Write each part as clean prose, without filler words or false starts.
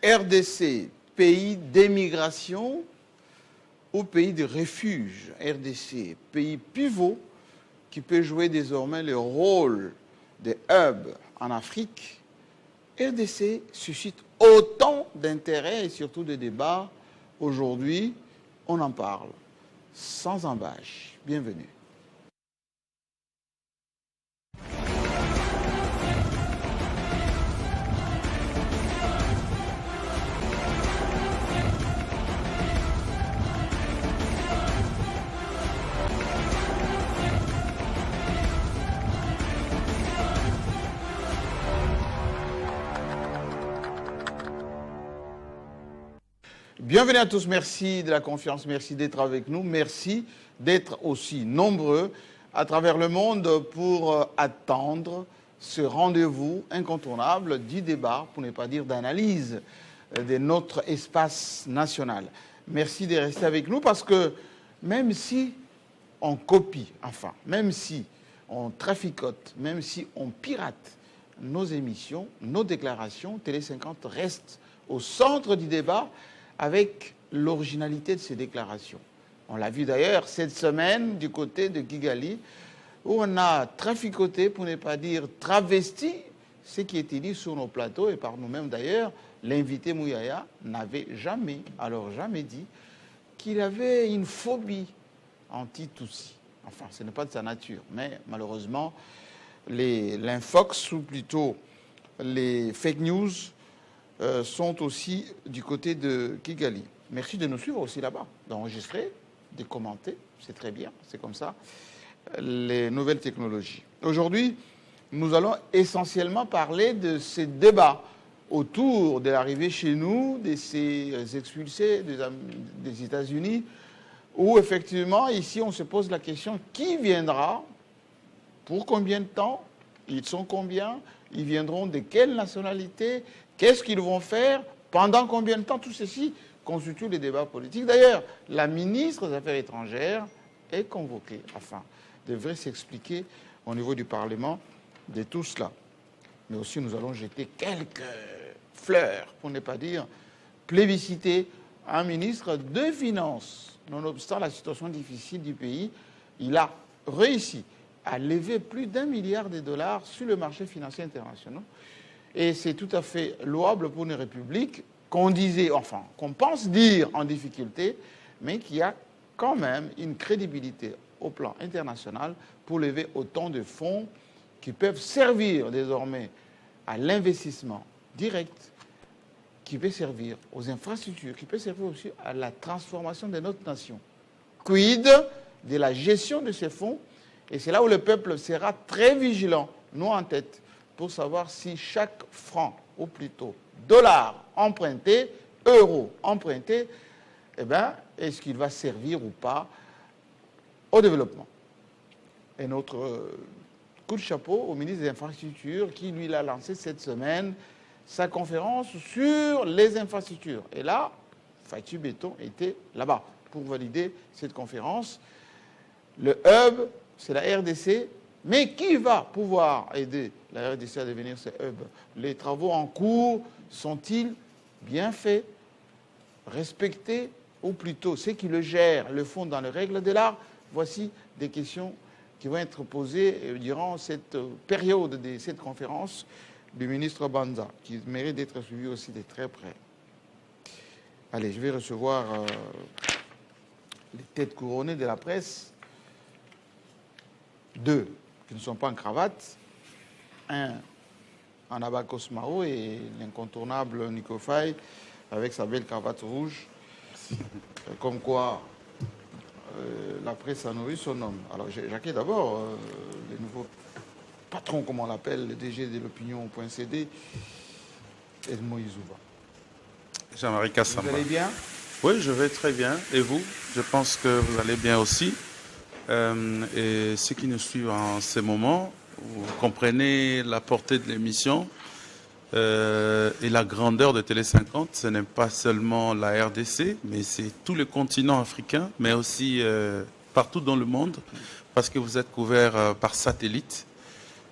RDC, pays d'émigration ou pays de refuge. RDC, pays pivot qui peut jouer désormais le rôle de hub en Afrique. RDC suscite autant d'intérêt et surtout de débats. Aujourd'hui, on en parle sans embâche. Bienvenue. Bienvenue à tous, merci de la confiance, merci d'être avec nous, merci d'être aussi nombreux à travers le monde pour attendre ce rendez-vous incontournable du débat, pour ne pas dire d'analyse de notre espace national. Merci de rester avec nous parce que même si on copie, enfin, même si on traficote, même si on pirate nos émissions, nos déclarations, Télé 50 reste au centre du débat avec l'originalité de ces déclarations. On l'a vu d'ailleurs cette semaine du côté de Kigali, où on a traficoté, pour ne pas dire travesti, ce qui était dit sur nos plateaux, et par nous-mêmes d'ailleurs. L'invité Mouyaya n'avait jamais, alors jamais dit, qu'il avait une phobie anti-Tutsi. Enfin, ce n'est pas de sa nature, mais malheureusement, l'infox, ou plutôt les fake news, sont aussi du côté de Kigali. Merci de nous suivre aussi là-bas, d'enregistrer, de commenter, c'est très bien, c'est comme ça, les nouvelles technologies. Aujourd'hui, nous allons essentiellement parler de ces débats autour de l'arrivée chez nous de ces expulsés des États-Unis, où effectivement, ici, on se pose la question, qui viendra, pour combien de temps, ils sont combien, ils viendront de quelle nationalité, qu'est-ce qu'ils vont faire, pendant combien de temps, tout ceci constitue les débats politiques. D'ailleurs, la ministre des Affaires étrangères est convoquée, enfin, devrait s'expliquer au niveau du Parlement de tout cela. Mais aussi, nous allons jeter quelques fleurs, pour ne pas dire plébisciter un ministre de Finances. Nonobstant la situation difficile du pays, il a réussi à lever plus d'1 milliard de dollars sur le marché financier international. Et c'est tout à fait louable pour une république qu'on disait, enfin, qu'on pense dire en difficulté, mais qui a quand même une crédibilité au plan international pour lever autant de fonds qui peuvent servir désormais à l'investissement direct, qui peut servir aux infrastructures, qui peut servir aussi à la transformation de notre nation. Quid de la gestion de ces fonds? Et c'est là où le peuple sera très vigilant, nous en tête, pour savoir si chaque franc, ou plutôt dollar emprunté, euro emprunté, eh bien, est-ce qu'il va servir ou pas au développement? Et notre coup de chapeau au ministre des Infrastructures qui, lui, l'a lancé cette semaine sa conférence sur les infrastructures. Et là, Fatou Béton était là-bas pour valider cette conférence. Le hub, c'est la RDC, mais qui va pouvoir aider la RDC à devenir ce hub? Les travaux en cours sont-ils bien faits, respectés, ou plutôt ceux qui le gèrent le font dans les règles de l'art? Voici des questions qui vont être posées durant cette période de cette conférence du ministre Banza, qui mérite d'être suivi aussi de très près. Allez, je vais recevoir les têtes couronnées de la presse. 2 qui ne sont pas en cravate, 1 en abacos Mao et l'incontournable Nico Faye avec sa belle cravate rouge. Comme quoi la presse a nourri son homme. Alors j'accueille d'abord le nouveau patron, comme on l'appelle, le DG de l'opinion.cd, Edmond Izouva. Jean-Marie Kassamba. Vous allez bien? Oui, je vais très bien. Et vous? Je pense que vous allez bien aussi. Et ceux qui nous suivent en ces moments, vous comprenez la portée de l'émission et la grandeur de Télé 50. Ce n'est pas seulement la RDC, mais c'est tout le continent africain, mais aussi partout dans le monde, parce que vous êtes couvert par satellite.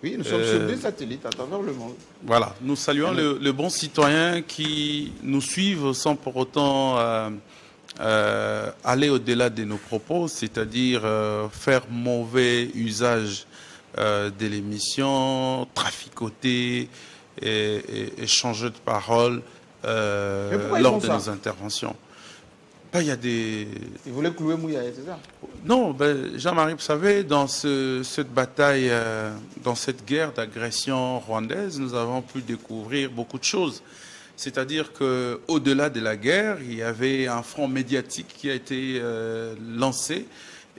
Oui, nous sommes sur des satellites à travers le monde. Voilà, nous saluons le bon citoyen qui nous suivent sans pour autant aller au-delà de nos propos, c'est-à-dire faire mauvais usage de l'émission, traficoter et changer de parole lors de nos interventions. Ben, il y a des... Ils voulaient clouer Mouyaye, c'est ça? Non, ben, Jean-Marie, vous savez, dans cette bataille, dans cette guerre d'agression rwandaise, nous avons pu découvrir beaucoup de choses. C'est-à-dire qu'au-delà de la guerre, il y avait un front médiatique qui a été lancé.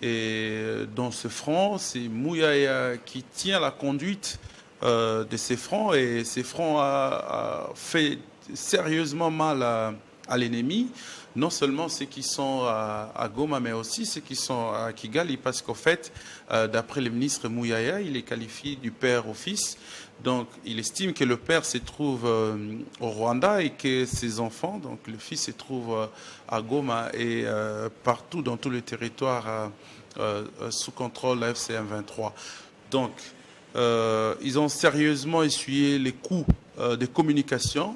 Et dans ce front, c'est Mouyaye qui tient la conduite de ces fronts. Et ces fronts a fait sérieusement mal à l'ennemi. Non seulement ceux qui sont à Goma, mais aussi ceux qui sont à Kigali, parce qu'au fait, d'après le ministre Mouyaye, il est qualifié du père au fils. Donc, il estime que le père se trouve au Rwanda et que ses enfants, donc le fils se trouve à Goma et partout dans tout le territoire sous contrôle de la FCM 23. Donc, ils ont sérieusement essuyé les coups de communication.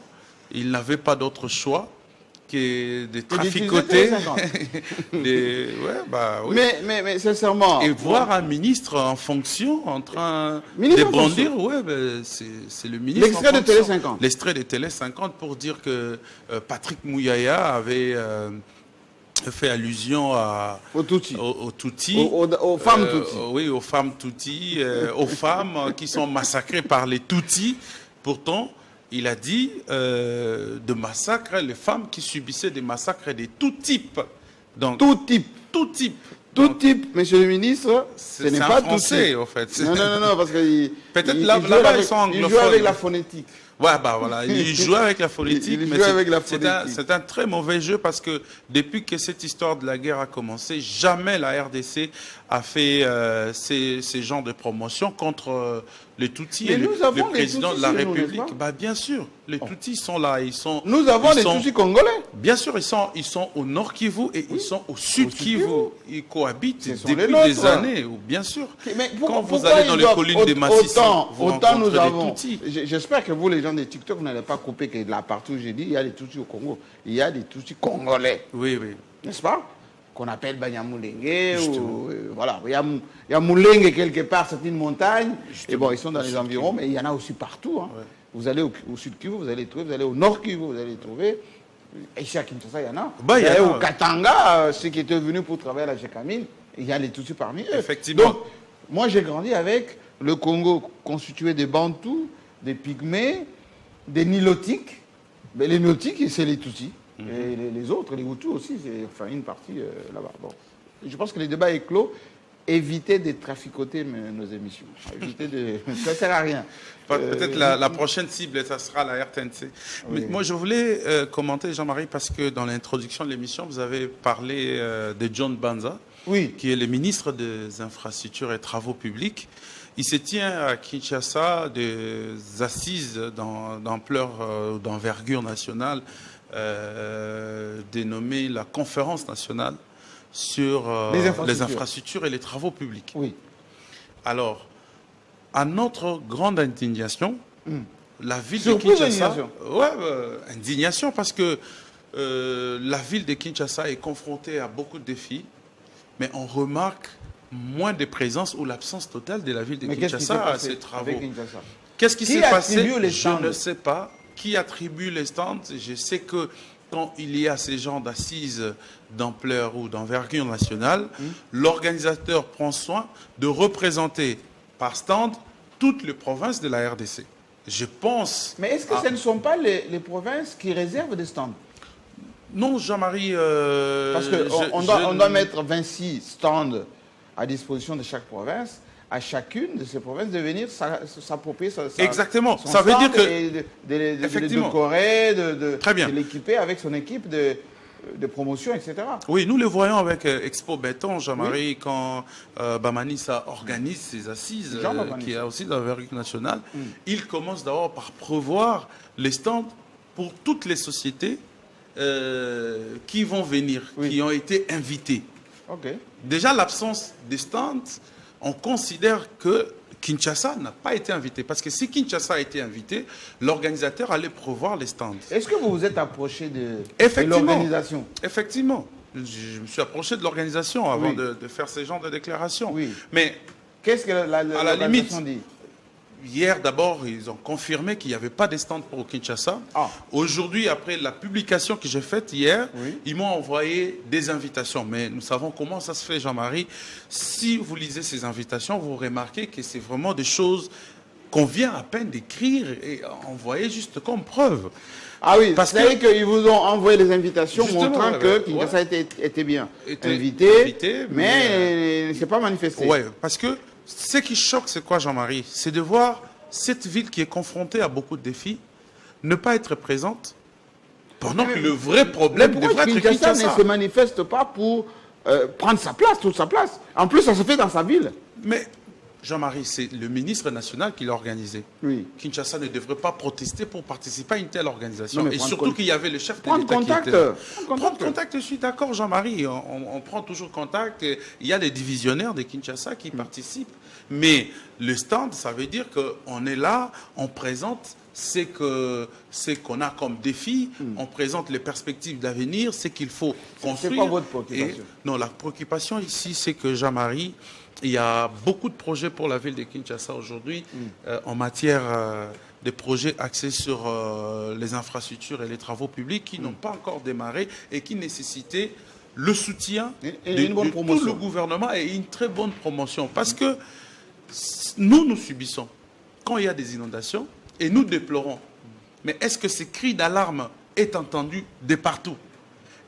Ils n'avaient pas d'autre choix que de traficoter. Ouais, bah, oui. Mais sincèrement... Et voir un ministre en fonction en train de brandir, ouais, ben, c'est le ministre. L'extrait de Télé 50. L'extrait de Télé 50 pour dire que Patrick Mouyaya avait fait allusion aux Tutsis. Aux femmes Tutsis. Oui, aux femmes Tutsis, aux femmes qui sont massacrées par les Tutsis. Pourtant, il a dit de massacres, les femmes qui subissaient des massacres de tout type. Donc, tout type. Tout type. Tout type, monsieur le ministre, ce n'est pas français, au fait. Non, parce que peut-être là-bas, ils sont anglophones. Il joue avec la phonétique. Ouais, bah voilà, il joue avec la politique, mais c'est un très mauvais jeu parce que depuis que cette histoire de la guerre a commencé, jamais la RDC a fait ces genres de promotion contre les Tutsis et le président de la République. Bah bien sûr, les Tutsis sont là, Nous avons les Tutsis congolais. Bien sûr, ils sont au Nord Kivu et ils sont au Sud Kivu. Ils cohabitent depuis des années, bien sûr. Mais quand vous allez dans les collines des Massissi, vous rencontrez des Tutsis. J'espère que vous, les gens de TikTok, vous n'allez pas couper que là, partout où j'ai dit, il y a des Tutsis au Congo. Il y a des Tutsis congolais. Oui, oui. N'est-ce pas? Qu'on appelle Banyamulenge, ou voilà, il y a Moulenge quelque part, c'est une montagne, et bon, ils sont dans les environs, mais il y en a aussi partout. Hein. Ouais. Vous allez au Sud Kivu, vous allez les trouver, vous allez au Nord Kivu, vous allez les trouver, ici à Kinshasa, il y en a. Bah, vous allez au Katanga, ceux qui étaient venus pour travailler à la Gécamine, il y a les Tutsis parmi eux. Effectivement. Donc, moi j'ai grandi avec le Congo constitué des Bantous, des Pygmées, des Nilotiques, mais les Nilotiques, c'est les Tutsis. Et les autres, les Hutus aussi, c'est enfin une partie là-bas. Bon. Je pense que le débat est clos. Évitez de traficoter nos émissions. Évitez de... Ça ne sert à rien. Peut-être la prochaine cible, ça sera la RTNC. Oui. Mais moi, je voulais commenter, Jean-Marie, parce que dans l'introduction de l'émission, vous avez parlé de John Banza, qui est le ministre des Infrastructures et Travaux publics. Il se tient à Kinshasa des assises d'ampleur, d'envergure nationale, dénommée la Conférence nationale sur les infrastructures et les travaux publics. Oui. Alors, à notre grande indignation, la ville de Kinshasa... indignation parce que la ville de Kinshasa est confrontée à beaucoup de défis, mais on remarque moins de présence ou l'absence totale de la ville de Kinshasa à ces travaux. Qu'est-ce qui s'est passé? Je ne sais pas. Qui attribue les stands? Je sais que quand il y a ces genres d'assises d'ampleur ou d'envergure nationale, l'organisateur prend soin de représenter par stand toutes les provinces de la RDC. Je pense... Mais est-ce que ce ne sont pas les provinces qui réservent des stands? Non, Jean-Marie... Parce qu'on doit mettre 26 stands à disposition de chaque province. À chacune de ces provinces de venir s'approprier exactement. Ça veut dire que de Corée, de l'équiper avec son équipe de promotion, etc. Oui, nous le voyons avec Expo Béton, Jean-Marie, quand Bamanissa organise ses assises, qui a aussi d'envergure nationale. Il commence d'abord par prévoir les stands pour toutes les sociétés qui vont venir, qui ont été invitées. Déjà, l'absence des stands, on considère Kinshasa n'a pas été invité. Parce que si Kinshasa a été invité, l'organisateur allait prévoir les stands. Est-ce que vous vous êtes approché de Effectivement. l'organisation? Effectivement. Je me suis approché de l'organisation avant Oui. de faire ce genre de déclaration. Oui. Mais Qu'est-ce que l'organisation dit? hier, d'abord, ils ont confirmé qu'il n'y avait pas de stand pour Kinshasa. Ah. Aujourd'hui, après la publication que j'ai faite hier, Oui. ils m'ont envoyé des invitations. Mais nous savons comment ça se fait, Jean-Marie. Si vous lisez ces invitations, vous remarquez que c'est vraiment des choses qu'on vient à peine d'écrire et envoyer juste comme preuve. Ah oui, Parce c'est qu'ils vous ont envoyé les invitations Justement, montrant que ouais. Kinshasa était bien Était invité, mais mais ne s'est pas manifesté. Oui, parce que ce qui choque, c'est quoi, Jean-Marie? C'est de voir cette ville qui est confrontée à beaucoup de défis ne pas être présente pendant que le vrai problème Mais pourquoi devrait être Kinshasa Kinshasa. ne se manifeste pas pour prendre sa place, toute sa place? En plus, ça se fait dans sa ville. Mais Jean-Marie, c'est le ministre national qui l'a organisé. Oui. Kinshasa ne devrait pas protester pour participer à une telle organisation. Non, mais Et prendre surtout qu'il y avait le chef de prendre l'État qui contact, était là. prendre Prendre contact, je suis d'accord, Jean-Marie. On prend toujours contact. Et il y a des divisionnaires de Kinshasa qui participent. Mais le stand, ça veut dire qu'on est là, on présente c'est qu'on a comme défi, on présente les perspectives d'avenir, c'est qu'il faut construire. C'est quoi votre préoccupation? Non, la préoccupation ici, c'est que Jean-Marie, il y a beaucoup de projets pour la ville de Kinshasa aujourd'hui en matière de projets axés sur les infrastructures et les travaux publics qui n'ont pas encore démarré et qui nécessitaient le soutien une bonne de tout promotion. le gouvernement et une très bonne promotion. Parce que nous subissons quand il y a des inondations et nous déplorons. Mais est-ce que ces cris d'alarme est entendu de partout?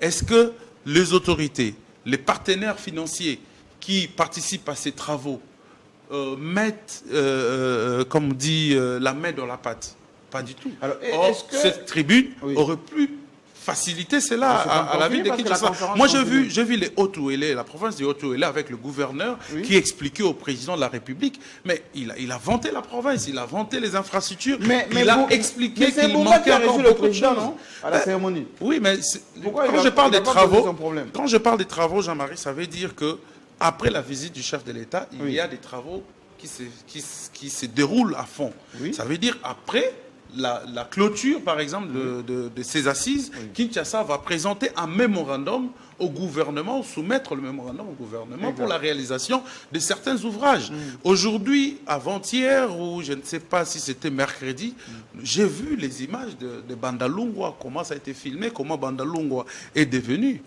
Est-ce que les autorités, les partenaires financiers qui participent à ces travaux mettent, comme on dit, la main dans la pâte? Pas du tout. Alors, Or, est-ce que- cette tribune Oui. aurait pu faciliter cela c'est pas à la ville de parce que la Kinshasa. conférence Moi, continue. j'ai vu les Haut-Ouélé, la province du Haut-Ouélé avec le gouverneur Oui. qui expliquait au président de la République, mais il a vanté la province, il a vanté les infrastructures, il a expliqué c'est qu'il Bouba qui manquait a encore reçu le beaucoup de président, choses. non? À la cérémonie. Oui, mais Pourquoi quand il je a- parle il a des pas travaux, posé son problème? quand je parle des travaux, Jean-Marie, ça veut dire que après la visite du chef de l'État, il Oui. y a des travaux qui se déroulent à fond. Oui. Ça veut dire après la clôture, par exemple, de ces assises, Kinshasa va présenter un mémorandum au gouvernement, soumettre le mémorandum au gouvernement pour la réalisation de certains ouvrages. Aujourd'hui, avant-hier, ou je ne sais pas si c'était mercredi, j'ai vu les images de Bandalungwa, comment ça a été filmé, comment Bandalungwa est devenu.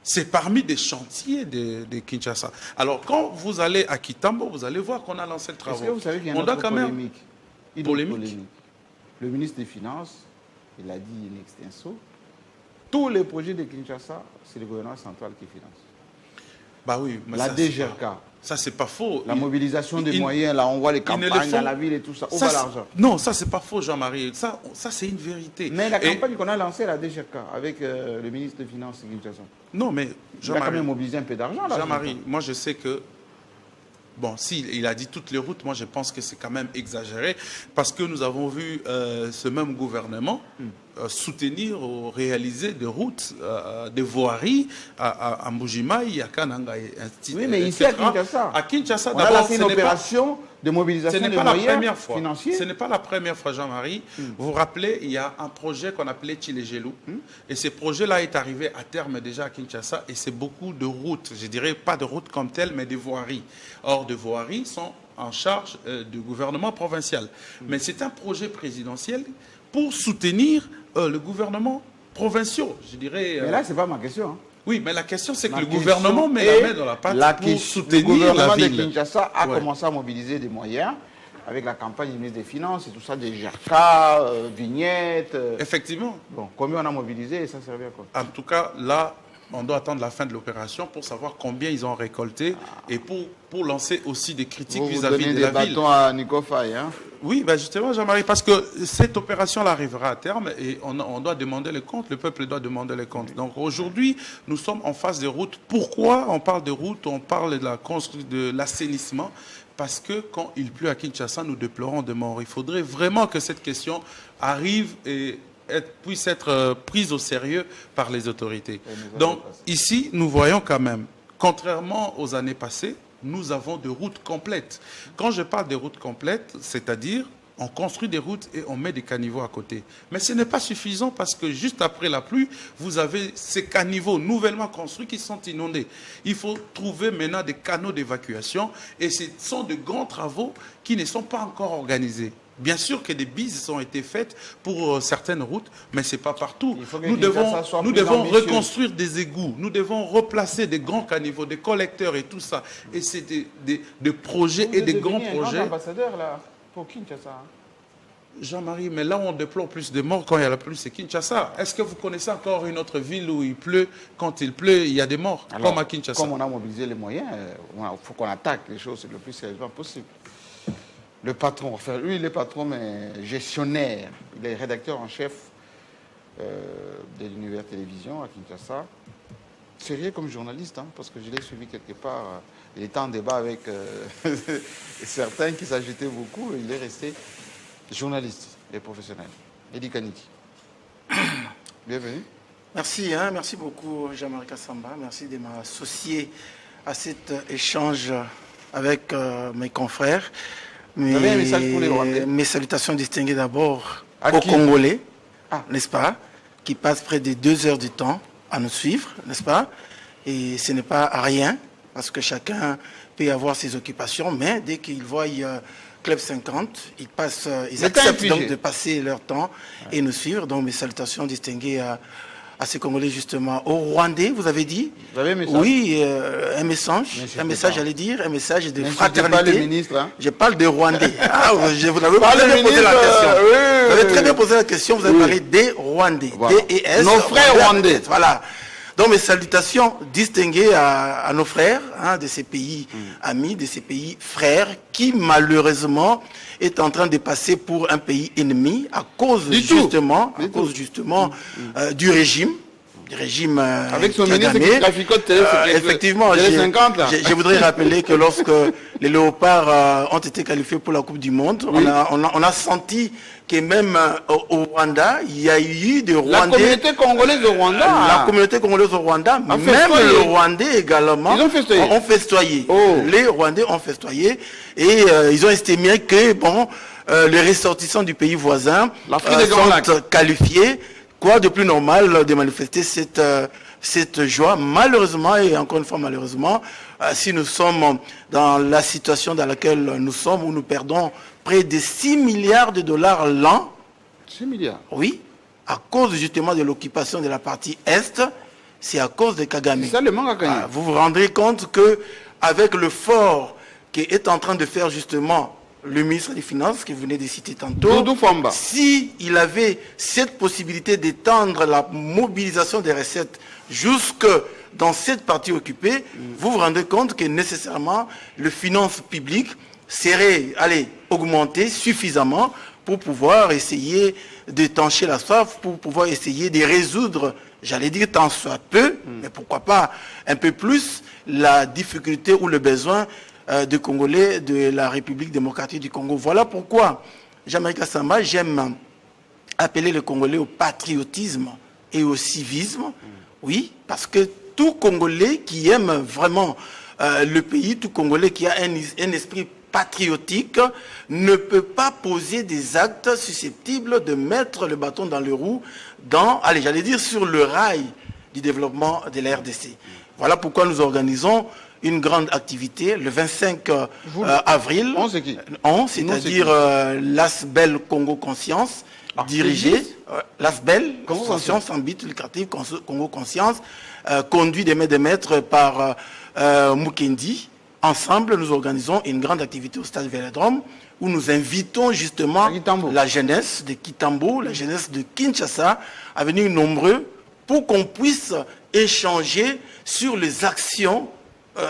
C'est parmi des chantiers de Kinshasa. Alors, quand vous allez à Kitambo, vous allez voir qu'on a lancé le Est-ce travail. que vous savez qu'il y a On une doit autre quand même... polémique? Une autre polémique. Le ministre des Finances, il a dit in extenso, tous les projets de Kinshasa, c'est le gouvernement central qui finance. Bah oui, mais La ça, c'est DGRK, pas- ça, c'est pas faux. la mobilisation des il- moyens, là, on voit les ils ne le campagnes font- dans la ville et tout ça. Où Ça, va c'est- l'argent? Non, ça, c'est pas faux, Jean-Marie. Ça c'est une vérité. Mais la Et- campagne qu'on a lancée, la DGRK, avec le ministre des Finances de Kinshasa, Non, mais il a quand Jean-Marie, même mobilisé un peu d'argent, là. Jean-Marie, moi, je sais que... Bon, si il a dit toutes les routes, moi je pense que c'est quand même exagéré parce que nous avons vu ce même gouvernement soutenir ou réaliser des routes, des voiries à Mbujimai, à Kananga, et ainsi- Oui, mais ici à etc. Kinshasa. À Kinshasa, On a d'abord, lancé une ce n'est pas- opération de mobilisation Ce n'est des pas la moyens première fois. financiers. Ce n'est pas la première fois, Jean-Marie. Vous vous rappelez, il y a un projet qu'on appelait Chilegelou. Et ce projet-là est arrivé à terme déjà à Kinshasa. Et c'est beaucoup de routes. Je dirais pas de routes comme telles, mais des voiries. Or, des voiries sont en charge du gouvernement provincial. Mais c'est un projet présidentiel pour soutenir le gouvernement provincial. Je dirais. Mais là, ce n'est pas ma question. Hein. Oui, mais la question, c'est que Ma le question gouvernement met est la main dans la pâte la pour question- soutenir Le gouvernement la de ville. Kinshasa a Ouais. commencé à mobiliser des moyens avec la campagne du ministre des Finances et tout ça, des GRK, vignettes. Effectivement. Bon, combien on a mobilisé et ça servait à quoi? En tout cas, là, on doit attendre la fin de l'opération pour savoir combien ils ont récolté et pour lancer aussi des critiques Vous vis-à-vis donnez de des la ville. bâtons à Nico Faye, hein? Oui, ben justement, Jean-Marie, parce que cette opération arrivera à terme et on doit demander les comptes, le peuple doit demander les comptes. Donc aujourd'hui, nous sommes en phase de route. Pourquoi on parle de route, on parle de l'assainissement? Parce que quand il pleut à Kinshasa, nous déplorons des morts. Il faudrait vraiment que cette question arrive et puisse être prise au sérieux par les autorités. Donc ici, nous voyons quand même, contrairement aux années passées, nous avons de routes complètes. Quand je parle de routes complètes, c'est-à-dire on construit des routes et on met des caniveaux à côté. Mais ce n'est pas suffisant parce que juste après la pluie, vous avez ces caniveaux nouvellement construits qui sont inondés. Il faut trouver maintenant des canaux d'évacuation et ce sont de grands travaux qui ne sont pas encore organisés. Bien sûr que des bises ont été faites pour certaines routes, mais ce n'est pas partout. Nous devons reconstruire des égouts, nous devons replacer des grands caniveaux, des collecteurs et tout ça. Et c'est des projets et des grands projets. Vous êtes ambassadeur là, pour Kinshasa. Jean-Marie, mais là où on déplore plus de morts quand il y a la pluie, c'est Kinshasa. Est-ce que vous connaissez encore une autre ville où il pleut? Quand il pleut, il y a des morts, comme à Kinshasa. Comme on a mobilisé les moyens, il faut qu'on attaque les choses le plus sérieusement possible. Le patron, enfin lui il est patron mais gestionnaire, il est rédacteur en chef de l'Univers Télévision à Kinshasa. Sérieux comme journaliste, hein, parce que je l'ai suivi quelque part. Il était en débat avec certains qui s'agitaient beaucoup. Il est resté journaliste et professionnel. Eddie Kaniki. Bienvenue. Merci, merci beaucoup Jean-Marie Kassamba. Merci de m'associer à cet échange avec mes confrères. Vous avez un message pour les Rwandais? Mes salutations distinguées d'abord aux Congolais, n'est-ce pas, qui passent près de 2 heures de temps à nous suivre, n'est-ce pas? Et ce n'est pas rien, parce que chacun peut avoir ses occupations, mais dès qu'ils voient Club 50, ils acceptent donc de passer leur temps et nous suivre. Donc mes salutations distinguées à ces Congolais justement. Aux Rwandais, vous avez dit? Vous avez un message? Oui, un message, j'allais dire, un message de fraternité. Pas le ministre, hein? Je parle des Rwandais. Vous avez très bien posé la question. Vous avez très bien posé la question, vous avez parlé des Rwandais. Voilà. D-E-S. Nos frères Rwandais. Voilà. Donc mes salutations distinguées à nos frères de ces pays amis, de ces pays frères qui malheureusement est en train de passer pour un pays ennemi à cause justement du régime. Avec son ministre qui traficote effectivement, je voudrais rappeler que lorsque les léopards ont été qualifiés pour la Coupe du Monde, on a senti que même au Rwanda, il y a eu des Rwandais. La communauté congolaise au Rwanda. La communauté congolaise au Rwanda, même le Rwandais également, ont festoyé. Les Rwandais ont festoyé et ils ont estimé que les ressortissants du pays voisin sont qualifiés. Quoi de plus normal de manifester cette joie? Malheureusement, et encore une fois malheureusement, si nous sommes dans la situation dans laquelle nous sommes, où nous perdons près de 6 milliards de dollars l'an. 6 milliards? Oui, à cause justement de l'occupation de la partie Est, c'est à cause de Kagame. C'est ça le manque à gagner. Vous vous rendrez compte qu'avec le fort qui est en train de faire justement le ministre des Finances, que vous venez de citer tantôt, s'il avait cette possibilité d'étendre la mobilisation des recettes jusque dans cette partie occupée, vous vous rendez compte que nécessairement le finance public serait augmenté suffisamment pour pouvoir essayer d'étancher la soif, pour pouvoir essayer de résoudre, j'allais dire tant soit peu, mais pourquoi pas un peu plus, la difficulté ou le besoin de Congolais de la République démocratique du Congo. Voilà pourquoi, Jean-Marie Kassamba, j'aime appeler les Congolais au patriotisme et au civisme. Oui, parce que tout Congolais qui aime vraiment le pays, tout Congolais qui a un esprit patriotique ne peut pas poser des actes susceptibles de mettre le bâton dans les roues sur le rail du développement de la RDC. Voilà pourquoi nous organisons une grande activité le 25 avril. C'est-à-dire l'ASBEL Congo Conscience, dirigé l'ASBEL Conscience en but lucratif Congo Conscience, conduit des mains de maître par Mukendi. Ensemble, nous organisons une grande activité au stade Vélodrome où nous invitons justement la jeunesse de Kitambo, la jeunesse de Kinshasa à venir nombreux pour qu'on puisse échanger sur les actions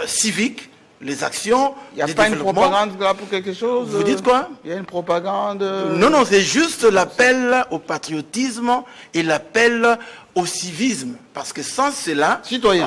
civiques, les actions. Il n'y a pas une propagande là pour quelque chose? Vous dites quoi? Il y a une propagande? Non, c'est juste l'appel au patriotisme et l'appel au civisme. Parce que sans cela,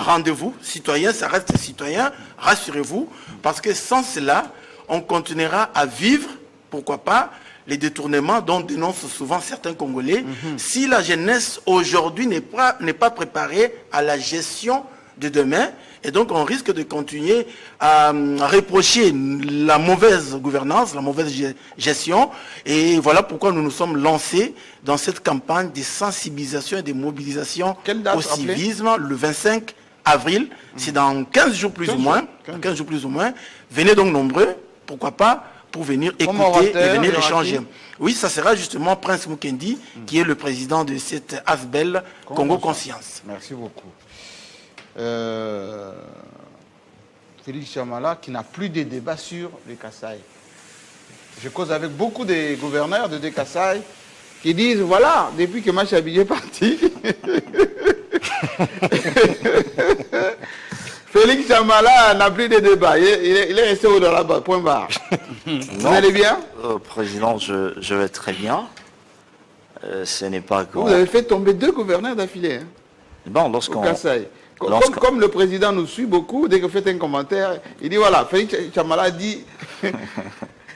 rendez-vous, citoyen, ça reste citoyen, rassurez-vous, parce que sans cela, on continuera à vivre, pourquoi pas, les détournements dont dénoncent souvent certains Congolais. Si la jeunesse aujourd'hui n'est pas préparée à la gestion de demain. Et donc, on risque de continuer à reprocher la mauvaise gouvernance, la mauvaise gestion. Et voilà pourquoi nous nous sommes lancés dans cette campagne de sensibilisation et de mobilisation au civisme le 25 avril. C'est dans 15 jours plus ou moins. 15 jours plus ou moins. Venez donc nombreux, pourquoi pas, pour venir écouter et venir échanger. Oui, ça sera justement Prince Mukendi, qui est le président de cette ASBEL Congo Conscience. Merci beaucoup. Félix Chamala, qui n'a plus de débat sur le Kasaï. Je cause avec beaucoup de gouverneurs de Kasaï qui disent, voilà, depuis que Machabidi est parti, Félix Chamala n'a plus de débat. Il est resté au-delà, point barre. Vous allez bien? Président, je vais très bien. Ce n'est pas que... Vous avez fait tomber 2 gouverneurs d'affilée. Hein, bon, lorsqu'on... Comme le président nous suit beaucoup, dès que vous faites un commentaire, il dit voilà, Félix Chamala dit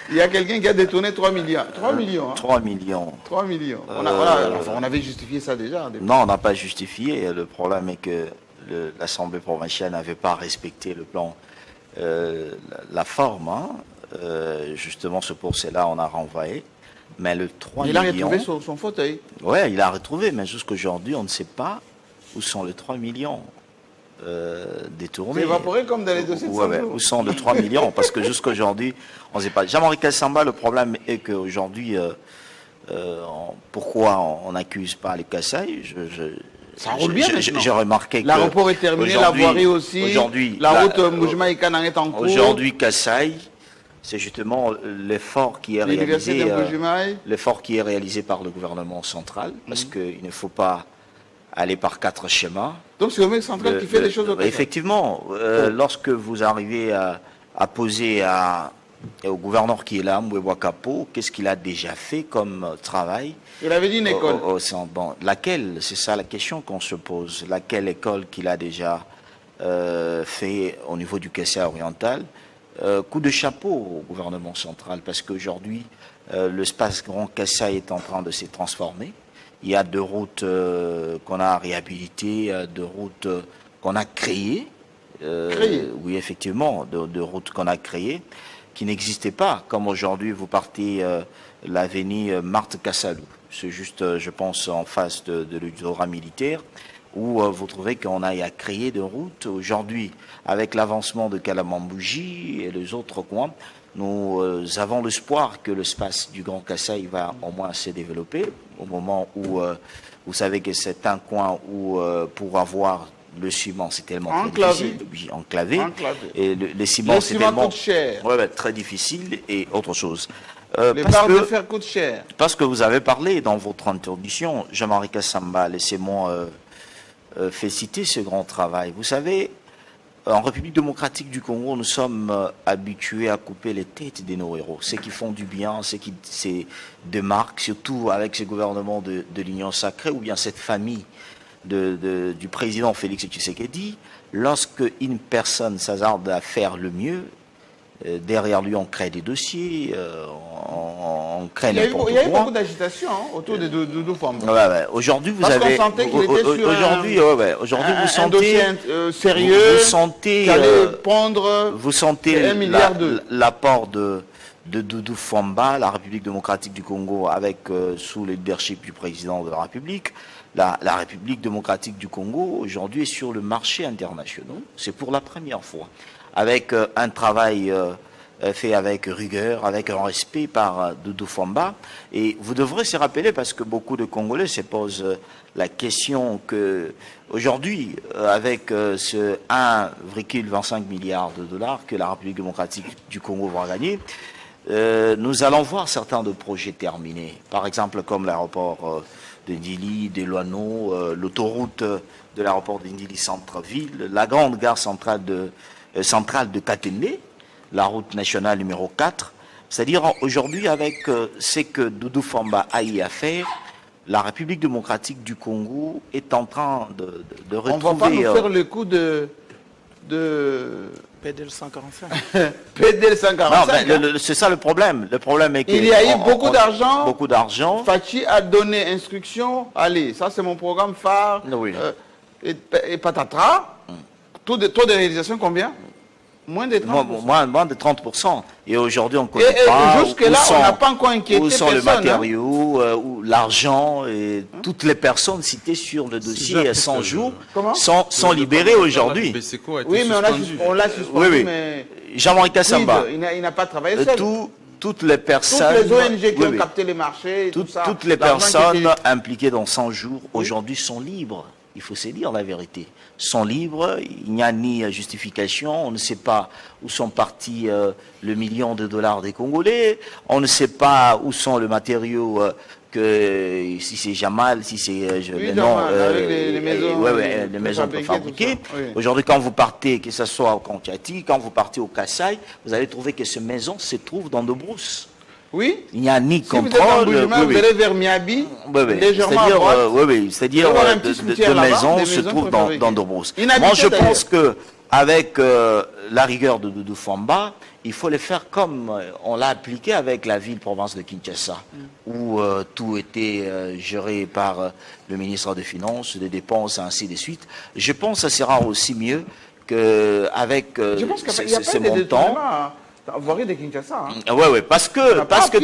il y a quelqu'un qui a détourné 3 millions. 3 millions. Hein. 3 millions. 3 millions. On avait justifié ça déjà. Non, on n'a pas justifié. Le problème est que l'Assemblée provinciale n'avait pas respecté le plan, la forme. Hein. Justement, ce procès-là, on a renvoyé. Mais le 3 millions... Il a retrouvé son fauteuil. Oui, il a retrouvé, mais jusqu'aujourd'hui, on ne sait pas où sont les 3 millions. Détournés. C'est évaporé comme dans les dossiers de où sont les 3 millions? Parce que jusqu'aujourd'hui, on ne sait pas. Jean-Marie Kassamba, le problème est qu'aujourd'hui, pourquoi on n'accuse pas les Kasaï? Ça roule bien maintenant. J'ai remarqué que... L'aéroport est terminé, la voirie aussi, la route Mboujima-Ikana est en cours. Aujourd'hui, Kasaï, c'est justement l'effort qui est réalisé, par le gouvernement central, parce qu'il ne faut pas aller par 4 schémas. Donc c'est le mec central qui fait les choses au Kasaï. Effectivement, lorsque vous arrivez à poser au gouverneur qui est là, Mboué Kapo, qu'est-ce qu'il a déjà fait comme travail? Il avait dit une école. Bon, laquelle? C'est ça la question qu'on se pose. Laquelle école qu'il a déjà fait au niveau du Kasaï oriental? Coup de chapeau au gouvernement central, parce qu'aujourd'hui, l'espace Grand Kasaï est en train de se transformer. Il y a 2 routes qu'on a réhabilitées, 2 routes qu'on a créées. Oui, effectivement, 2 routes qu'on a créées, qui n'existaient pas. Comme aujourd'hui, vous partez l'avenue Marthe Kassalou. C'est juste, je pense, en face de l'Udora militaire, où vous trouvez qu'on a à créer 2 routes. Aujourd'hui, avec l'avancement de Kalamambouji et les autres coins, nous avons l'espoir que l'espace du Grand Kasaï va au moins se développer au moment où vous savez que c'est un coin où pour avoir le ciment c'est tellement difficile, enclavé. Et le ciment c'est tellement cher. Très difficile et autre chose. Les barres de fer coûtent cher. Parce que vous avez parlé dans votre introduction, Jean-Marie Kassamba, laissez-moi féliciter ce grand travail. Vous savez, en République démocratique du Congo, nous sommes habitués à couper les têtes de nos héros. Ceux qui font du bien, ceux qui se démarquent, surtout avec ce gouvernement de l'Union sacrée, ou bien cette famille du président Félix Tshisekedi. Lorsque une personne s'hasarde à faire le mieux, derrière lui on crée des dossiers, on crée n'importe quoi. Il y a eu beaucoup d'agitation autour de Doudou Famba. Aujourd'hui vous Parce avez... qu'on sentait qu'il était sur vous sentez, un dossier sérieux, vous sentez, qui allait prendre vous sentez 1 milliard l'apport de Doudou Famba, la République démocratique du Congo, avec sous le leadership du président de la République. La République démocratique du Congo aujourd'hui est sur le marché international. C'est pour la première fois, avec un travail fait avec rigueur, avec un respect par Doudou Famba. Et vous devrez se rappeler, parce que beaucoup de Congolais se posent la question que aujourd'hui, avec ce 1,25 milliard de dollars que la République démocratique du Congo va gagner, nous allons voir certains de projets terminés. Par exemple, comme l'aéroport de Ndili, de Loano, l'autoroute de l'aéroport de Ndili Centre-Ville, la grande gare centrale de Katende, la route nationale numéro 4. C'est-à-dire aujourd'hui, avec ce que Doudou Famba a eu à faire, la République démocratique du Congo est en train de retrouver... On ne va pas nous faire le coup de PDL 145. PDL 145. Non, c'est ça le problème. Le problème est qu'il y a eu beaucoup d'argent. Beaucoup d'argent. Fachi a donné instruction. Allez, ça c'est mon programme phare. Oui. Et patatras. Taux de réalisation combien? Moins de 30%. Moins de 30%. Et aujourd'hui, on ne connaît pas jusque-là, on n'a pas encore inquiété où sont personne, les matériaux, où l'argent, et toutes les personnes citées sur le dossier à 100 jours sont libérées aujourd'hui. Oui, mais on l'a suspendu, oui. Mais... Jean-Marie Kassamba. Il n'a pas travaillé seul. Toutes les personnes... Toutes les ONG qui ont capté les marchés, toutes les personnes impliquées dans 100 jours, aujourd'hui, sont libres. Il faut se dire la vérité. Sont libres, il n'y a ni justification, on ne sait pas où sont partis le million de dollars des Congolais, on ne sait pas où sont les matériaux, si c'est Jamal, si c'est les maisons, les maisons préfabriquées. Oui. Aujourd'hui, quand vous partez, que ce soit au Kantiati, quand vous partez au Kassai, vous allez trouver que ces maisons se trouvent dans nos brousses. Oui. Il n'y a ni contrôle. Vous êtes en vous allez vers Miabi, légèrement à droite. C'est-à-dire deux maisons se trouvent dans Dobrousse. Moi, je pense que avec la rigueur de Doudou Famba, il faut le faire comme on l'a appliqué avec la ville-province de Kinshasa, où tout était géré par le ministre des Finances, des dépenses, ainsi de suite. Je pense que ça sera aussi mieux qu'avec ces montants. Voirie de Kinshasa. Oui, parce que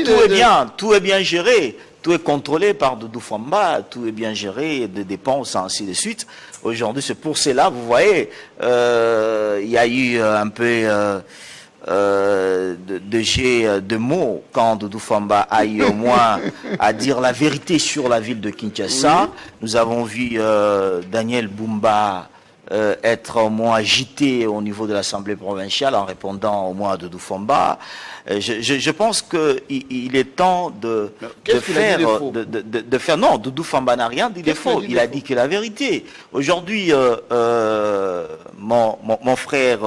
tout est bien géré, tout est contrôlé par Doudou Famba, tout est bien géré, des dépenses, ainsi de suite. Aujourd'hui, c'est pour cela, vous voyez, il y a eu un peu de jet de mots quand Doudou Famba a eu au moins à dire la vérité sur la ville de Kinshasa. Oui. Nous avons vu Daniel Bumba être au moins agité au niveau de l'Assemblée provinciale en répondant au moins à Doudou Famba. Je pense qu'il est temps de faire... Non, Doudou Famba n'a rien dit de faux. Il a dit que la vérité. Aujourd'hui, mon frère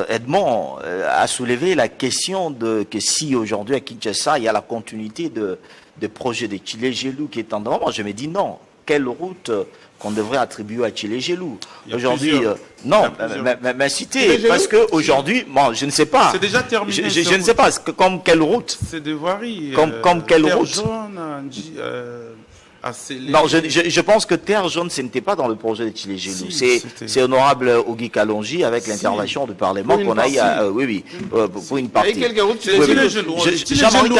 Edmond a soulevé la question que si aujourd'hui à Kinshasa, il y a la continuité de projets de Tchilé-Gelou qui est en devant, moi je me dis non. Quelle route qu'on devrait attribuer à Tchilé-Gelou? Aujourd'hui, non, mais citez, parce qu'aujourd'hui, bon, je ne sais pas. C'est déjà terminé. Je ne sais pas, comme quelle route? C'est de voirie. Comme quelle route? Jaune, non, je pense que Terre Jaune, ce n'était pas dans le projet de Tchilé-Gelou. C'est honorable Ogi Kalonji avec l'intervention du Parlement qu'on a eu, pour une partie. Jean-Marie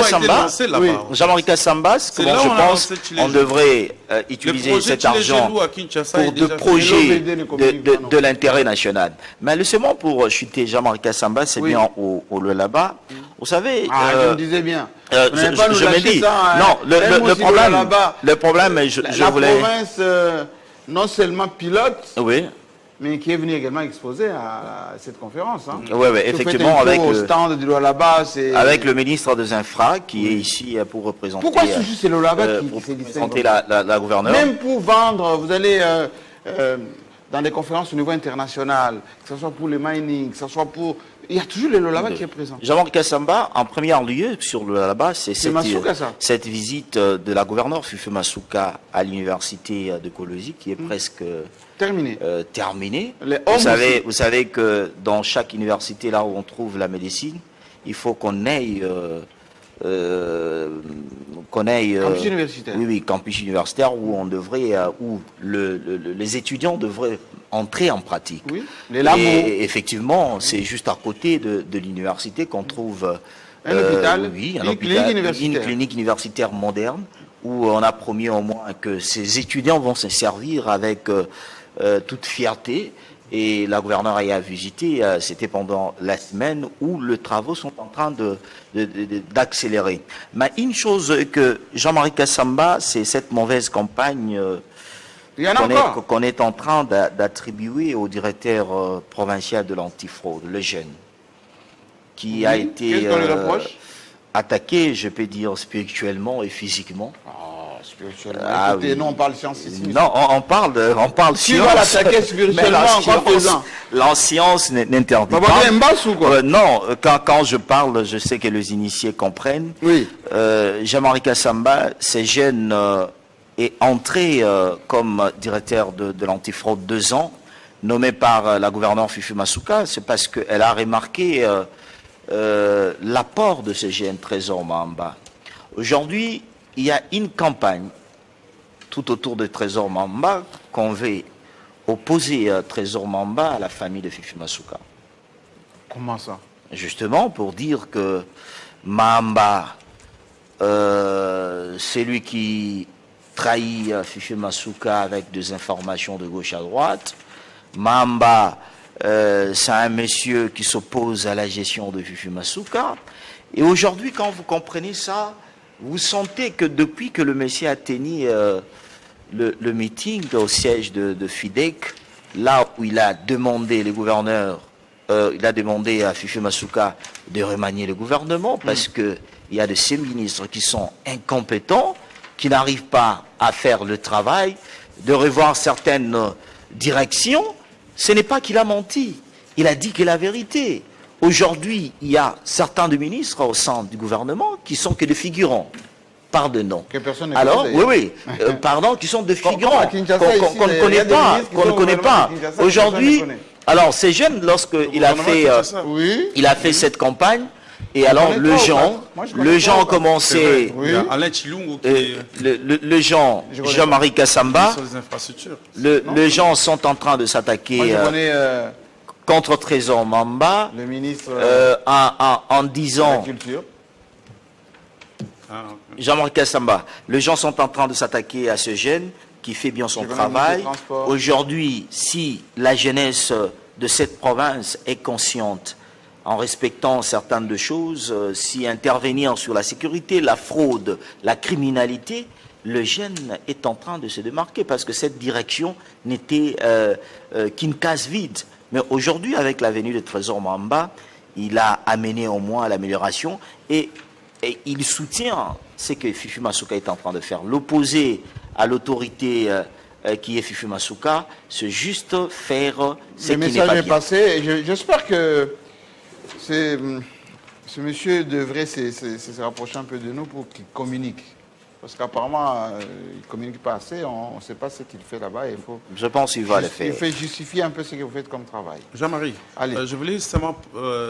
Kassamba, comment je pense qu'on devrait utiliser cet argent pour des projets de l'intérêt national. Mais laissez-moi pour chuter Jean-Marie Kassamba, c'est bien au là-bas. Vous savez... je me disais bien. Je me dis, non, le problème, je voulais... La province, non seulement pilote, oui, mais qui est venu également exposer à cette conférence. Hein. Oui, effectivement, avec avec le ministre des Infra qui est ici pour représenter... Pourquoi c'est juste le là-bas qui s'est représenter la gouverneure? Même pour vendre, vous allez dans des conférences au niveau international, que ce soit pour le mining, que ce soit pour... Il y a toujours le Lolaba qui est présent. Jean-Marie Kassamba, en premier lieu, sur le Lolaba, c'est cette visite de la gouverneure Fufu Masuka à l'université de Kolosi qui est presque terminée. Vous savez que dans chaque université, là où on trouve la médecine, il faut qu'on aille... campus universitaire. Oui, campus universitaire où on devrait, où les étudiants devraient entrer en pratique. Oui, et effectivement, c'est juste à côté de l'université qu'on trouve un hôpital, une clinique universitaire moderne où on a promis au moins que ces étudiants vont se servir avec toute fierté. Et la gouverneure a visité, c'était pendant la semaine où les travaux sont en train d'accélérer. Mais une chose que Jean-Marie Kassamba, c'est cette mauvaise campagne qu'on est en train d'attribuer au directeur provincial de l'antifraude, le jeune, qui a été attaqué, je peux dire, spirituellement et physiquement. Non, on parle science ici. Non, on parle science. Qui va l'attaquer spirituellement en faisant? La science n'interdit pas. Non, quand je parle, je sais que les initiés comprennent. Oui. Jean-Marie Kassamba, c'est jeune, est entré comme directeur de l'antifraude 2 ans, nommé par la gouverneure Fufu Masuka. C'est parce qu'elle a remarqué l'apport de ce jeune Trésor Mamba. Aujourd'hui, il y a une campagne tout autour de Trésor Mamba qu'on veut opposé Trésor Mamba à la famille de Fifi Masuka. Comment ça? Justement pour dire que Mamba, c'est lui qui trahit Fifi Masuka avec des informations de gauche à droite. Mamba, c'est un monsieur qui s'oppose à la gestion de Fifi Masuka. Et aujourd'hui, quand vous comprenez ça, vous sentez que depuis que le monsieur a tenu le meeting au siège de FIDEC, là où il a demandé, le gouverneur, il a demandé à Fifi Masuka de remanier le gouvernement parce qu'il y a de ces ministres qui sont incompétents, qui n'arrivent pas à faire le travail, de revoir certaines directions. Ce n'est pas qu'il a menti, il a dit que la vérité. Aujourd'hui, il y a certains de ministres au sein du gouvernement qui sont que des figurants. Pardon. Alors, oui, pardon, qui sont des figurants qu'on ne connaît pas, qu'on ne connaît pas. Aujourd'hui, alors ces jeunes, lorsqu'il a fait, il a fait cette campagne, et alors les gens ont commencé, les gens, Jean-Marie Kassamba, les gens sont en train de s'attaquer contre Trésor Mamba, le ministre en disant, Jean-Marie Kassamba, les gens sont en train de s'attaquer à ce jeune qui fait bien son travail. Aujourd'hui, si la jeunesse de cette province est consciente, en respectant certaines de choses, si intervenir sur la sécurité, la fraude, la criminalité, le jeune est en train de se démarquer parce que cette direction n'était qu'une case vide. Mais aujourd'hui, avec la venue de Trésor Mamba, il a amené au moins à l'amélioration et il soutient ce que Fifi Masuka est en train de faire. L'opposé à l'autorité qui est Fifi Masuka, c'est juste faire ce qui n'est pas bien. Le message est passé. J'espère que ce monsieur devrait se rapprocher un peu de nous pour qu'il communique. Parce qu'apparemment, il ne communique pas assez, on ne sait pas ce qu'il fait là-bas. Je pense qu'il va le faire. Il fait justifier un peu ce que vous faites comme travail. Jean-Marie, je voulais justement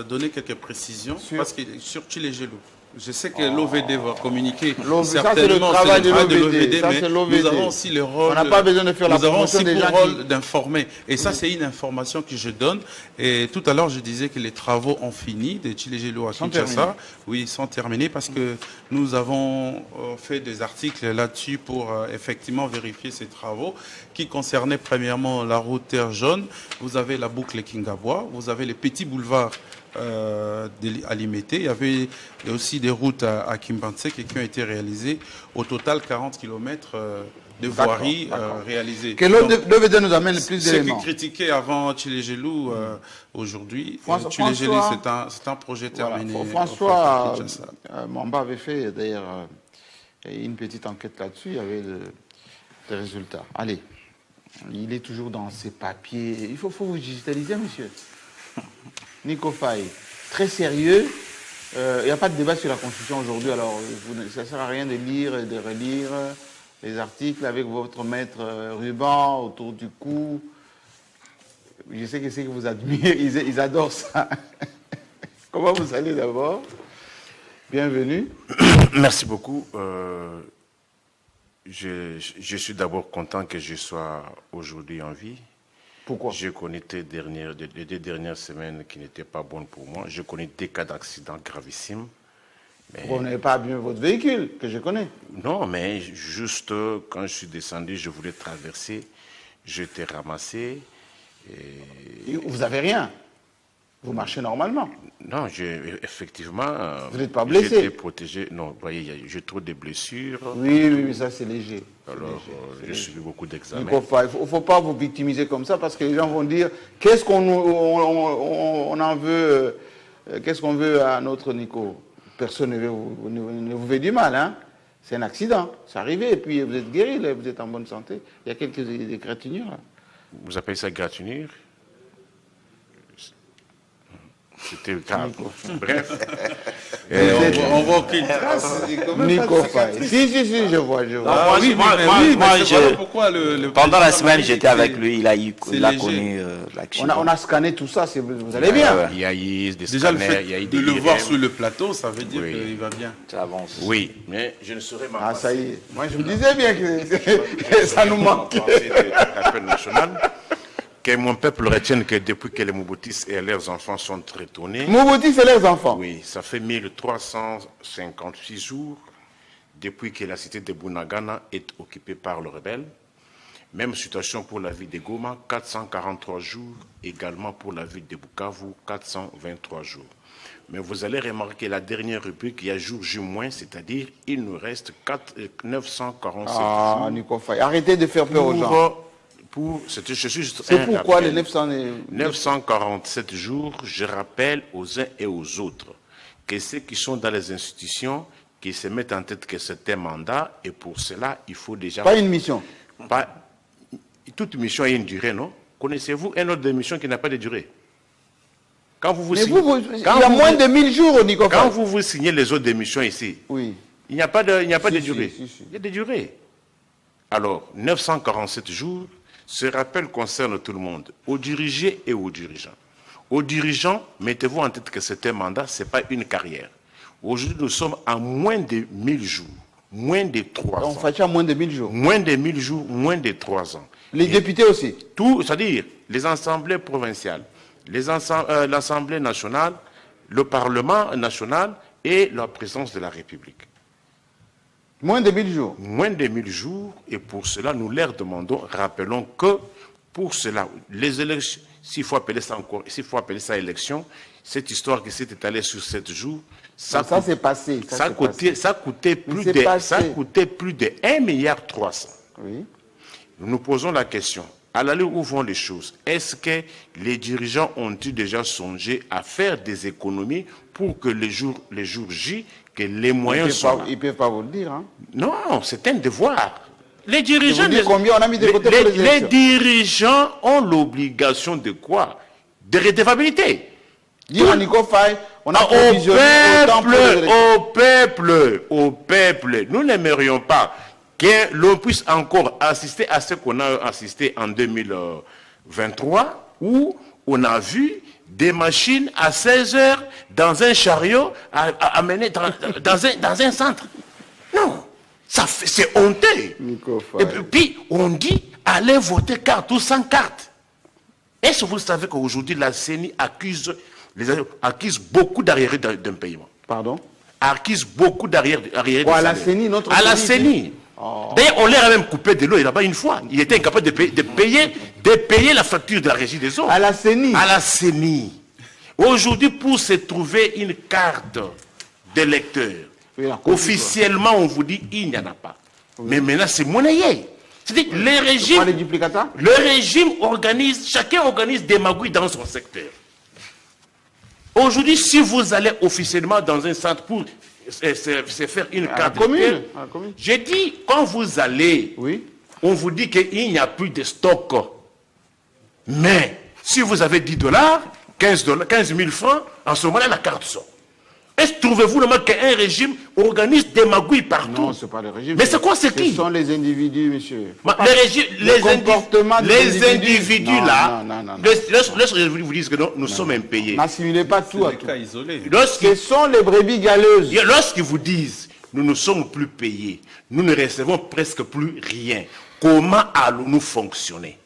donner quelques précisions, parce que sur Chile Gelou, je sais que l'OVD va communiquer certainement sur le travail de l'OVD, mais nous avons aussi le rôle, on n'a pas besoin de faire la promotion des gens. Nous avons aussi pour rôle d'informer. Et ça, c'est une information que je donne. Et tout à l'heure, je disais que les travaux ont fini de Chile Gelou à Kinshasa. Oui, ils sont terminés parce que nous avons fait des articles là-dessus pour effectivement vérifier ces travaux qui concernaient premièrement la route Terre Jaune. Vous avez la boucle Kingabois, vous avez les petits boulevards à Limité. Il y avait aussi des routes à Kimbanse qui ont été réalisées. Au total, 40 km de voiries réalisées. Que l'OVD nous amène plus d'éléments. Ce qui critiquait avant Chile Gelou, aujourd'hui, Chile Gelou, c'est un projet terminé. Voilà. François Mamba avait fait d'ailleurs une petite enquête là-dessus, il y avait des résultats. Allez, il est toujours dans ses papiers. Il faut vous digitaliser, monsieur. Nico Faye, très sérieux. Il n'y a pas de débat sur la Constitution aujourd'hui, alors ça ne sert à rien de lire et de relire les articles avec votre maître ruban autour du cou. Je sais que c'est que vous admirez, ils adorent ça. Comment vous allez d'abord? Bienvenue. Merci beaucoup. Je suis d'abord content que je sois aujourd'hui en vie. Pourquoi? Je connais les 2 dernières semaines qui n'étaient pas bonnes pour moi. Je connais des cas d'accidents gravissimes. Vous n'avez pas bien votre véhicule, que je connais? Non, mais juste quand je suis descendu, je voulais traverser, j'étais ramassé. Et vous n'avez rien? Vous marchez normalement? Non, effectivement. Vous n'êtes pas blessé? J'étais protégé. Non, vous voyez, j'ai trop de blessures. Oui, ça c'est léger. Alors, j'ai suivi beaucoup d'examens. Il ne faut pas vous victimiser comme ça parce que les gens vont dire qu'est-ce qu'on en veut, qu'est-ce qu'on veut à notre Nico? Personne ne vous veut du mal, hein? C'est un accident, c'est arrivé, et puis vous êtes guéri, là, vous êtes en bonne santé. Il y a quelques égratignures. Là. Vous appelez ça égratignure? C'était grave. Bref. On voit aucune trace. Nico Faye. Si, je vois. Pourquoi pendant la semaine, j'étais avec lui, il a connu l'accident. On a scanné tout ça, vous allez bien. Il y a eu des déjà scanners, il y a eu des de le voir sur le plateau, ça veut dire qu'il va bien. Ça avance. Oui, mais je ne saurais m'en passer. Ça y est. Moi, je me disais bien que ça nous manquait. L'appel national. Que mon peuple retienne que depuis que les Mobutis et leurs enfants sont retournés... Mobutis et leurs enfants? Oui, ça fait 1356 jours depuis que la cité de Bunagana est occupée par le rebelle. Même situation pour la ville de Goma, 443 jours, également pour la ville de Bukavu, 423 jours. Mais vous allez remarquer la dernière rubrique, il y a jour J-, c'est-à-dire il nous reste 947 jours. Nico Faye, arrêtez de faire peur aux gens. C'est pourquoi les 947 jours, je rappelle aux uns et aux autres que ceux qui sont dans les institutions, qui se mettent en tête que c'est un mandat, et pour cela, il faut déjà... Pas une mission. Toute mission a une durée, non? Connaissez-vous un ordre de mission qui n'a pas de durée? Quand vous il y a moins de 1000 jours, Nico Faye. Quand vous signez les ordres de mission ici, oui. Il n'y a pas de durée. Si. Il y a des durées. Alors, 947 jours, ce rappel concerne tout le monde, aux dirigés et aux dirigeants. Aux dirigeants, mettez-vous en tête que c'est un mandat, ce n'est pas une carrière. Aujourd'hui, nous sommes à moins de 1000 jours, moins de 3 ans. On fait à moins de 1000 jours. Moins de 1000 jours, moins de 3 ans. Les députés aussi. Tout, c'est-à-dire les assemblées provinciales, l'Assemblée nationale, le Parlement national et la présidence de la République. Moins de 1000 jours. Moins de 1000 jours, et pour cela, nous leur demandons, rappelons que pour cela, les élections, s'il faut appeler ça encore, s'il faut appeler ça élection, cette histoire qui s'est étalée sur 7 jours, ça c'est passé. Ça coûtait plus de 1,3 milliard. Oui. Nous nous posons la question, à l'allure où vont les choses, est-ce que les dirigeants ont-ils déjà songé à faire des économies pour que les jours J, que les moyens soient là? Ils ne peuvent pas vous le dire. Hein? Non, c'est un devoir. Les dirigeants, combien on a mis de côté pour les dirigeants ont l'obligation de quoi? De redevabilité. Dire à Nico Faye, on a au peuple, nous n'aimerions pas que l'on puisse encore assister à ce qu'on a assisté en 2023, où on a vu des machines à 16 heures dans un chariot amené dans un centre. Non, c'est honteux. Et puis on dit, allez voter carte ou sans carte. Est-ce que vous savez qu'aujourd'hui la CENI accuse beaucoup d'arriérés d'un paiement? Pardon? Accuse beaucoup d'arriérés de à la CENI, notre à la CENI. Oh. D'ailleurs, on leur a même coupé de l'eau là-bas une fois. Il était incapable de payer la facture de la régie des eaux. À la CENI. À la CENI. Aujourd'hui, pour se trouver une carte d'électeur, officiellement, on vous dit il n'y en a pas. Oui. Mais maintenant, c'est monnayé. C'est-à-dire le régime organise, chacun organise des magouilles dans son secteur. Aujourd'hui, si vous allez officiellement dans un centre pour se faire une carte commune. J'ai dit, quand vous allez, oui. On vous dit qu'il n'y a plus de stock. Mais si vous avez $10, 15 000 francs, en ce moment-là, la carte sort. Est-ce que trouvez-vous le moment qu'un régime organise des magouilles partout? Non, ce n'est pas le régime. Mais c'est quoi, c'est qui? Ce sont les individus, monsieur. Les individus là, lorsque je vous dis que nous sommes impayés. N'assimilez pas tout à tout. Ce sont les brebis galeuses. Lorsqu'ils vous disent, nous ne sommes plus payés, nous ne recevons presque plus rien, comment allons-nous fonctionner?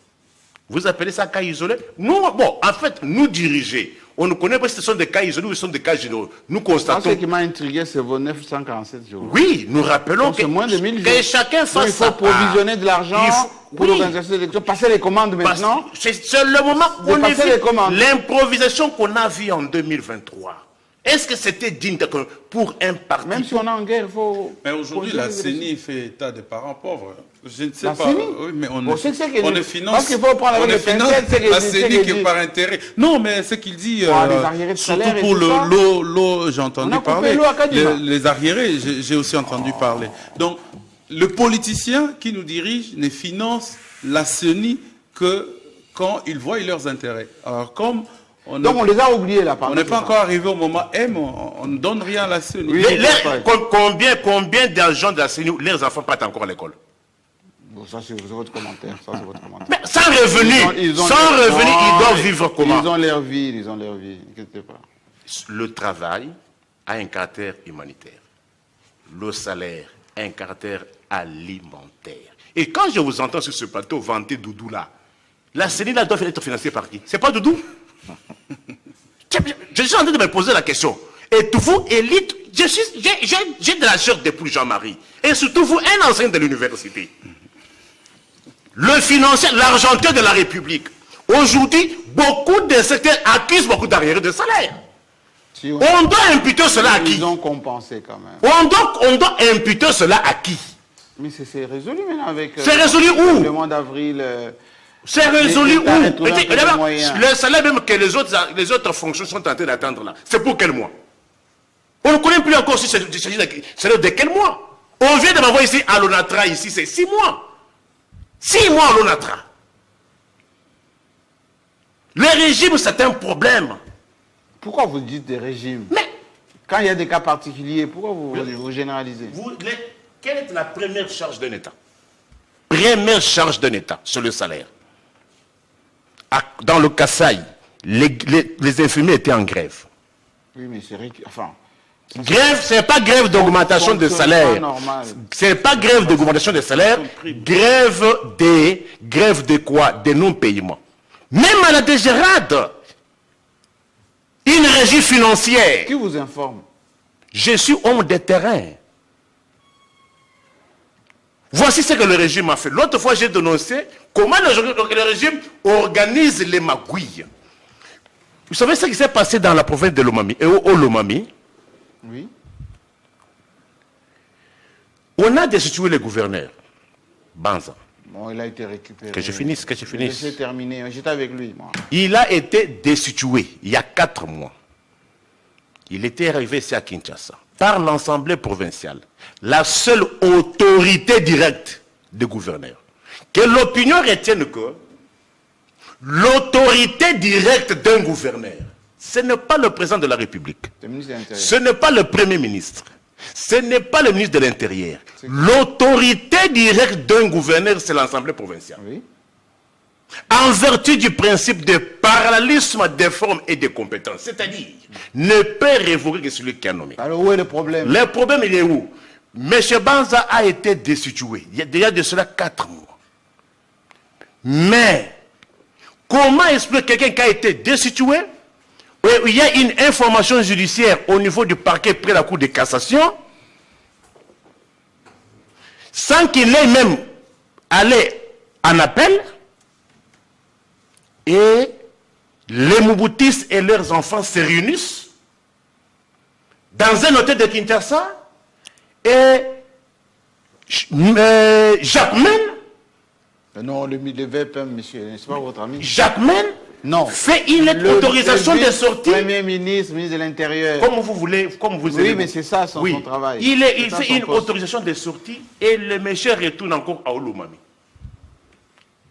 Vous appelez ça cas isolé? Nous, en fait, nous diriger. On ne connaît pas si ce sont des cas isolés ou ce sont des cas généraux. Nous constatons... Ce qui m'a intrigué, c'est vos 947 jours. Oui, nous rappelons que, moins de 1000 que chacun fasse sa part. Il faut provisionner de l'argent pour l'organisation des élections. Passer les commandes maintenant. C'est le moment où on a vu l'improvisation qu'on a vue en 2023. Est-ce que c'était digne pour un parti? Même si on est en guerre, il faut... Mais aujourd'hui, la CENI fait état des parents pauvres. Je ne sais la pas. Oui, mais on ne finance, faut prendre avec on finance la CENI qui est par intérêt. Non, mais ce qu'il dit, surtout pour l'eau, j'ai entendu parler. Les arriérés, j'ai aussi entendu parler. Donc, le politicien qui nous dirige ne finance la CENI que quand ils voient leurs intérêts. Alors, comme... Donc on les a oubliés là. On n'est pas encore arrivé au moment M, on ne donne rien à la CENI. Oui, combien d'argent de la CENI, leurs enfants partent encore à l'école? Bon, ça c'est votre commentaire. Mais sans revenu, ils doivent vivre comment? Ils ont leur vie, n'inquiétez pas. Le travail a un caractère humanitaire. Le salaire a un caractère alimentaire. Et quand je vous entends sur ce plateau vanter Doudou là, La CENI là doit être financée par qui? C'est pas Doudou? Je suis en train de me poser la question. Et vous, élite, j'ai de la chair d'époux Jean-Marie. Et surtout vous, un ancien de l'université. Le financier, l'argentier de la République. Aujourd'hui, beaucoup de secteurs accusent beaucoup d'arriérés de salaire. Si on doit imputer cela à qui? Ils ont compensé quand même. On doit imputer cela à qui? Mais c'est résolu maintenant avec... c'est résolu où? Le mois d'avril... c'est résolu où? Le salaire même que les autres fonctions sont tentées d'attendre là, c'est pour quel mois? On ne connaît plus encore si c'est de quel mois. On vient de m'envoyer ici à l'ONATRA, ici c'est 6 mois. 6 mois à l'ONATRA. Le régime, c'est un problème. Pourquoi vous dites des régimes? Mais quand il y a des cas particuliers, pourquoi vous généralisez? Quelle est la première charge d'un État? Première charge d'un État, c'est le salaire. Dans le Kasaï, les infirmiers étaient en grève. Oui, mais c'est... Enfin... Grève, c'est pas grève d'augmentation de salaire. C'est pas grève d'augmentation de salaire. Grève de quoi? Des non-paiements. Même à la DGRAD, une régie financière. Qui vous informe? Je suis homme de terrain. Voici ce que le régime a fait. L'autre fois, j'ai dénoncé comment le régime organise les magouilles. Vous savez ce qui s'est passé dans la province de Lomami et au Lomami? Oui. On a destitué le gouverneur, Banza. Bon, il a été récupéré. Que je finisse. J'ai terminé, j'étais avec lui, moi. Il a été destitué il y a 4 mois. Il était arrivé ici à Kinshasa par l'Assemblée provinciale, la seule autorité directe du gouverneur. Que l'opinion retienne que l'autorité directe d'un gouverneur, ce n'est pas le président de la République, ce n'est pas le Premier ministre, ce n'est pas le ministre de l'Intérieur. L'autorité directe d'un gouverneur, c'est l'Assemblée provinciale. Oui. En vertu du principe de parallélisme des formes et des compétences, c'est-à-dire ne peut révoquer que celui qui a nommé. Alors où est le problème? Le problème, il est où? M. Banza a été destitué il y a déjà de cela 4 mois. Mais comment expliquer quelqu'un qui a été destitué? Il y a une information judiciaire au niveau du parquet près la Cour de cassation, sans qu'il ait même allé en appel, et les Mouboutistes et leurs enfants se réunissent dans un hôtel de Kinshasa, et Jacques Men, non, le VPM, monsieur, n'est-ce pas votre ami? Jacques Men, non, fait une lettre d'autorisation de sortie. Premier ministre, ministre de l'Intérieur. Comme vous voulez, comme vous oui, mais c'est ça son travail. Il fait une autorisation de sortie et le monsieur retourne encore à Olomami.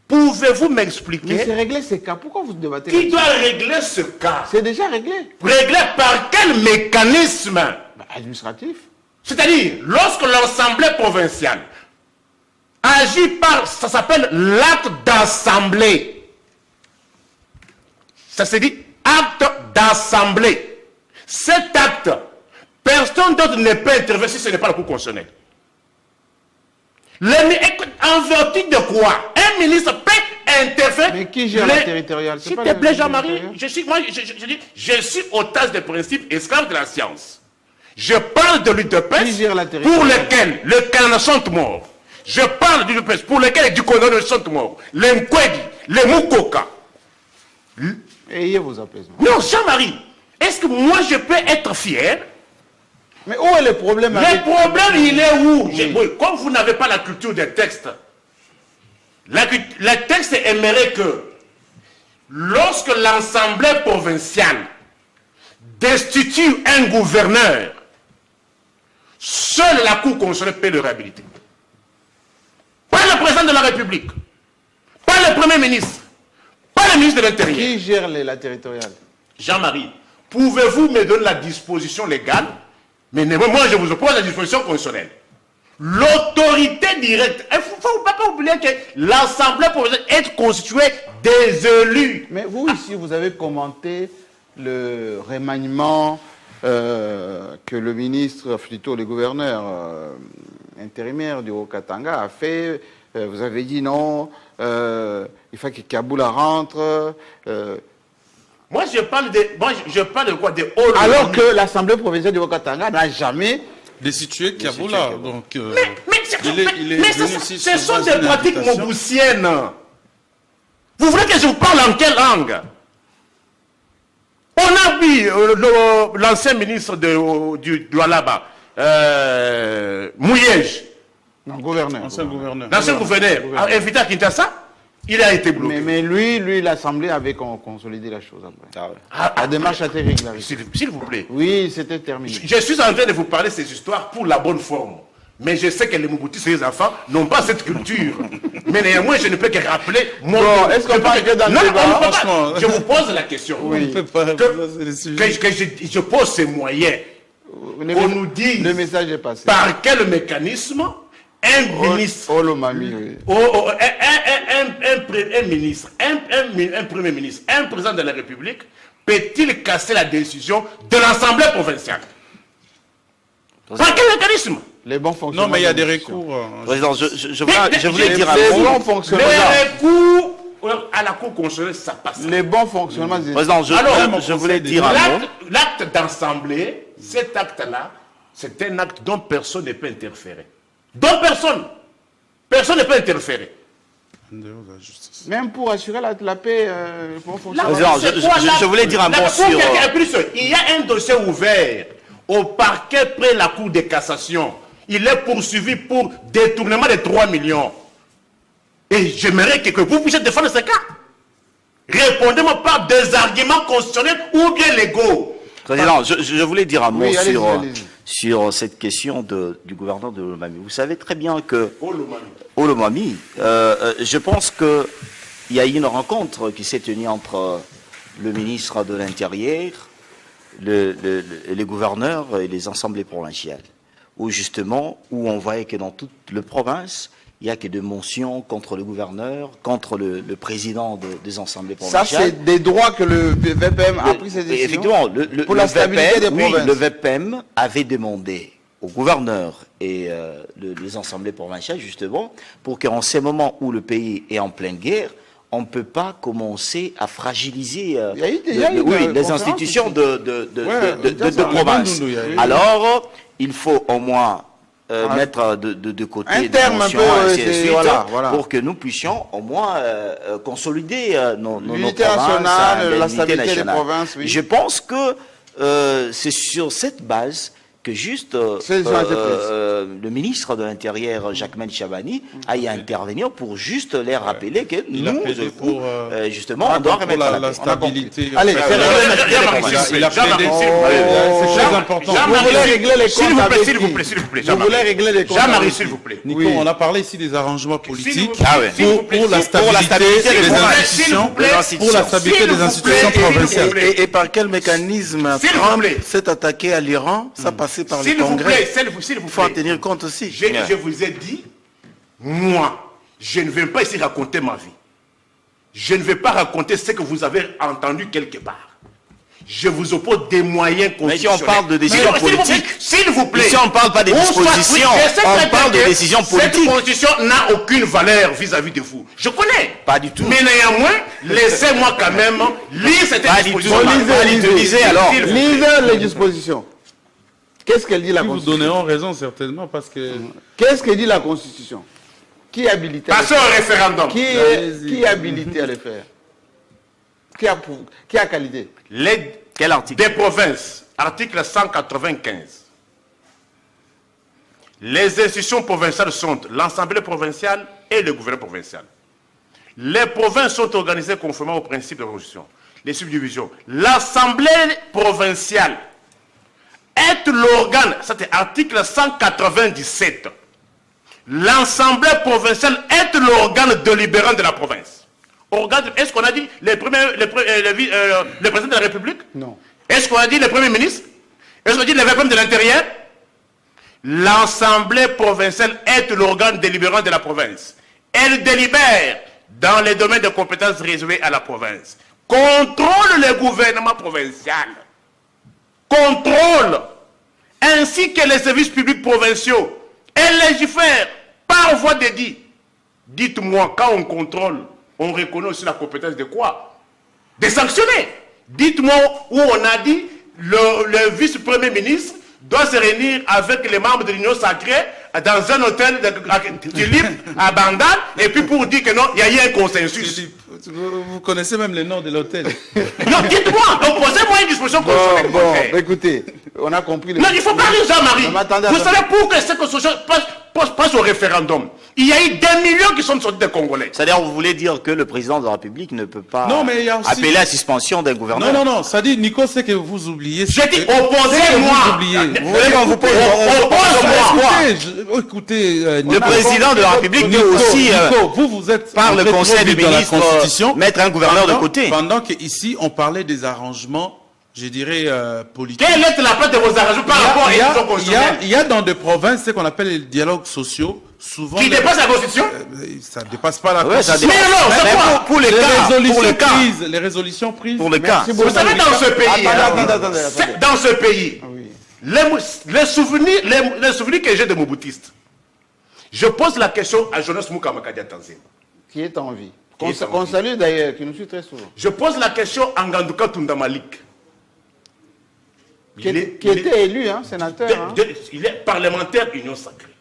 Pouvez-vous m'expliquer? Mais c'est réglé ce cas. Pourquoi vous débattez? Qui doit régler ce cas? C'est déjà réglé. Réglé par quel mécanisme? Administratif. C'est-à-dire, lorsque l'Assemblée provinciale agit par, ça s'appelle l'acte d'assemblée. Ça se dit acte d'assemblée. Cet acte, personne d'autre ne peut intervenir si ce n'est pas la Cour constitutionnelle. En vertu de quoi un ministre peut interférer? Mais qui gère la territoriale? S'il te plaît, Jean-Marie, je suis otage des principes, esclave de la science. Je parle de l'UDPS pour lequel le Canada sont morts. Je parle de l'UDPS pour lequel les Dukonano sont morts. Les Nkwedi, les Mukoka. Ayez vos apaisements. Non, Jean-Marie, est-ce que moi je peux être fier? Mais où est le problème? Le problème, il est où? Oui. Comme vous n'avez pas la culture des textes, le texte aimerait que lorsque l'Assemblée provinciale destitue un gouverneur, seule la Cour constitutionnelle peut le réhabiliter. Pas le président de la République, pas le Premier ministre, pas le ministre de l'Intérieur. Qui gère la territoriale? Jean-Marie, pouvez-vous me donner la disposition légale? Mais moi, je vous oppose la disposition constitutionnelle. L'autorité directe. Il ne faut pas oublier que l'Assemblée provinciale est constituée des élus. Mais vous, ici, vous avez commenté le remaniement que le ministre, plutôt le gouverneur intérimaire du Haut-Katanga a fait vous avez dit non, il faut que Kaboula rentre. Moi, je parle de quoi? De Olo. Alors que l'Assemblée provinciale de Haut-Katanga n'a jamais destitué Kaboula. Donc, ce sont des pratiques moboussiennes. Vous voulez que je vous parle en quelle langue? On a vu l'ancien ministre du Alaba, Mouyej. Non, gouverneur. Ancien gouverneur. L'ancien gouverneur, invité à Kinshasa, il a été bloqué. Mais lui, l'Assemblée avait consolidé la chose après. La démarche a été régularisée. S'il vous plaît. Oui, c'était terminé. Je suis en train de vous parler de ces histoires pour la bonne forme. Mais je sais que les Mouboutis et les enfants n'ont pas cette culture. Mais néanmoins, je ne peux que rappeler mon... Bon, est-ce qu'on parle que dans le débat? Franchement, je vous pose la question. Oui. On ne peut pas je pose ces moyens. On nous dit... Le message est passé. Par quel mécanisme un ministre... un ministre, un premier ministre, un président de la République peut-il casser la décision de l'Assemblée provinciale? Par quel mécanisme? Les bons fonctionnements. Non, mais il y a des recours. Président, je voulais dire un les mot. bons fonctionnements. Les recours à la Cour constitutionnelle, ça passe. Les bons fonctionnements. Président, je voulais dire un mot. L'acte d'Assemblée, cet acte-là, c'est un acte dont personne ne peut interférer. Dont personne. Personne ne peut interférer. Même pour assurer la paix, bon fonctionnement. Président, je voulais dire un mot sur... Il y a un dossier ouvert au parquet près de la Cour de cassation. Il est poursuivi pour détournement de 3 millions. Et j'aimerais que vous puissiez défendre ce cas. Répondez-moi par des arguments constitutionnels ou bien légaux. Président, je voulais dire un mot sur cette question du gouverneur de Olomami. Vous savez très bien que Olomami, je pense qu'il y a eu une rencontre qui s'est tenue entre le ministre de l'Intérieur, les gouverneurs et les assemblées provinciales, où on voyait que dans toute la province, il n'y a que des motions contre le gouverneur, contre le président des assemblées provinciales. Ça, c'est des droits que le VPM a pris ces décisions. Effectivement, pour la stabilité des provinces. Le VPM avait demandé au gouverneur et les assemblées provinciales, justement, pour qu'en ces moments où le pays est en pleine guerre, on ne peut pas commencer à fragiliser les institutions de province. Alors, il faut au moins mettre de côté un terme un peu, pour que nous puissions au moins consolider nos l'unité provinces, nationale, la stabilité des provinces. Oui. Je pense que c'est sur cette base que le ministre de l'Intérieur, Jacquemaine Chabani, aille intervenir pour juste les rappeler que nous, justement, on doit remettre la stabilité. Allez, c'est très important. Vous voulez régler les comptes s'il vous plaît. Vous voulez régler les comptes Jean-Marie, s'il vous plaît. Nico, on a parlé ici des arrangements politiques pour la stabilité des institutions, pour la stabilité des institutions provinciales. Et par quel mécanisme Trump s'est attaqué à l'Iran? Ça passait par le Congrès. Il faut en tenir compte aussi. Je vous ai dit, moi, je ne vais pas ici raconter ma vie. Je ne vais pas raconter ce que vous avez entendu quelque part. Je vous oppose des moyens constitutionnels. Mais si on parle de décisions politiques, s'il vous plaît. Si on ne parle pas des dispositions, on parle de décisions politiques. Cette constitution n'a aucune valeur vis-à-vis de vous. Je connais. Pas du tout. Mais néanmoins, laissez-moi quand même lire cette disposition. Lisez alors. Lisez les dispositions. Qu'est-ce qu'elle dit la Constitution? Nous donnerons raison certainement parce que... Qu'est-ce que dit la Constitution? Qui est habilité à le faire? Passons au référendum. Qui est habilité à le faire? Qui a qualité? Quel article? Des provinces, article 195. Les institutions provinciales sont l'Assemblée provinciale et le gouvernement provincial. Les provinces sont organisées conformément aux principes de la Constitution. Les subdivisions. L'Assemblée provinciale est l'organe, c'est article 197. L'Assemblée provinciale est l'organe délibérant de la province. Est-ce qu'on a dit le président de la République? Non. Est-ce qu'on a dit le Premier ministre? Est-ce qu'on a dit le VPM de l'Intérieur? L'Assemblée provinciale est l'organe délibérant de la province. Elle délibère dans les domaines de compétences réservés à la province. Contrôle le gouvernement provincial. Contrôle, ainsi que les services publics provinciaux. Elle légifère par voie d'édit. Dites-moi, quand on contrôle, on reconnaît aussi la compétence de quoi? De sanctionner. Dites-moi où on a dit le vice-premier ministre doit se réunir avec les membres de l'Union sacrée dans un hôtel de Philippe à Bandar, et puis pour dire que non, il y a eu un consensus. Philippe, vous connaissez même le nom de l'hôtel. Non, dites-moi, donc posez-moi une disposition constitutionnelle. Bon, écoutez, on a compris. Non, il ne faut pas rire, Jean-Marie. Vous savez pourquoi cette constitution passe au référendum? Il y a eu des millions qui sont sortis des Congolais. C'est-à-dire, vous voulez dire que le président de la République ne peut pas aussi... appeler à la suspension d'un gouverneur? Non, ça dit, Nico, c'est que vous oubliez... J'ai dit, opposez-moi. Vous voulez qu'on vous pose... Opposez-moi. Écoutez, le président de la République peut aussi, vous êtes par le Conseil des ministres, mettre un gouverneur de côté. Pendant qu'ici, on parlait des arrangements, je dirais, politiques. Quelle est la place de vos arrangements par rapport à une décision constitutionnelle? Il y a dans des provinces ce qu'on appelle les dialogues sociaux, souvent... Qui dépasse la Constitution? Ça ne dépasse pas la Mais Constitution. alors, c'est quoi? Pour Les résolutions prises. Pour le cas. Vous savez, dans ce pays, dans ce pays, les souvenirs que j'ai de Mobutistes, je pose la question à Jonas Mukamakadi Tanzanie. Qui est en vie. Qu'on salue d'ailleurs, qui nous suit très souvent. Je pose la question à Ngandouka Tundamalik. Qui était élu, hein, sénateur. Il est parlementaire Union sacrée.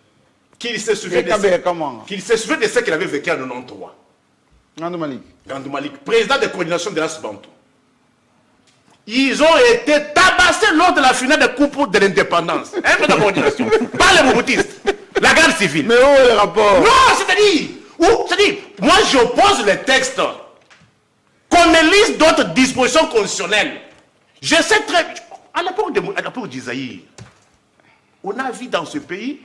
Qu'il se souvient de ce qu'il avait vécu en 1993. Gandou Malik, président de coordination de l'As Bantou. Ils ont été tabassés lors de la finale de Coupe de l'Indépendance. Un peu de coordination. Pas les Mobutistes. La garde civile. Mais où est le rapport? Non, c'est-à-dire, moi j'oppose les textes. Qu'on me lise d'autres dispositions constitutionnelles. Je sais très bien. À l'époque d'Isaïe, on a vu dans ce pays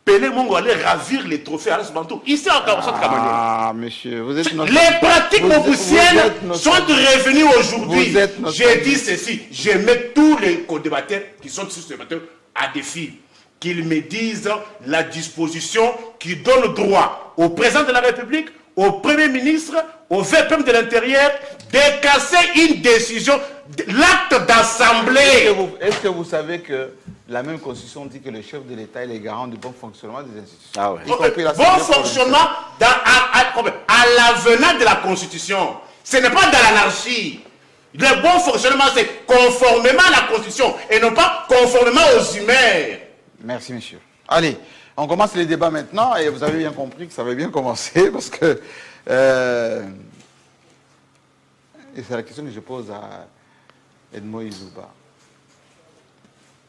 Pelé Mongo aller ravir les trophées à l'Asbantou. Ici en Cameroun. Ah, monsieur, vous êtes notre... Les pratiques mobustiennes sont revenues aujourd'hui. J'ai dit ceci. Je mets tous les co-débatteurs qui sont sur ce débatteur à défi. Qu'ils me disent la disposition qui donne droit au président de la République, au Premier ministre, au VPM de l'Intérieur, de casser une décision, l'acte d'assemblée. Est-ce que vous savez que la même Constitution dit que le chef de l'État est le garant du bon fonctionnement des institutions? Ah ouais. Bon fonctionnement à l'avenant de la Constitution. Ce n'est pas dans l'anarchie. Le bon fonctionnement, c'est conformément à la Constitution et non pas conformément aux humains. Merci, monsieur. Allez, on commence les débats maintenant et vous avez bien compris que ça va bien commencer parce que... et c'est la question que je pose à Edmo Izuba.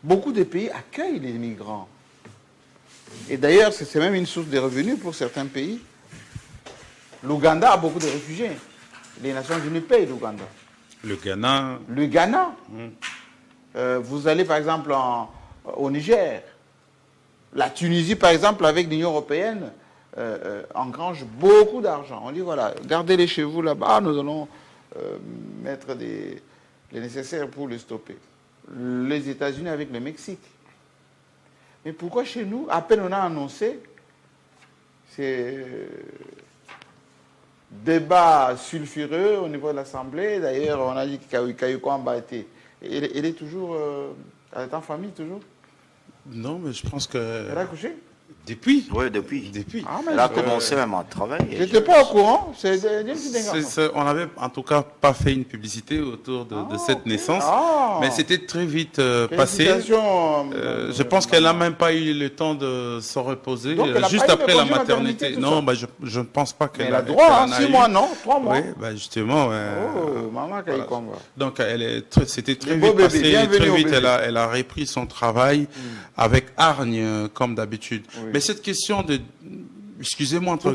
Beaucoup de pays accueillent les migrants. Et d'ailleurs, c'est même une source de revenus pour certains pays. L'Ouganda a beaucoup de réfugiés. Les Nations Unies payent l'Ouganda. Le Ghana. Le Ghana. Vous allez par exemple au Niger. La Tunisie, par exemple, avec l'Union européenne, engrange beaucoup d'argent. On dit, voilà, gardez-les chez vous là-bas, nous allons mettre les nécessaires pour les stopper. Les États-Unis avec le Mexique. Mais pourquoi chez nous, à peine on a annoncé, c'est débat sulfureux au niveau de l'Assemblée. D'ailleurs, on a dit que Kayukwamba était... Il est toujours... elle est en famille, toujours? Non, mais je pense que... Elle a accouché? Depuis? Oui, depuis. Ah, elle a commencé même à travailler. Je n'étais pas au courant. On n'avait en tout cas pas fait une publicité autour de cette naissance, mais c'était très vite passé. Je pense qu'elle n'a même pas eu le temps de se reposer. Donc, juste après la maternité. Non, bah, je ne pense pas qu'elle a droit, 6 mois, non? 3 mois. Oui, bah, justement. Maman Kayukwamba. Donc, c'était très vite passé. Très vite, elle a repris son travail avec hargne, comme d'habitude. Mais cette question de, excusez-moi, entre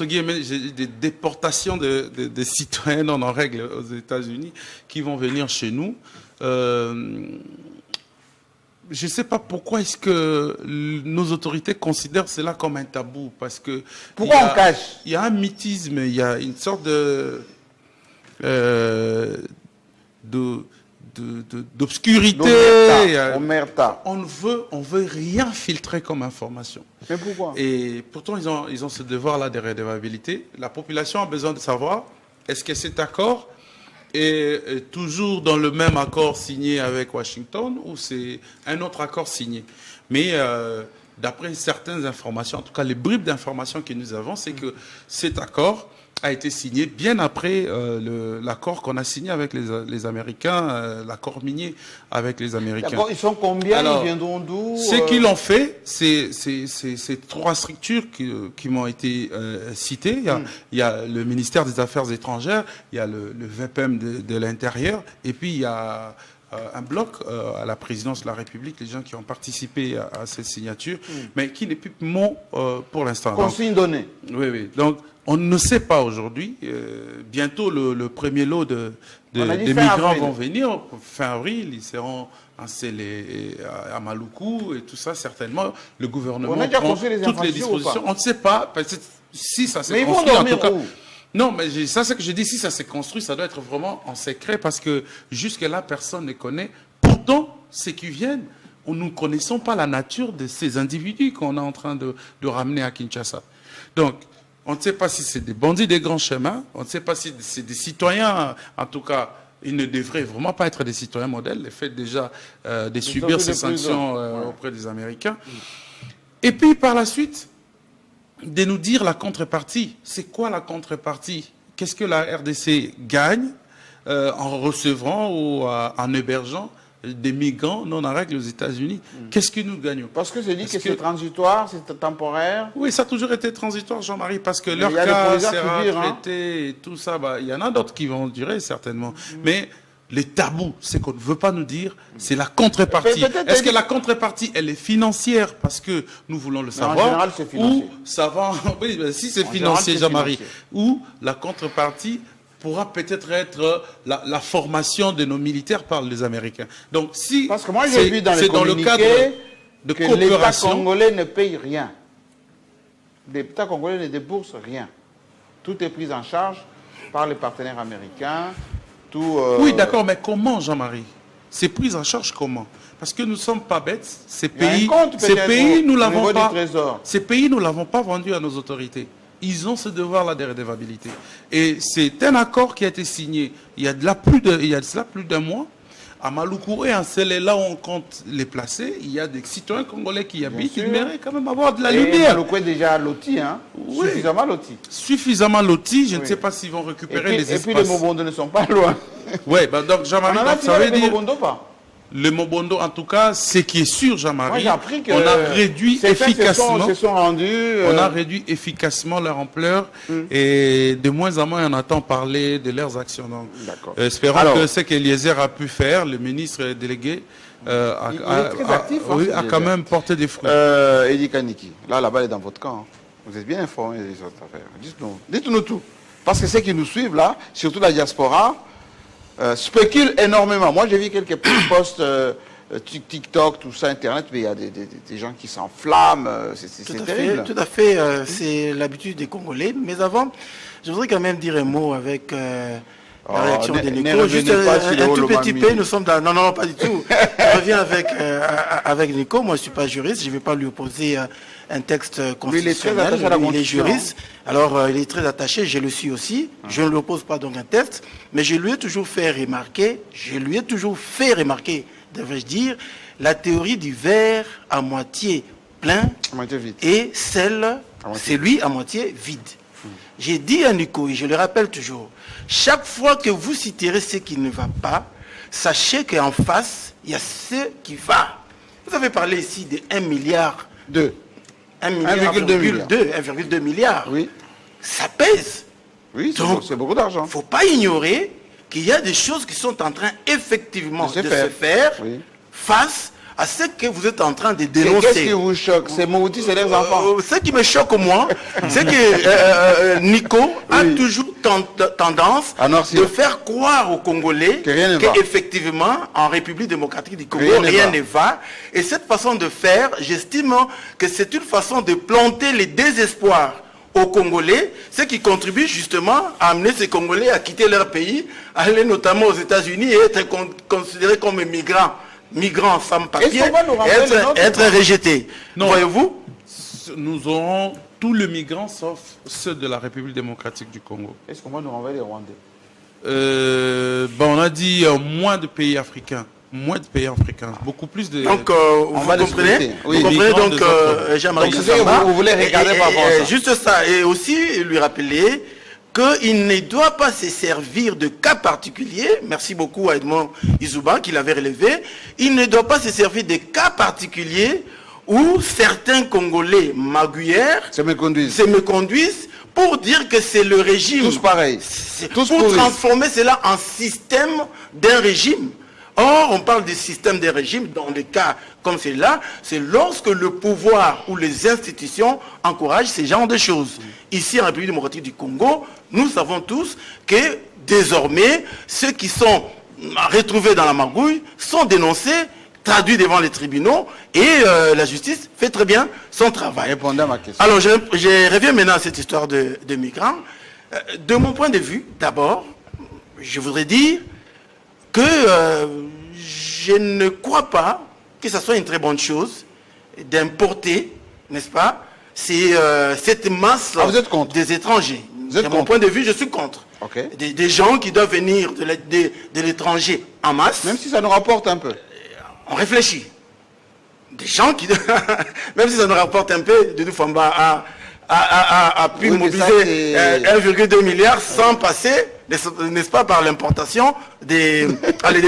guillemets, des déportations de citoyens non en règle aux États-Unis qui vont venir chez nous, je ne sais pas pourquoi est-ce que nos autorités considèrent cela comme un tabou, parce que pourquoi on cache? Il y a un mythisme, il y a une sorte d'obscurité. On veut rien filtrer comme information. Mais pourquoi? Et pourtant, ils ont ce devoir-là de redevabilité. La population a besoin de savoir, est-ce que cet accord est toujours dans le même accord signé avec Washington ou c'est un autre accord signé? Mais d'après certaines informations, en tout cas les bribes d'informations que nous avons, c'est que cet accord a été signé bien après l'accord qu'on a signé avec les Américains, l'accord minier avec les Américains. D'accord, ils sont combien? Alors, ils viendront d'où? Ce qu'ils ont fait, c'est trois structures qui m'ont été citées. Il y a le ministère des Affaires étrangères, il y a le VPM de l'Intérieur, et puis il y a un bloc à la présidence de la République, les gens qui ont participé à cette signature, mais qui n'est plus mot pour l'instant. Consigne donnée. Oui, oui. Donc, on ne sait pas aujourd'hui. Bientôt, le premier lot des migrants vont venir. Fin avril, ils seront installés à Maluku et tout ça, certainement. Le gouvernement prend toutes les dispositions. On ne sait pas. Si ça s'est construit, en tout cas. Non, mais ça, c'est que je dis, si ça s'est construit, ça doit être vraiment en secret parce que jusque-là, personne ne connaît. Pourtant, ceux qui viennent, nous ne connaissons pas la nature de ces individus qu'on est en train de ramener à Kinshasa. Donc, on ne sait pas si c'est des bandits des grands chemins, on ne sait pas si c'est des citoyens, en tout cas, ils ne devraient vraiment pas être des citoyens modèles, le fait déjà de subir ces sanctions auprès des Américains. Et puis, par la suite, de nous dire la contrepartie. C'est quoi la contrepartie? Qu'est-ce que la RDC gagne en recevant ou en hébergeant des migrants non en règle aux États-Unis? Qu'est-ce que nous gagnons? Parce que c'est dit que c'est transitoire, c'est temporaire. Oui, ça a toujours été transitoire, Jean-Marie, parce que leur cas sera traité et tout ça. Il y en a d'autres qui vont durer certainement. Mais les tabous, c'est qu'on ne veut pas nous dire, c'est la contrepartie. Est-ce que la contrepartie, elle est financière parce que nous voulons le savoir? En général, c'est financier. Ou ça va, oui, si c'est financier, Jean-Marie. Ou la contrepartie pourra peut-être être la formation de nos militaires par les Américains. Donc, si parce que moi, j'ai vu dans le cadre de que l'État congolais ne paye rien. L'État congolais ne débourse rien. Tout est pris en charge par les partenaires américains. Oui, d'accord, mais comment, Jean-Marie? C'est pris en charge comment? Parce que nous ne sommes pas bêtes. Ces pays, nous l'avons pas. Ces pays, nous l'avons pas vendu à nos autorités. Ils ont ce devoir-là de redevabilité. Et c'est un accord qui a été signé il y a de cela plus d'un mois. À Maluku et en Sélé, là où on compte les placer, il y a des citoyens congolais qui y habitent. Ils méritent quand même avoir de la lumière. Maluku est déjà loti, hein? Oui. Suffisamment loti. Suffisamment loti. Je ne sais pas s'ils vont récupérer les espaces. Et puis les Mobondo ne sont pas loin. Oui, donc Jean-Marie, ça veut dire... Les Mobondo pas? Le Mobondo, en tout cas, ce qui est sûr, Jean-Marie, on a réduit efficacement. On a réduit efficacement leur ampleur et de moins en moins on entend parler de leurs actions. Donc, espérons que ce qu'Eliezer a pu faire, le ministre délégué, a quand même porté des fruits. Edi Kaniki, la balle est dans votre camp. Hein. Vous êtes bien informé des autres affaires. Dites-nous tout. Parce que ceux qui nous suivent là, surtout la diaspora, spécule énormément. Moi, j'ai vu quelques posts TikTok, tout ça, Internet, mais il y a des gens qui s'enflamment. C'est terrible. Tout à fait. C'est l'habitude des Congolais. Mais avant, je voudrais quand même dire un mot avec la réaction de Nico. Juste un tout petit peu, nous sommes dans... Non, pas du tout. Je reviens avec Nico. Moi, je ne suis pas juriste. Je ne vais pas lui opposer un texte constitutionnel. Il est juriste. Alors, il est très attaché. Je le suis aussi. Je ne lui oppose pas donc un texte. Mais je lui ai toujours fait remarquer, devrais-je dire, la théorie du verre à moitié plein et celui à moitié vide. J'ai dit à Nico, et je le rappelle toujours, chaque fois que vous citerez ce qui ne va pas, sachez qu'en face, il y a ce qui va. Vous avez parlé ici de 1 milliard. 1,2 milliard. Oui. Ça pèse. Oui, c'est beaucoup d'argent. Il ne faut pas ignorer qu'il y a des choses qui sont en train effectivement de se faire face à ce que vous êtes en train de dénoncer. Qu'est-ce qui vous choque? C'est Mobutu, c'est les enfants. Ce qui me choque moi, c'est que Nico a toujours tendance de faire croire aux Congolais qu'effectivement, en République démocratique du Congo, rien ne va. Et cette façon de faire, j'estime que c'est une façon de planter les désespoirs aux Congolais, ce qui contribue justement à amener ces Congolais à quitter leur pays, aller notamment aux États-Unis et être considérés comme migrants sans papier, être rejetés. Voyez-vous? Nous aurons tous les migrants sauf ceux de la République démocratique du Congo. Est-ce qu'on va nous renvoyer les Rwandais? On a dit moins de pays africains. moins de pays africains, beaucoup plus de... Donc, vous comprenez, donc, Jean-Marie Kassamba, vous voulez regarder par rapport à ça. Juste ça, et aussi lui rappeler qu'il ne doit pas se servir de cas particuliers, merci beaucoup à Edmond Izouba qui l'avait relevé, il ne doit pas se servir de cas particuliers où certains Congolais magouillères se méconduisent pour dire que c'est le régime. Tous pareils. Pour transformer cela en système d'un régime. Or, on parle du système des régimes dans des cas comme celui-là, c'est lorsque le pouvoir ou les institutions encouragent ce genre de choses. Ici, en République démocratique du Congo, nous savons tous que désormais, ceux qui sont retrouvés dans la magouille sont dénoncés, traduits devant les tribunaux, et la justice fait très bien son travail. Répondez à ma question. Alors, je reviens maintenant à cette histoire de migrants. De mon point de vue, d'abord, je voudrais dire que je ne crois pas que ce soit une très bonne chose d'importer, n'est-ce pas, cette masse des étrangers. De mon point de vue, je suis contre. Okay. Des gens qui doivent venir de l'étranger en masse. Même si ça nous rapporte un peu. On réfléchit. Des gens qui... Même si ça nous rapporte un peu, Doudou Famba a pu mobiliser 1,2 milliard sans passer, n'est-ce pas, par l'importation des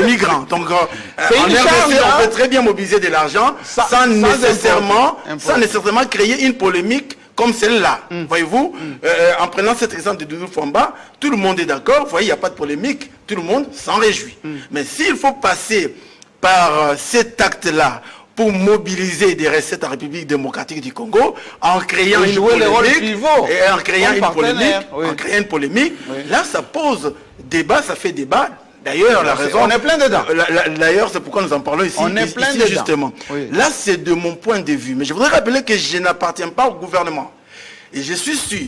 migrants. Donc, en RDC, on peut très bien mobiliser de l'argent sans nécessairement créer une polémique comme celle-là. Voyez-vous, en prenant cet exemple de Doudou Famba, tout le monde est d'accord, vous voyez, il n'y a pas de polémique, tout le monde s'en réjouit. Mais s'il faut passer par cet acte-là pour mobiliser des recettes en République démocratique du Congo, en créant une polémique, là ça pose débat, ça fait débat. D'ailleurs, la raison... On est plein dedans. D'ailleurs, c'est pourquoi nous en parlons ici. On est plein dedans. Justement. Oui. Là, c'est de mon point de vue. Mais je voudrais rappeler que je n'appartiens pas au gouvernement. Et je suis sûr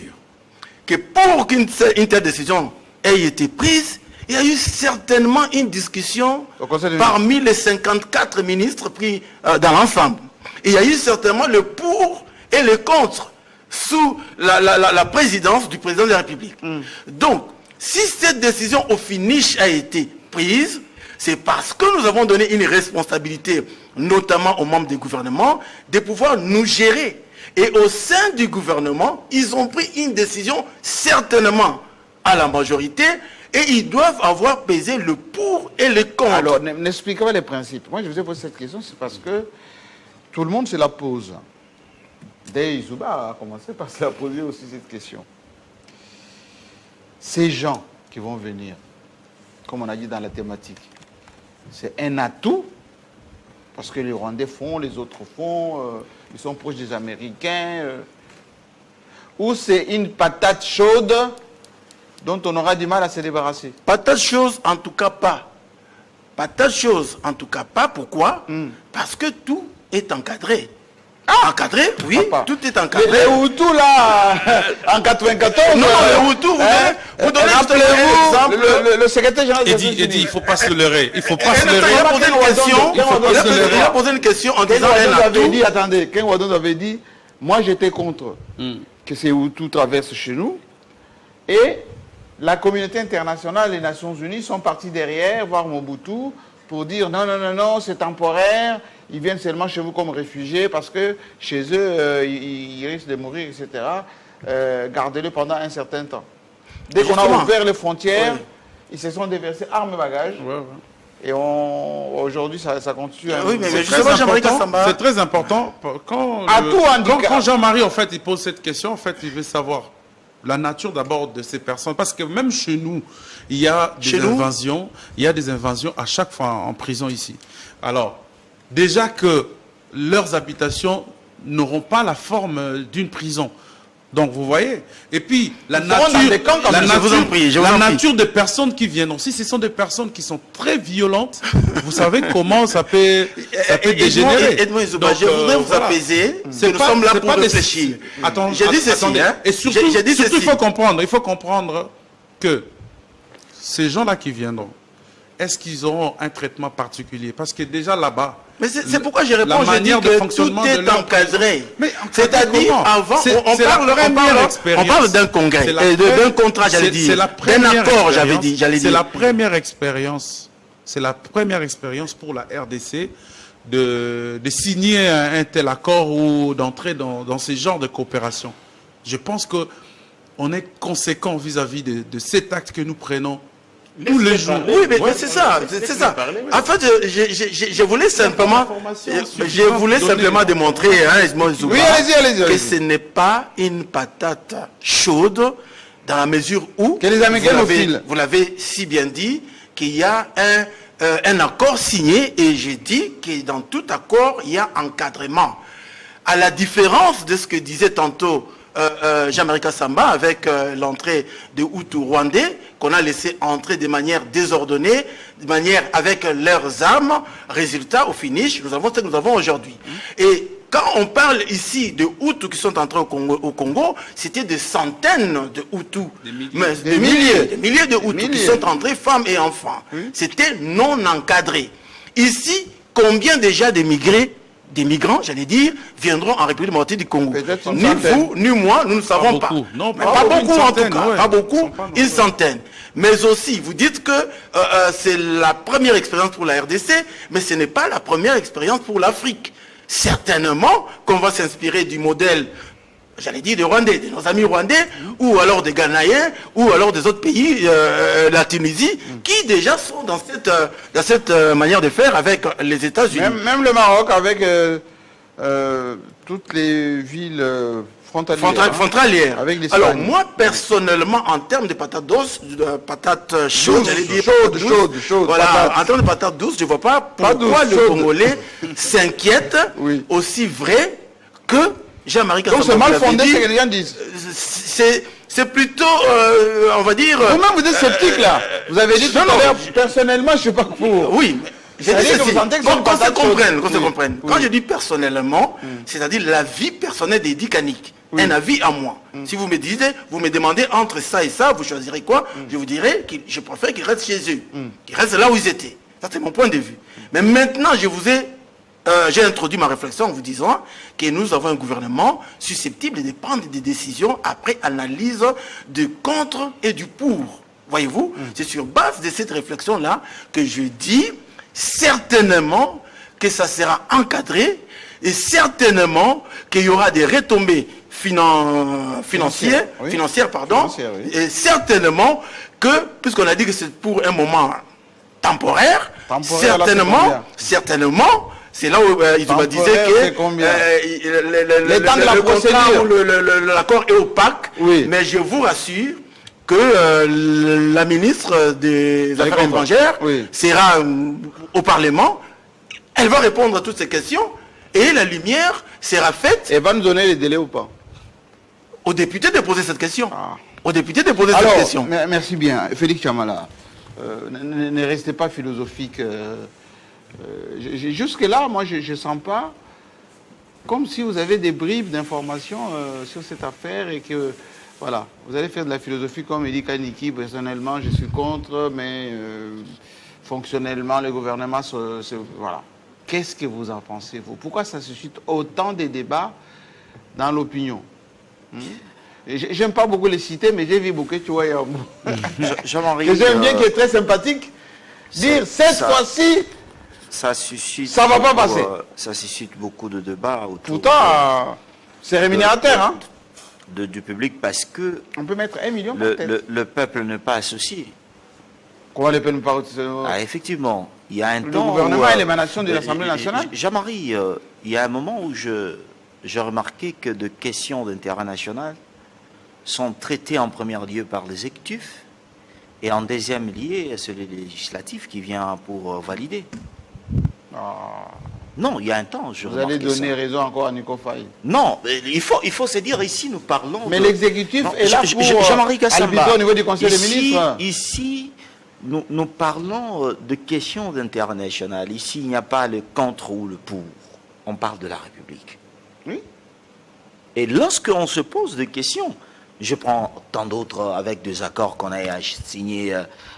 que pour qu'une telle décision ait été prise, il y a eu certainement une discussion parmi les 54 ministres pris dans l'ensemble. Il y a eu certainement le pour et le contre sous la présidence du président de la République. Donc, si cette décision au finish a été prise, c'est parce que nous avons donné une responsabilité, notamment aux membres du gouvernement, de pouvoir nous gérer. Et au sein du gouvernement, ils ont pris une décision certainement à la majorité, et ils doivent avoir pesé le pour et le contre. Alors, n'expliquez-moi les principes. Moi, je vous ai posé cette question, c'est parce que tout le monde se la pose. D'ailleurs, Izouba a commencé par se la poser aussi cette question. Ces gens qui vont venir, comme on a dit dans la thématique, c'est un atout, parce que les Rwandais font, les autres font, ils sont proches des Américains, ou c'est une patate chaude dont on aura du mal à se débarrasser. Patate chaude, en tout cas pas. Patate chaude, en tout cas pas. Pourquoi? Parce que tout est encadré. Encadré, oui, tout est encadré. Les Hutus, là, en 94... Non, les Hutus, vous donnez rappelez-vous le secrétaire général des Nations Unies. Eddie, il ne faut pas se leurrer. Il ne faut pas se leurrer. Il a posé une question en disant un atout. Attendez, Ken Wadon avait dit, moi j'étais contre que ces Hutus traversent chez nous, et la communauté internationale, les Nations Unies sont partis derrière, voir Mobutu, pour dire non, non, non, non, c'est temporaire, ils viennent seulement chez vous comme réfugiés parce que chez eux, ils risquent de mourir, etc. Gardez-le pendant un certain temps. Dès qu'on a ouvert les frontières, ils se sont déversés armes et bagages. Et aujourd'hui, ça continue. Oui, mais c'est très important. Quand Jean-Marie, en fait, il pose cette question, en fait, il veut savoir la nature d'abord de ces personnes. Parce que même chez nous, il y a des invasions. Il y a des invasions à chaque fois en prison ici. Alors, déjà que leurs habitations n'auront pas la forme d'une prison. Donc, vous voyez. Et puis, la nature des personnes qui viennent aussi, ce sont des personnes qui sont très violentes. Vous savez comment ça peut dégénérer. Edmond Izouba, je voudrais vous apaiser. Nous sommes là pour réfléchir. J'ai dit ceci. Et surtout, il faut comprendre que ces gens-là qui viendront, est-ce qu'ils auront un traitement particulier? Parce que déjà là-bas, mais c'est pourquoi je réponds, je dis que tout est encadré. C'est-à-dire, avant, on parle d'un congrès, d'un contrat, j'allais dire, d'un accord, j'allais dire. C'est la première expérience C'est la première expérience pour la RDC de signer un tel accord ou d'entrer dans ce genre de coopération. Je pense qu'on est conséquent vis-à-vis de cet acte que nous prenons tous les jours. Oui, mais c'est ça, c'est ça. En fait, je voulais simplement, démontrer, que ce n'est pas une patate chaude dans la mesure où, vous l'avez si bien dit, qu'il y a un accord signé, et j'ai dit que dans tout accord, il y a encadrement. À la différence de ce que disait tantôt Jean-Marie Kassamba avec l'entrée de Hutus rwandais, qu'on a laissé entrer de manière désordonnée, de manière avec leurs armes. Résultat, au finish, nous avons ce que nous avons aujourd'hui. Et quand on parle ici de Hutus qui sont entrés au Congo, c'était des centaines de Hutus, des milliers de Hutus qui sont entrés, femmes et enfants. C'était non encadré. Ici, combien déjà des migrants, j'allais dire, viendront en République démocratique du Congo. Ni vous, ni moi, nous ne savons pas. Non, pas beaucoup en tout cas. Pas beaucoup, une centaine. Mais aussi, vous dites que c'est la première expérience pour la RDC, mais ce n'est pas la première expérience pour l'Afrique. Certainement qu'on va s'inspirer du modèle, j'allais dire, des Rwandais, de nos amis rwandais, ou alors des Ghanéens, ou alors des autres pays, la Tunisie, qui déjà sont dans cette manière de faire avec les États-Unis. Même le Maroc, avec toutes les villes frontalières. Avec les alors moi, personnellement, en termes de patates douces, patates chaudes, j'allais dire chaudes. Voilà, en termes de patates douces, je ne vois pas pourquoi le Congolais s'inquiète aussi vrai que Jean-Marie Kassamba. Donc c'est mal fondé ce que les gens disent. C'est plutôt, on va dire... Vous-même, vous êtes sceptique là. Vous avez dit tout à l'heure, personnellement, je ne suis pas pour. Oui, j'ai dit ceci. Qu'on se comprenne. Quand je dis personnellement, c'est-à-dire la vie personnelle des Dikanik. Un avis à moi. Si vous me demandez entre ça et ça, vous choisirez quoi? Je vous dirai que je préfère qu'ils restent chez eux. Qu'ils restent là où ils étaient. Ça, c'est mon point de vue. Mais maintenant, j'ai introduit ma réflexion en vous disant que nous avons un gouvernement susceptible de prendre des décisions après analyse du contre et du pour. Voyez-vous, c'est sur base de cette réflexion-là que je dis certainement que ça sera encadré et certainement qu'il y aura des retombées financières, et certainement que, puisqu'on a dit que c'est pour un moment temporaire certainement, c'est là où il disait que l'accord est opaque, mais je vous rassure que la ministre des Affaires étrangères sera au Parlement, elle va répondre à toutes ces questions et la lumière sera faite. Et va nous donner les délais ou pas? Aux députés de poser cette question. Aux députés de poser cette question. Merci bien. Félix Chamala, ne restez pas philosophique. Jusque-là, moi, je ne sens pas comme si vous avez des bribes d'informations sur cette affaire et que, voilà, vous allez faire de la philosophie comme Edi Kaniki. Personnellement, je suis contre, mais fonctionnellement, le gouvernement, voilà. Qu'est-ce que vous en pensez, vous? Pourquoi ça suscite autant de débats dans l'opinion? J'aime pas beaucoup les citer, mais j'ai vu beaucoup, tu vois, Jean-Marie, j'aime bien, qui est très sympathique, dire cette fois-ci, ça suscite, ça va pas passer. Ça suscite beaucoup de débats autour. Pourtant, c'est rémunérateur, du public, parce que on peut mettre 1 million par tête. Le peuple n'est pas associé. Comment le peuple n'est pas associé? Effectivement, il y a un temps. Le gouvernement est l'émanation de l'Assemblée nationale. Jean-Marie, il y a un moment où j'ai remarqué que des questions d'intérêt national sont traitées en premier lieu par l'exécutif et en deuxième lieu, c'est le législatif qui vient pour valider. Non, il y a un temps, vous allez donner raison encore à Nico Faye. Non, il faut se dire, ici nous parlons... Mais l'exécutif est là pour arbitrer au niveau du Conseil des ministres. Ici, nous parlons de questions d'intérêt national. Ici, il n'y a pas le contre ou le pour. On parle de la République. Oui. Et lorsqu'on se pose des questions, je prends tant d'autres avec des accords qu'on a signés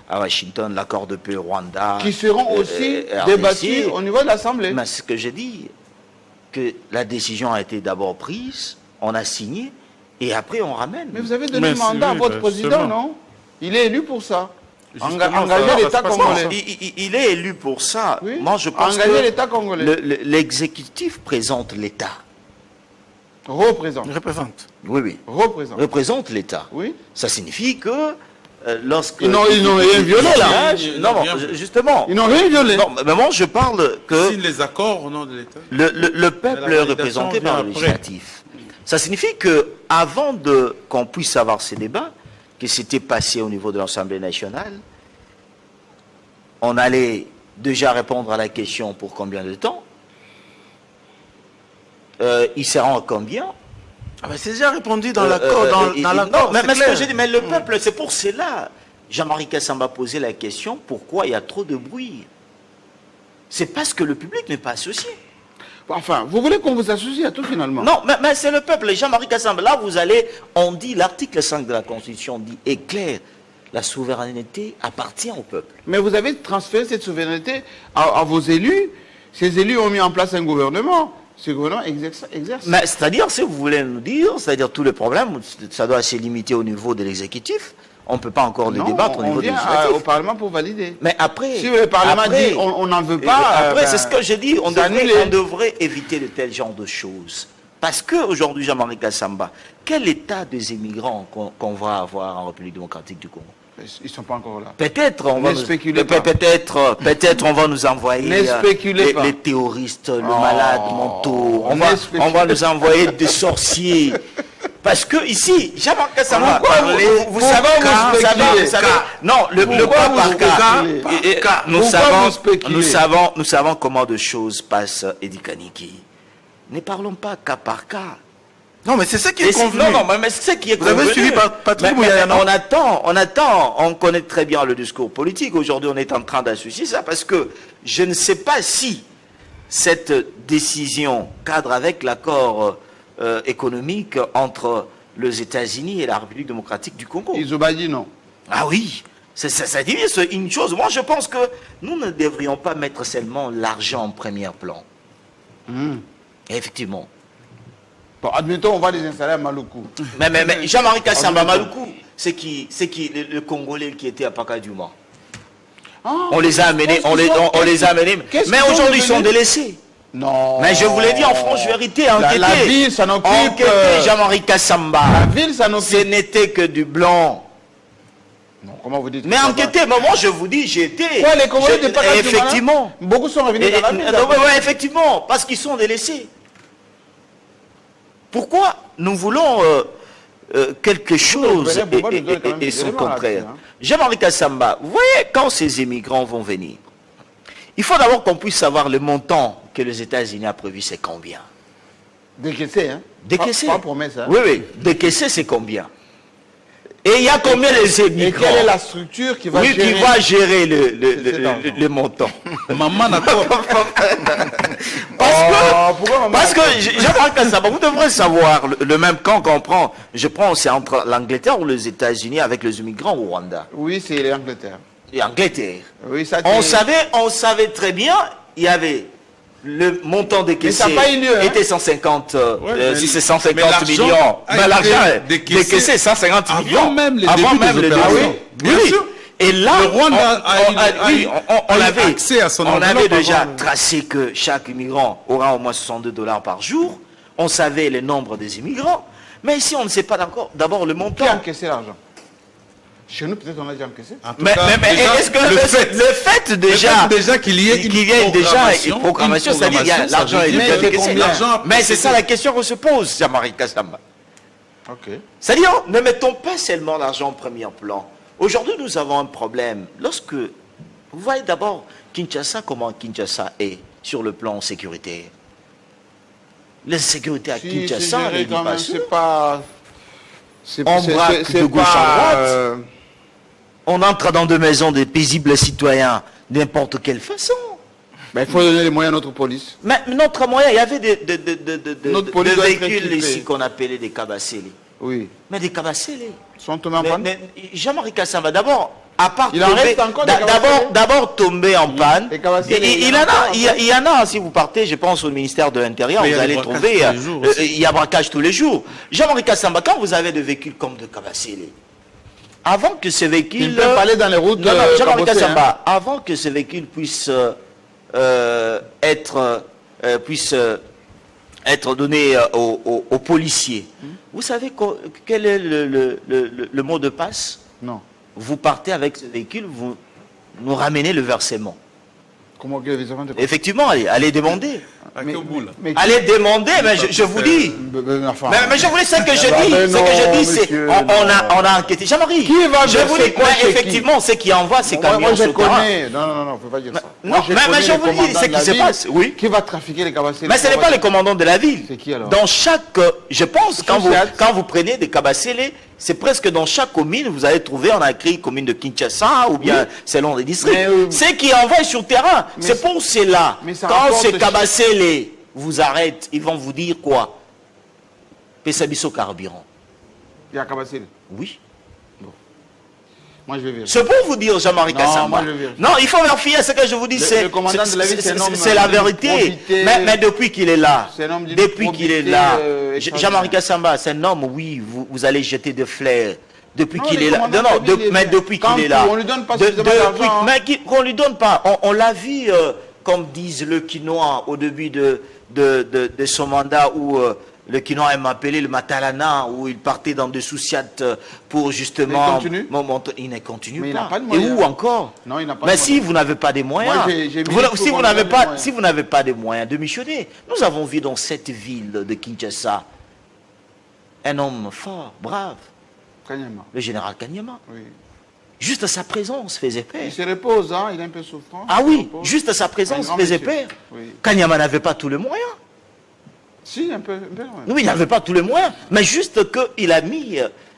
à Washington, l'accord de paix Rwanda. Qui seront aussi débattus au niveau de l'Assemblée. Mais ce que j'ai dit, que la décision a été d'abord prise, on a signé, et après on ramène. Mais vous avez donné le mandat à votre président, non? Il est élu pour ça. Engager l'État congolais. Il est élu pour ça. Oui. Moi, je pense Engager que l'État congolais. l'exécutif présente l'État. Représente. Représente. Oui, oui. Représente l'État. Oui. Ça signifie que lorsque... Ils n'ont rien violé, là. Non, justement. Ils n'ont rien violé. Non, mais moi, je parle que Signe les accords au nom de l'État. le peuple Mais est la représenté validation par le vient après. législatif. Ça signifie que avant qu'on puisse avoir ces débats, qui s'étaient passés au niveau de l'Assemblée nationale, on allait déjà répondre à la question pour combien de temps, il sera en combien. Ah ben, c'est déjà répondu dans l'accord. Dans l'accord, mais c'est ce que clair. j'ai dit, mais le peuple, c'est pour cela. Jean-Marie Kassamba posé la question, pourquoi il y a trop de bruit? C'est parce que le public n'est pas associé. Enfin, vous voulez qu'on vous associe à tout finalement? Non, mais c'est le peuple. Jean-Marie Kassamba, là, vous allez, on dit, l'article 5 de la Constitution dit, est clair, la souveraineté appartient au peuple. Mais vous avez transféré cette souveraineté à vos élus. Ces élus ont mis en place un gouvernement. Ce gouvernement exerce. Mais c'est-à-dire, si vous voulez nous dire, c'est-à-dire tous les problèmes, ça doit se limiter au niveau de l'exécutif. On ne peut pas encore les débattre au niveau de l'exécutif. Au Parlement pour valider. Mais après... Si le Parlement dit on n'en veut pas... Après, c'est ce que j'ai dit, on devrait éviter de tels genres de choses. Parce qu'aujourd'hui, Jean-Marie Kassamba, quel état des immigrants qu'on va avoir en République démocratique du Congo? Ils ne sont pas encore là. Peut-être on va peut-être on va nous envoyer les terroristes, le malade mentaux. On va nous envoyer des sorciers. Parce que ici, Jean-Marc Kassamba, vous savez, non, le cas par cas, nous savons comment de choses passent, Edi Kaniki. Ne parlons pas cas par cas. Non, mais c'est ça qui est convenu. Non, mais c'est ce qui est convenu. Vous avez suivi Patrick Mouyayana. On attend, on connaît très bien le discours politique. Aujourd'hui, on est en train d'associer ça parce que je ne sais pas si cette décision cadre avec l'accord économique entre les États-Unis et la République démocratique du Congo. Ils ont dit non. Ah oui, ça dit une chose. Moi, je pense que nous ne devrions pas mettre seulement l'argent en premier plan. Effectivement. Bon, admettons, on va les installer à Maluku. Mais Jean-Marie Kassamba, Maluku, c'est qui le Congolais qui était à Pakadiouma. On les a amenés, mais aujourd'hui ils sont délaissés. Non. Mais je vous l'ai dit en franche vérité, enquêtez. La ville s'en occupe. Enquêtez, Jean-Marie Kassamba. La ville s'en occupe. Ce n'était que du blanc. Non, comment vous dites? Mais enquêtez, moi je vous dis, j'ai été. Ouais, les Congolais n'étaient pas effectivement. Beaucoup sont revenus dans la ville. Oui, effectivement, parce qu'ils sont délaissés. Pourquoi nous voulons quelque chose et son contraire? Jean-Marie Kassamba, vous voyez, quand ces immigrants vont venir, il faut d'abord qu'on puisse savoir le montant que les États-Unis ont prévu, c'est combien? Décaissé, hein? Décaissé. Pas promesse, hein? Oui, décaissé, c'est combien? Et il y a combien de immigrants? Et quelle est la structure qui va gérer? Qui va gérer le montant? Maman d'accord. Parce que Jean-Marc Kassamba, vous devrez savoir, le même camp qu'on prend, c'est entre l'Angleterre ou les États-Unis avec les immigrants au Rwanda. Oui, c'est l'Angleterre. L'Angleterre. Oui, ça on savait très bien, il y avait le montant décaissé était 150, si c'est 150 millions. Mais l'argent décaissé 150 millions. Avant même les débuts des opérations. Bien sûr. Et là, le Rwanda on avait déjà tracé que chaque immigrant aura au moins $62 par jour. On savait le nombre des immigrants. Mais ici, on ne sait pas d'abord le montant. Qui a encaissé l'argent? Chez nous, peut-être, on a déjà encaissé. Mais est-ce que le fait déjà qu'il y ait une programmation, c'est-à-dire qu'il y a l'argent est déjà décaissé. Mais c'est ça la question qu'on se pose, Jean-Marie Kassamba. C'est-à-dire, ne mettons pas seulement l'argent en premier plan. Aujourd'hui, nous avons un problème. Lorsque vous voyez d'abord Kinshasa, comment Kinshasa est sur le plan sécuritaire. La sécurité à Kinshasa, n'est pas sûre. On braque de gauche à droite. On entre dans des maisons des paisibles citoyens, n'importe quelle façon. Mais il faut donner les moyens à notre police. Mais notre moyen, il y avait des véhicules ici qu'on appelait des cabassélés. Oui. Mais des cabassélés. Sont tombés en panne. Jean-Marie Kassamba, d'abord, à part il en reste encore d'abord tomber en panne. Il y en a, si vous partez, je pense, au ministère de l'Intérieur, vous allez trouver, il y a braquage tous les jours. Jean-Marie Kassamba, quand vous avez des véhicules comme de cabassélés, Avant que ce véhicule... Ils peuvent aller dans les routes Jean-Marie cabossées, Kassamba, avant que ce véhicule puisse être donné aux policiers, vous savez quel est le mot de passe? Non. Vous partez avec ce véhicule, vous nous ramenez le versement. Comment que les versement de... Effectivement, allez demander. Mais Allez demander, mais je vous dis. Mais je vous dis ce que je dis. Ce que je dis, c'est on a enquêté. Jean-Marie, qui va je vous dis, quoi effectivement, c'est qui envoie ces camions. Moi, je connais. Non, on ne peut pas dire ça. Non, mais je vous dis ce qui se passe. Oui. Qui va trafiquer les cabassés? Mais ce n'est pas les commandants de la ville. C'est qui alors? Dans chaque, je pense, quand vous prenez des cabassés, c'est presque dans chaque commune, vous allez trouver, on a écrit commune de Kinshasa ou bien selon les districts. C'est qui envoient sur terrain. C'est pour cela. Quand ces cabassés vous arrêtent, ils vont vous dire quoi? Pesabiso carburant. Il y a cabassé. Oui. Moi, je vais vérifier. C'est pour vous dire, Jean-Marie Kassamba. Non, il faut vérifier ce que je vous dis. C'est la vérité. Mais depuis qu'il est là, Jean-Marie Kassamba, c'est un homme, oui, vous allez jeter des fleurs. Depuis qu'il est là. Non, mais depuis qu'il est là. On ne lui donne pas suffisamment d'argent. Mais qu'on ne lui donne pas. On l'a vu, comme disent le Quinois au début de son mandat, où le Quinois m'a appelé le Matalana, où il partait dans des souciates pour justement... Il ne continue mais pas. Il n'a pas de Et moyens. où encore? Non, il n'a pas mais de si moyens. vous n'avez pas de moyens, Moi, si vous n'avez pas de moyens de missionner, nous avons vu dans cette ville de Kinshasa un homme fort, brave, Kanyama. le général Kanyama. Oui. Juste sa présence faisait peur. Il se repose, hein, il est un peu souffrant. Ah oui, juste sa présence faisait peur. Oui. Kanyama n'avait pas tous les moyens. Si, un peu. Oui, il n'avait pas tous les moyens, mais juste qu'il a mis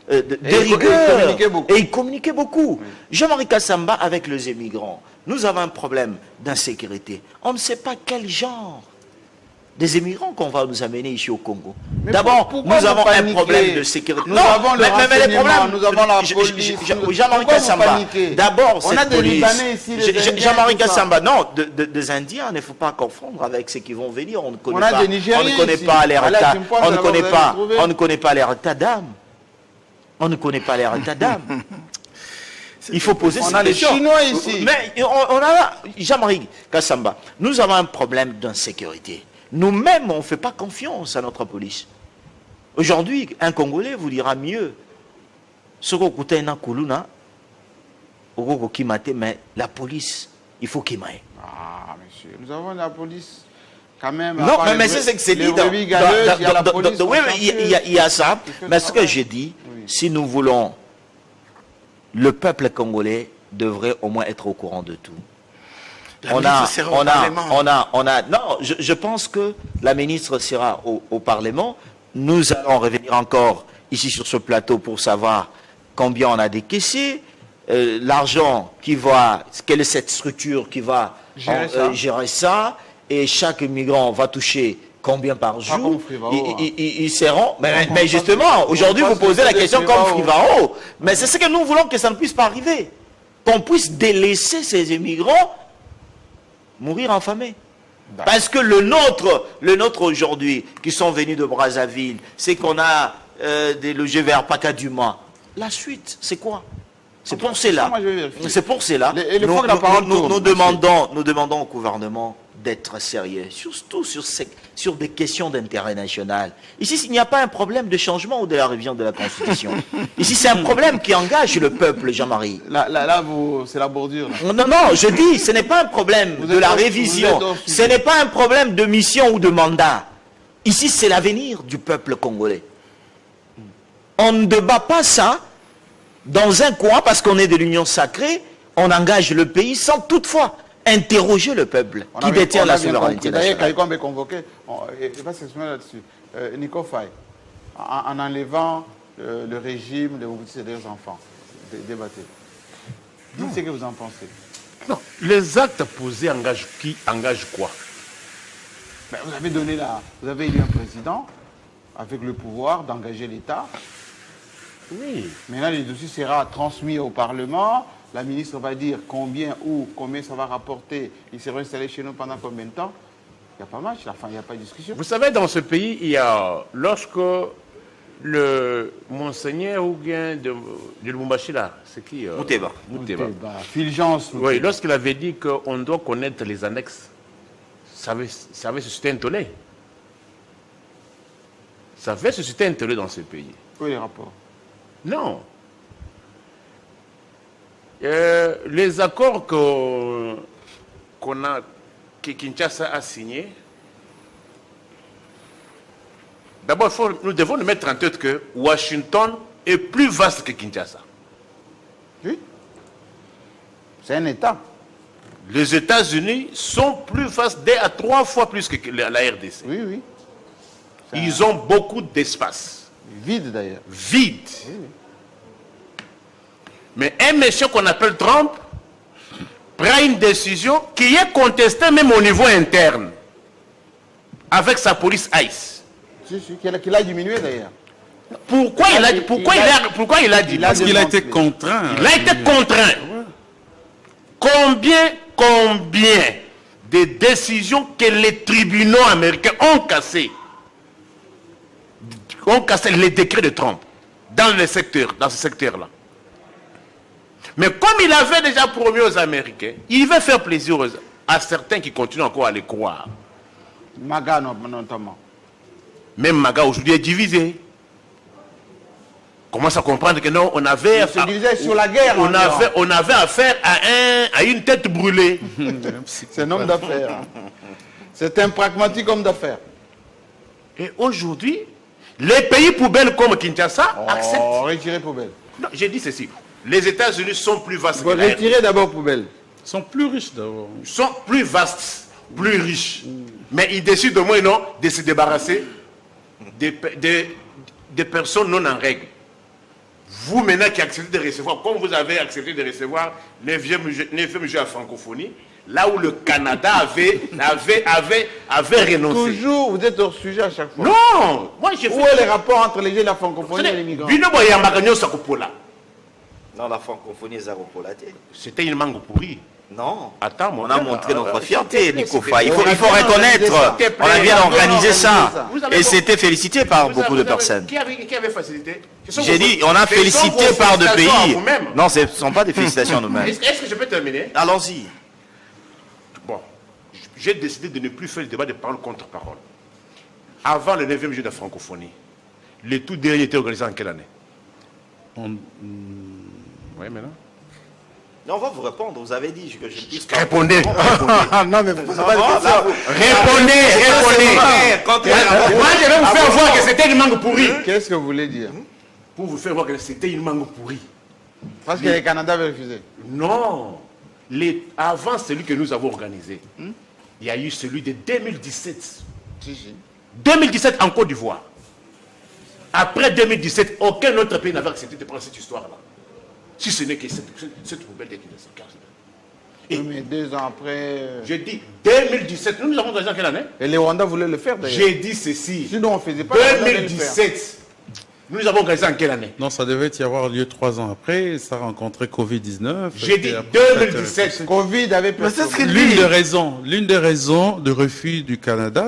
de rigueur. Et il communiquait beaucoup. Oui. Jean-Marie Kassamba, avec les émigrants, nous avons un problème d'insécurité. On ne sait pas quel genre des émigrants qu'on va nous amener ici au Congo. D'abord, nous avons un problème de sécurité. Nous avons le renseignement, nous avons la police. Jean-Marie Kassamba, d'abord, on a des Libanais ici, Jean-Marie Kassamba, non, des Indiens, il ne faut pas confondre avec ceux qui vont venir. On ne connaît pas leur état. On ne connaît pas leur état d'âme. On ne connaît pas leur état d'âme. Il faut poser cette question. On a les Chinois ici. Mais on a, Jean-Marie Kassamba, nous avons un problème d'insécurité. Nous-mêmes, on ne fait pas confiance à notre police. Aujourd'hui, un Congolais vous dira mieux. Mais la police, il faut qu'il m'aille. Ah, monsieur, nous avons la police quand même. Non, mais c'est ce que c'est dit. Oui, il y a ça. Mais ce que j'ai dit, si nous voulons, le peuple congolais devrait au moins être au courant de tout. Non, je pense que la ministre sera au Parlement. Nous allons revenir encore ici sur ce plateau pour savoir combien on a décaissé, l'argent qui va, quelle est cette structure qui va gérer ça, et chaque migrant va toucher combien par jour. Ils seront. Mais justement, aujourd'hui, vous posez la question comme Frivaro. Mais c'est ce que nous voulons que ça ne puisse pas arriver. Qu'on puisse délaisser ces immigrants mourir affamés. Parce que le nôtre aujourd'hui, qui sont venus de Brazzaville, c'est qu'on a des logés vers Pacaduma. La suite, c'est quoi? C'est pour cela. C'est pour cela. Nous demandons au gouvernement d'être sérieux, surtout sur des questions d'intérêt national. Ici, il n'y a pas un problème de changement ou de la révision de la Constitution. Ici, c'est un problème qui engage le peuple, Jean-Marie. Là, c'est la bordure. Là. Non, je dis, ce n'est pas un problème de la révision. Ce n'est pas un problème de mission ou de mandat. Ici, c'est l'avenir du peuple congolais. On ne débat pas ça dans un coin parce qu'on est de l'union sacrée. On engage le pays sans toutefois interroger le peuple qui détient la souveraineté nationale. D'ailleurs, Kaikombe est convoqué, il va s'exprimer là-dessus, Nico Faye, en enlevant le régime de Mobutu et des enfants. Débattez. Dites ce que vous en pensez. Non, les actes posés engagent qui? Engagent quoi? Ben, vous avez élu un président avec le pouvoir d'engager l'État. Oui. Maintenant, le dossier sera transmis au Parlement. La ministre va dire combien ça va rapporter. Ils seront installés chez nous pendant combien de temps? Il n'y a pas match, il n'y a pas de discussion. Vous savez, dans ce pays, lorsque le monseigneur ou bien de Lubumbashi là, c'est qui Mouteba. Fulgence. Oui, lorsqu'il avait dit qu'on doit connaître les annexes, ça avait suscité un tollé. Ça avait suscité un tollé dans ce pays. Oui, les rapports. Non. Les accords que Kinshasa a signés, d'abord, nous devons nous mettre en tête que Washington est plus vaste que Kinshasa. Oui. C'est un État. Les États-Unis sont plus vastes, 2 à 3 fois plus que la RDC. Oui, oui. Ils ont beaucoup d'espace. Vide d'ailleurs. Vide. Oui, oui. Mais un monsieur qu'on appelle Trump prend une décision qui est contestée même au niveau interne avec sa police ICE. Si, qu'il a diminué d'ailleurs. Pourquoi il a dit Parce qu'il a été contraint. Il a été contraint. Combien de décisions que les tribunaux américains ont cassé les décrets de Trump dans ce secteur-là. Mais comme il avait déjà promis aux Américains, il veut faire plaisir à certains qui continuent encore à les croire. Maga notamment. Même Maga aujourd'hui est divisé. Commence à comprendre que non, on avait sur la guerre. On avait affaire à une tête brûlée. C'est un homme d'affaires. C'est un pragmatique homme d'affaires. Et aujourd'hui, les pays poubelles comme Kinshasa acceptent. Retirer poubelle. Non, j'ai dit ceci. Les États-Unis sont plus vastes que la retirer d'abord poubelle. Ils sont plus riches d'abord. Ils sont plus vastes, plus riches. Mais ils décident au moins non de se débarrasser des personnes non en règle. Vous maintenant qui acceptez de recevoir, comme vous avez accepté de recevoir 9e jeu à francophonie, là où le Canada avait renoncé. Toujours, vous êtes hors sujet à chaque fois. Non, moi j'ai fait... Où est les rapports entre les jeux de la francophonie et les migrants? Non, la francophonie est Zaropolaté. C'était une mangue pourrie. Non. Attends, on a montré notre fierté, Nikofa. Il faut reconnaître. On a bien organisé ça. Et c'était félicité par beaucoup de personnes. Qui avait facilité? J'ai dit, on a félicité par deux pays. Non, ce ne sont pas des félicitations à nous-mêmes. Est-ce que je peux terminer? Allons-y. Bon, j'ai décidé de ne plus faire le débat de parole contre parole. Avant le 9e jeu de francophonie, les tout derniers étaient organisés en quelle année? Oui, maintenant. Non, on va vous répondre. Vous avez dit que je puisse... Répondez. Non, mais vous savez pas Répondez. Moi, je vais vous faire voir que c'était une mangue pourrie. Qu'est-ce que vous voulez dire? Pour vous faire voir que c'était une mangue pourrie. Parce que le Canada avait refusé. Non. Avant celui que nous avons organisé, il y a eu celui de 2017. 2017 en Côte d'Ivoire. Après 2017, aucun autre pays n'avait accepté de prendre cette histoire-là. Si ce n'est que cette poubelle de Kinshasa. Mais 2 ans après... J'ai dit 2017. Nous avons organisé en quelle année? Et les Rwandais voulaient le faire d'ailleurs. J'ai dit ceci. Sinon on ne faisait pas. 2017. Nous avons organisé en quelle année? Non, ça devait y avoir lieu 3 ans après. Ça a rencontré Covid-19. J'ai dit 2017. Covid avait perturbé. L'une des raisons de refus du Canada,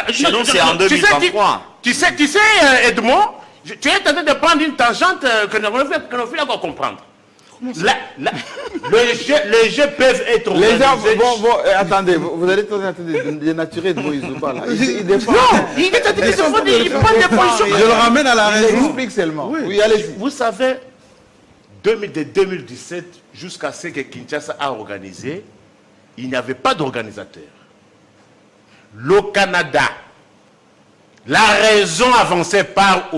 c'est Chez nous, c'est en 2023. Tu sais, Edmond, tu es en train de prendre une tangente que nous ne pas comprendre. Les jeux peuvent être organisés. Les gens, attendez, vous allez en train de dénaturer de Moïse ou pas là. Il défend. Non, il prend des positions. Je le ramène à la raison. Il explique seulement. Oui, allez-y. Vous savez, de 2017 jusqu'à ce que Kinshasa a organisé, il n'y avait pas d'organisateur. Le Canada, la raison avancée par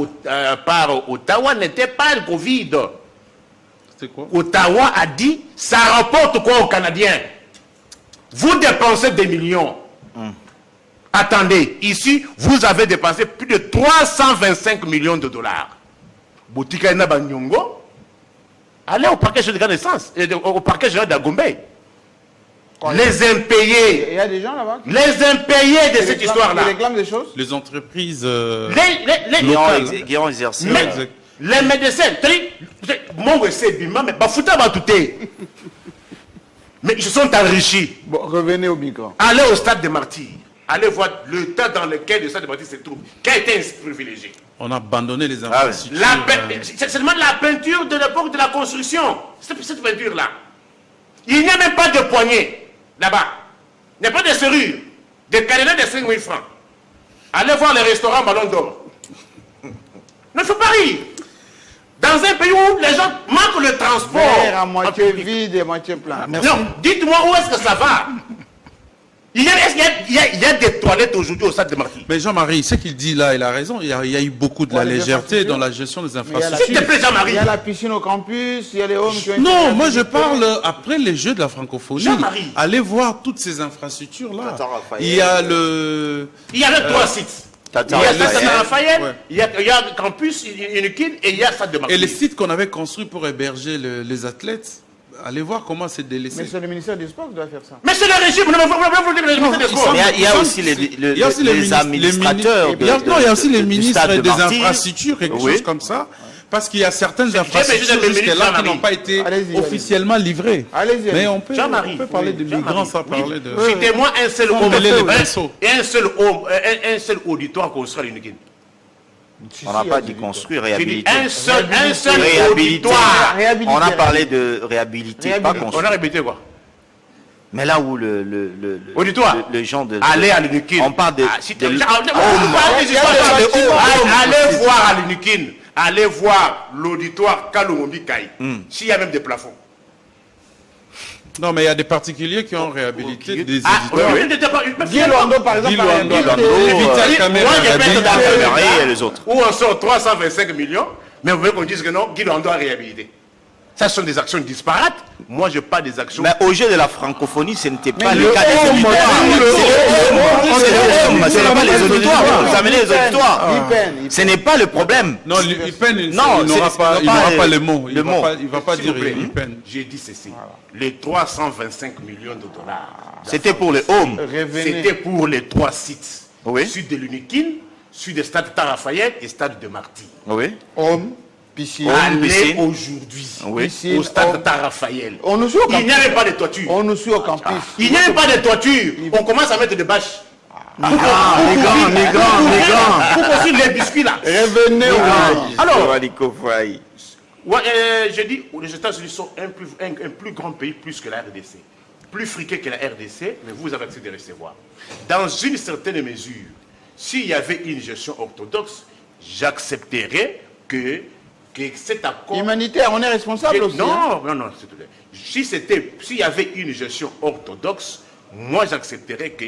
Ottawa n'était pas le Covid. Quoi? Ottawa a dit, ça rapporte quoi aux Canadiens? Vous dépensez des millions. Attendez, ici, vous avez dépensé plus de 325 millions de dollars. Boutika Naba Nyongo, allez au parquet général de Sens, au parquet général d'Agombe. Les impayés. Il y a des gens là-bas. Les impayés de cette histoire-là. Ils réclament des choses. Les entreprises qui ont exercé. Les médecins, mais ils se sont enrichis. Bon, revenez au migrant. Allez au stade des martyrs. allez voir l'état dans lequel le stade de Marty se trouve, qui a été privilégié. On a abandonné les infrastructures. C'est seulement la peinture de l'époque de la construction. Cette peinture-là. Il n'y a même pas de poignée là-bas. Il n'y a pas de serrure. Des cadenas de 5 000 francs. Allez voir les restaurants Ballon d'Or. Ne faut pas rire. Dans un pays où les gens manquent le transport. À moitié vide et à moitié plein. Non, dites-moi où est-ce que ça va. Il y a des toilettes aujourd'hui au stade de Marty. Mais Jean-Marie, ce qu'il dit là, il a raison. Il y a eu beaucoup de la légèreté dans la gestion des infrastructures. S'il te plaît, Jean-Marie. Il y a la piscine au campus, il y a les homes qui ont été... Non, moi je parle après les Jeux de la francophonie. Jean-Marie. Allez voir toutes ces infrastructures-là. Il y a le... Il y a 3 sites. Il y a Stade Raphaël, il y a le campus, Unikin et il y a Stade de Marty. Et les sites qu'on avait construits pour héberger les athlètes, allez voir comment c'est délaissé. Mais c'est le ministère du Sport qui doit faire ça. Mais c'est le régime, il y a aussi les administrateurs. Il y a aussi les ministres des infrastructures, quelque chose comme ça. Parce qu'il y a certaines infrastructures jusque-là qui n'ont pas été officiellement livrées. Mais on peut parler de migrants sans parler de... Citez-moi un seul homme et un seul auditoire construit à l'Unikin. On n'a pas dit construire, réhabiliter. Un seul réhabiliter. auditoire. On a parlé de réhabiliter, pas construire. On a réhabilité quoi? Mais là où le gens de... Allez à l'Unikin. On parle de... Allez voir à l'Unikin. Allez voir l'auditoire Kalomombi Kai. S'il y a même des plafonds. Non, mais il y a des particuliers qui ont réhabilité des éditeurs. Guy Loando, par exemple, et les autres. Où on sort 325 millions, mais vous voulez qu'on dise que non, Guy Loando a réhabilité. Ça sont des actions disparates. Moi, je parle des actions... Mais au jeu de la francophonie, ce n'était pas le cas des auditoires. Ce n'est pas les auditoires. Vous amenez les auditoires. Ce n'est pas le problème. Non, il n'aura pas le mot. Il ne va pas dire IPEN. J'ai dit ceci. Les 325 millions de dollars. C'était pour le home. C'était pour les 3 sites. Oui. Sud de l'Unikin, sud de Stade Tarafayette et Stade de Marty. Oui. Home. Piscine. Allez aujourd'hui au stade Tarafayel. Il n'y avait pas de toiture. On nous suit au campus. Il n'y avait pas de toiture. On commence à mettre des bâches. Migrants. Pour construire les biscuits là. Revenez. Alors, je dis, les États-Unis sont un plus grand pays plus que la RDC. Plus friqué que la RDC, mais vous avez accès de recevoir. Dans une certaine mesure, s'il y avait une gestion orthodoxe, j'accepterais que cet accord... Humanitaire, on est responsable aussi. Non, s'il te plaît. S'il y avait une gestion orthodoxe, moi j'accepterais que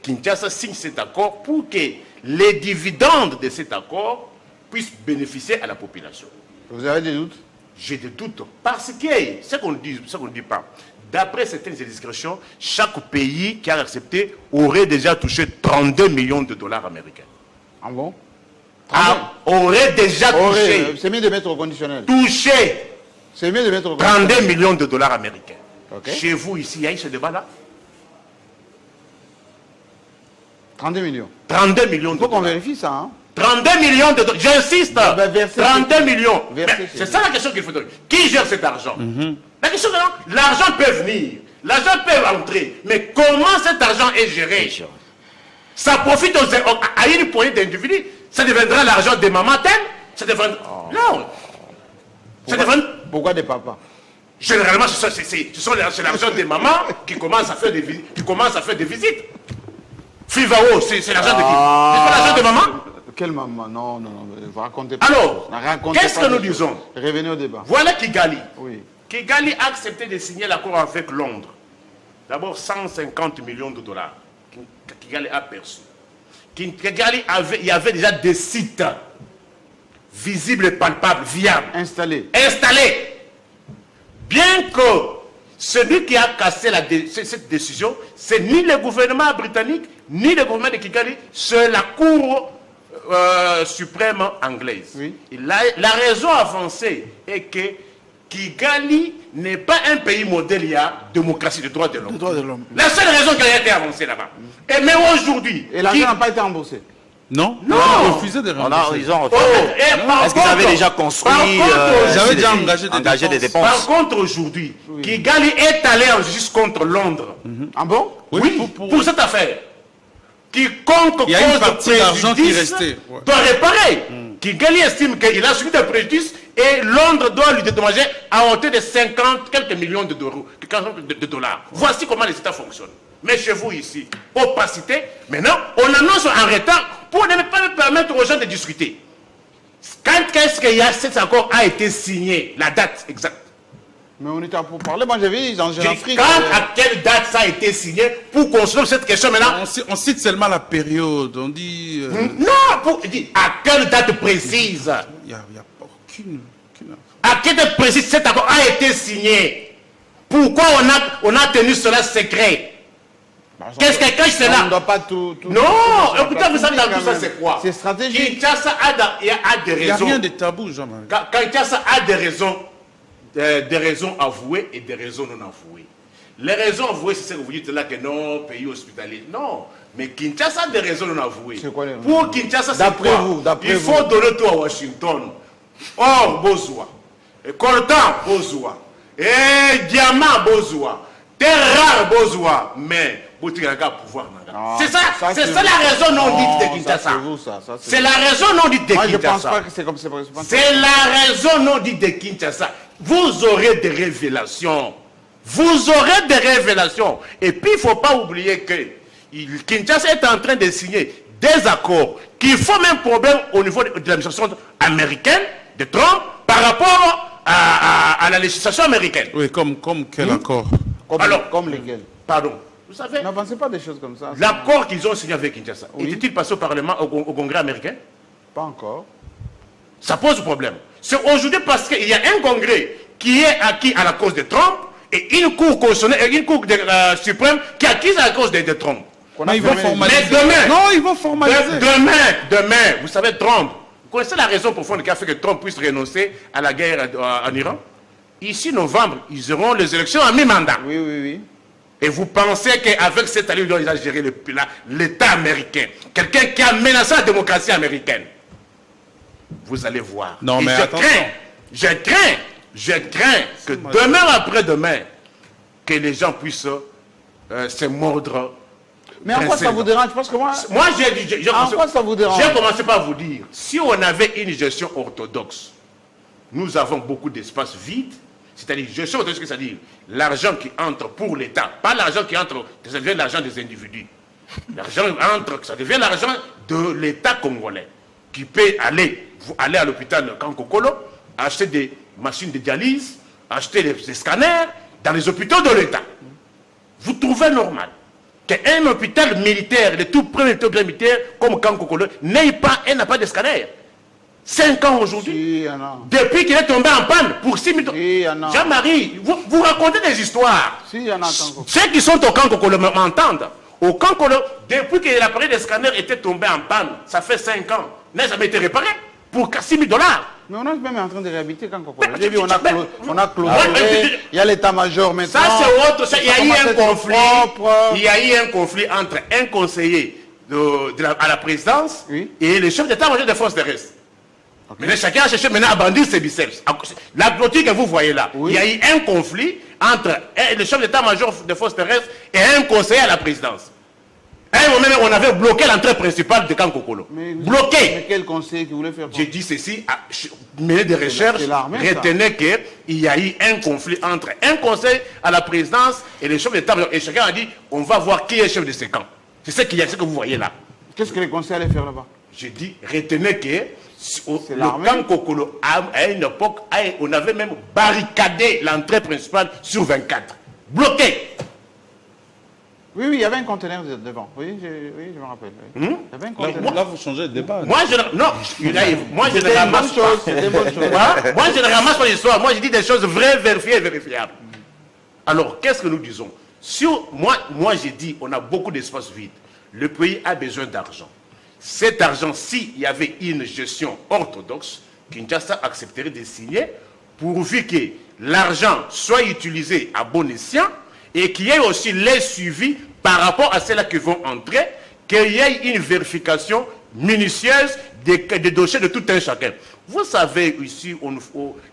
Kinshasa signe cet accord pour que les dividendes de cet accord puissent bénéficier à la population. Vous avez des doutes? J'ai des doutes. Parce que, ce qu'on ne dit pas, d'après certaines indiscrétions, chaque pays qui a accepté aurait déjà touché 32 millions de dollars américains. Ah bon? Aurait déjà touché. C'est mieux de mettre au conditionnel. Touché. C'est mieux de mettre au conditionnel. 32 millions de dollars américains. Okay. Chez vous, ici, il y a eu ce débat-là? 32 millions. 32 millions de dollars. Il faut qu'on vérifie ça. Hein? 32 millions de dollars. J'insiste. 32 millions. C'est ça la question qu'il faut donner. Qui gère cet argent? La question de l'argent peut venir. L'argent peut entrer. Mais comment cet argent est géré? Ça profite à une poignée d'individus. Ça deviendra l'argent des mamans ça deviendra... Non. Pourquoi des papas? Généralement, c'est l'argent des mamans qui commencent à faire des visites. Fivao, c'est l'argent de qui? C'est pas l'argent des mamans? Quelle maman? Non, vous racontez pas. Alors, qu'est-ce que nous disons? Revenez au débat. Voilà Kigali. Oui. Kigali a accepté de signer l'accord avec Londres. D'abord, 150 millions de dollars. Kigali a perçu. Kigali il y avait déjà des sites visibles, palpables, viables. Installés. Bien que celui qui a cassé cette décision, c'est ni le gouvernement britannique, ni le gouvernement de Kigali, c'est la Cour suprême anglaise. Oui. Et la raison avancée est que Kigali n'est pas un pays modèle, il y a démocratie, de droits de l'homme. La seule raison qui a été avancée là-bas. Et même aujourd'hui... Et l'argent n'a pas été remboursé? Non. Ils ont refusé de rembourser. Ils ont refusé. Est-ce qu'ils avaient déjà construit? Ils avaient déjà engagé des dépenses. Par contre, aujourd'hui, Kigali est allé en justice contre Londres. Ah bon? Oui, pour cette affaire. quiconque il y a une cause partie de d'argent qui préjudice restait. Ouais. doit réparer. Kigali estime qu'il a subi des préjudices et Londres doit lui dédommager à hauteur de 50 quelques millions de dollars. Voici comment les États fonctionnent. Mais chez vous ici, opacité, maintenant on annonce en retard pour ne pas permettre aux gens de discuter. Quand est-ce que cet accord a été signé, la date exacte? Mais on était pour parler, moi j'avais dit dans Afrique. Quand, à quelle date ça a été signé pour construire cette question maintenant? On cite seulement la période, on dit... Non, pour dire à quelle date précise? Il n'y a aucune... À quelle date précise cet accord a été signé? Pourquoi on a tenu cela secret? Qu'est-ce que cache cela? On ne doit pas tout non, écoutez, vous savez dans tout ça c'est quoi? C'est stratégique. Kinshasa a des raisons. Il n'y a rien de tabou, Jean-Marie. Kinshasa a des raisons avouées et des raisons non avouées. Les raisons avouées, c'est ce que vous dites là, que non, pays hospitalier. Non, mais Kinshasa a des raisons non avouées. C'est quoi les raisons? Pour Kinshasa, c'est quoi? Il faut donner tout à Washington. Or, Bozwa. Coltan, Bozwa. Et diamant, Bozwa. Terre rare, Bozwa. Mais, Boutikaka, pouvoir. C'est ça la raison non dite de Kinshasa. C'est la raison non dite de Kinshasa. Moi, je pense pas que c'est comme ça. C'est la raison non dite de Kinshasa. Vous aurez des révélations. Vous aurez des révélations. Et puis, il ne faut pas oublier que Kinshasa est en train de signer des accords qui font même problème au niveau de l'administration américaine, de Trump, par rapport à la législation américaine. Oui, comme quel accord? Comme lesquels? Pardon. Vous savez, n'avancez pas des choses comme ça. L'accord qu'ils ont signé avec Kinshasa, était-il passé au Parlement, au Congrès américain? Pas encore. Ça pose problème. C'est aujourd'hui parce qu'il y a un Congrès qui est acquis à la cause de Trump et une Cour constitutionnelle, une Cour suprême qui est acquise à la cause de Trump. Non, ils vont formaliser. Mais demain, non, ils vont formaliser. Demain, vous savez, Trump, vous connaissez la raison profonde qui a fait que Trump puisse renoncer à la guerre en Iran? Ici, novembre, ils auront les élections en mi-mandat. Oui. Et vous pensez qu'avec cette allure, il a géré l'État américain, quelqu'un qui a menacé la démocratie américaine. Vous allez voir. Non, mais je crains que demain après-demain, que les gens puissent se mordre. Mais en quoi ça vous dérange? Parce que moi en quoi ça vous dérange? J'ai commencé par vous dire, si on avait une gestion orthodoxe, nous avons beaucoup d'espace vide. C'est-à-dire, gestion orthodoxe, c'est-à-dire l'argent qui entre pour l'État, pas l'argent qui entre, ça devient l'argent des individus. L'argent entre, ça devient l'argent de l'État congolais, qui peut aller à l'hôpital Kankokolo, acheter des machines de dialyse, acheter des scanners dans les hôpitaux de l'État. Vous trouvez normal qu'un hôpital militaire, le tout premier hôpital militaire, comme Kankokolo, n'a pas de scanner? 5 ans aujourd'hui, depuis qu'il est tombé en panne pour 6 000 $. Jean-Marie, vous racontez des histoires. Ceux qui sont au Kankokolo m'entendent. Au Kankokolo, depuis que l'appareil de scanner était tombé en panne, ça fait 5 ans, n'a jamais été réparé pour 6 000 $. Mais on est même en train de réhabiliter Kankokolo. On a clôturé, il y a l'état-major maintenant. Ça c'est autre, il y a eu un conflit. Il y a eu un conflit entre un conseiller à la présidence et le chef d'état-major des forces terrestres. Mais chacun a cherché maintenant à bandir ses biceps. La clôture que vous voyez là, il y a eu un conflit entre le chef d'état-major des forces terrestres et un conseiller à la présidence. À un moment, on avait bloqué l'entrée principale de Kankokolo. Bloqué. Mais quel conseiller qui voulait faire? J'ai dit ceci, mener des recherches, retenez qu'il y a eu un conflit entre un conseil à la présidence et le chef d'état-major. Et chacun a dit, on va voir qui est chef de ce camp. C'est ce que vous voyez là. Qu'est-ce que les conseillers allaient faire là-bas? J'ai dit, retenez que le Kankokolo, à une époque, on avait même barricadé l'entrée principale sur 24. Bloqué. Oui, il y avait un conteneur devant. Oui, je me rappelle. Il y avait un conteneur. Là, vous changez de débat. Moi, je ne ramasse pas. Moi, je ne ramasse pas l'histoire. Moi, je dis des choses vraies, vérifiées et vérifiables. Alors, qu'est-ce que nous disons? Moi, j'ai dit, on a beaucoup d'espace vide. Le pays a besoin d'argent. Cet argent, s'il y avait une gestion orthodoxe, Kinshasa accepterait de signer pourvu que l'argent soit utilisé à bon escient et qu'il y ait aussi les suivis par rapport à ceux-là qui vont entrer, qu'il y ait une vérification minutieuse des dossiers de tout un chacun. Vous savez ici,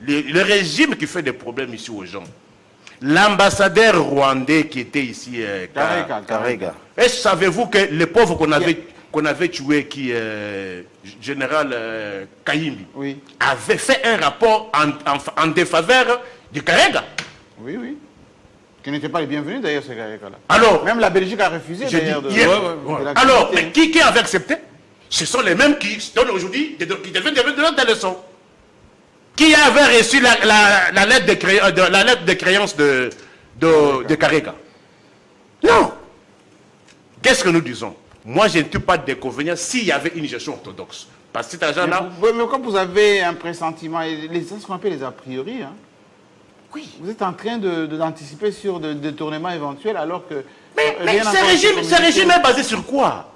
le régime qui fait des problèmes ici aux gens, L'ambassadeur rwandais qui était ici, Karega. Est-ce que savez-vous que les pauvres qu'on avait tués, général Kayimbi, avait fait un rapport en défaveur du Karega? Oui, oui. Qui n'était pas les bienvenus d'ailleurs, ce Karega-là. Alors, même la Belgique a refusé d'ailleurs de alors, mais qui avait accepté? Ce sont les mêmes qui donnent aujourd'hui, qui deviennent des leçons. Qui avait reçu la lettre de créance de Karega? Non. Qu'est-ce que nous disons? Moi, je ne trouve pas d'inconvénient s'il y avait une gestion orthodoxe. Parce que cet argent-là... Mais comme vous avez un pressentiment, c'est ce qu'on appelle les a priori, hein. Oui. Vous êtes en train d'anticiper sur des détournements éventuels alors que... Mais ce régime est basé sur quoi?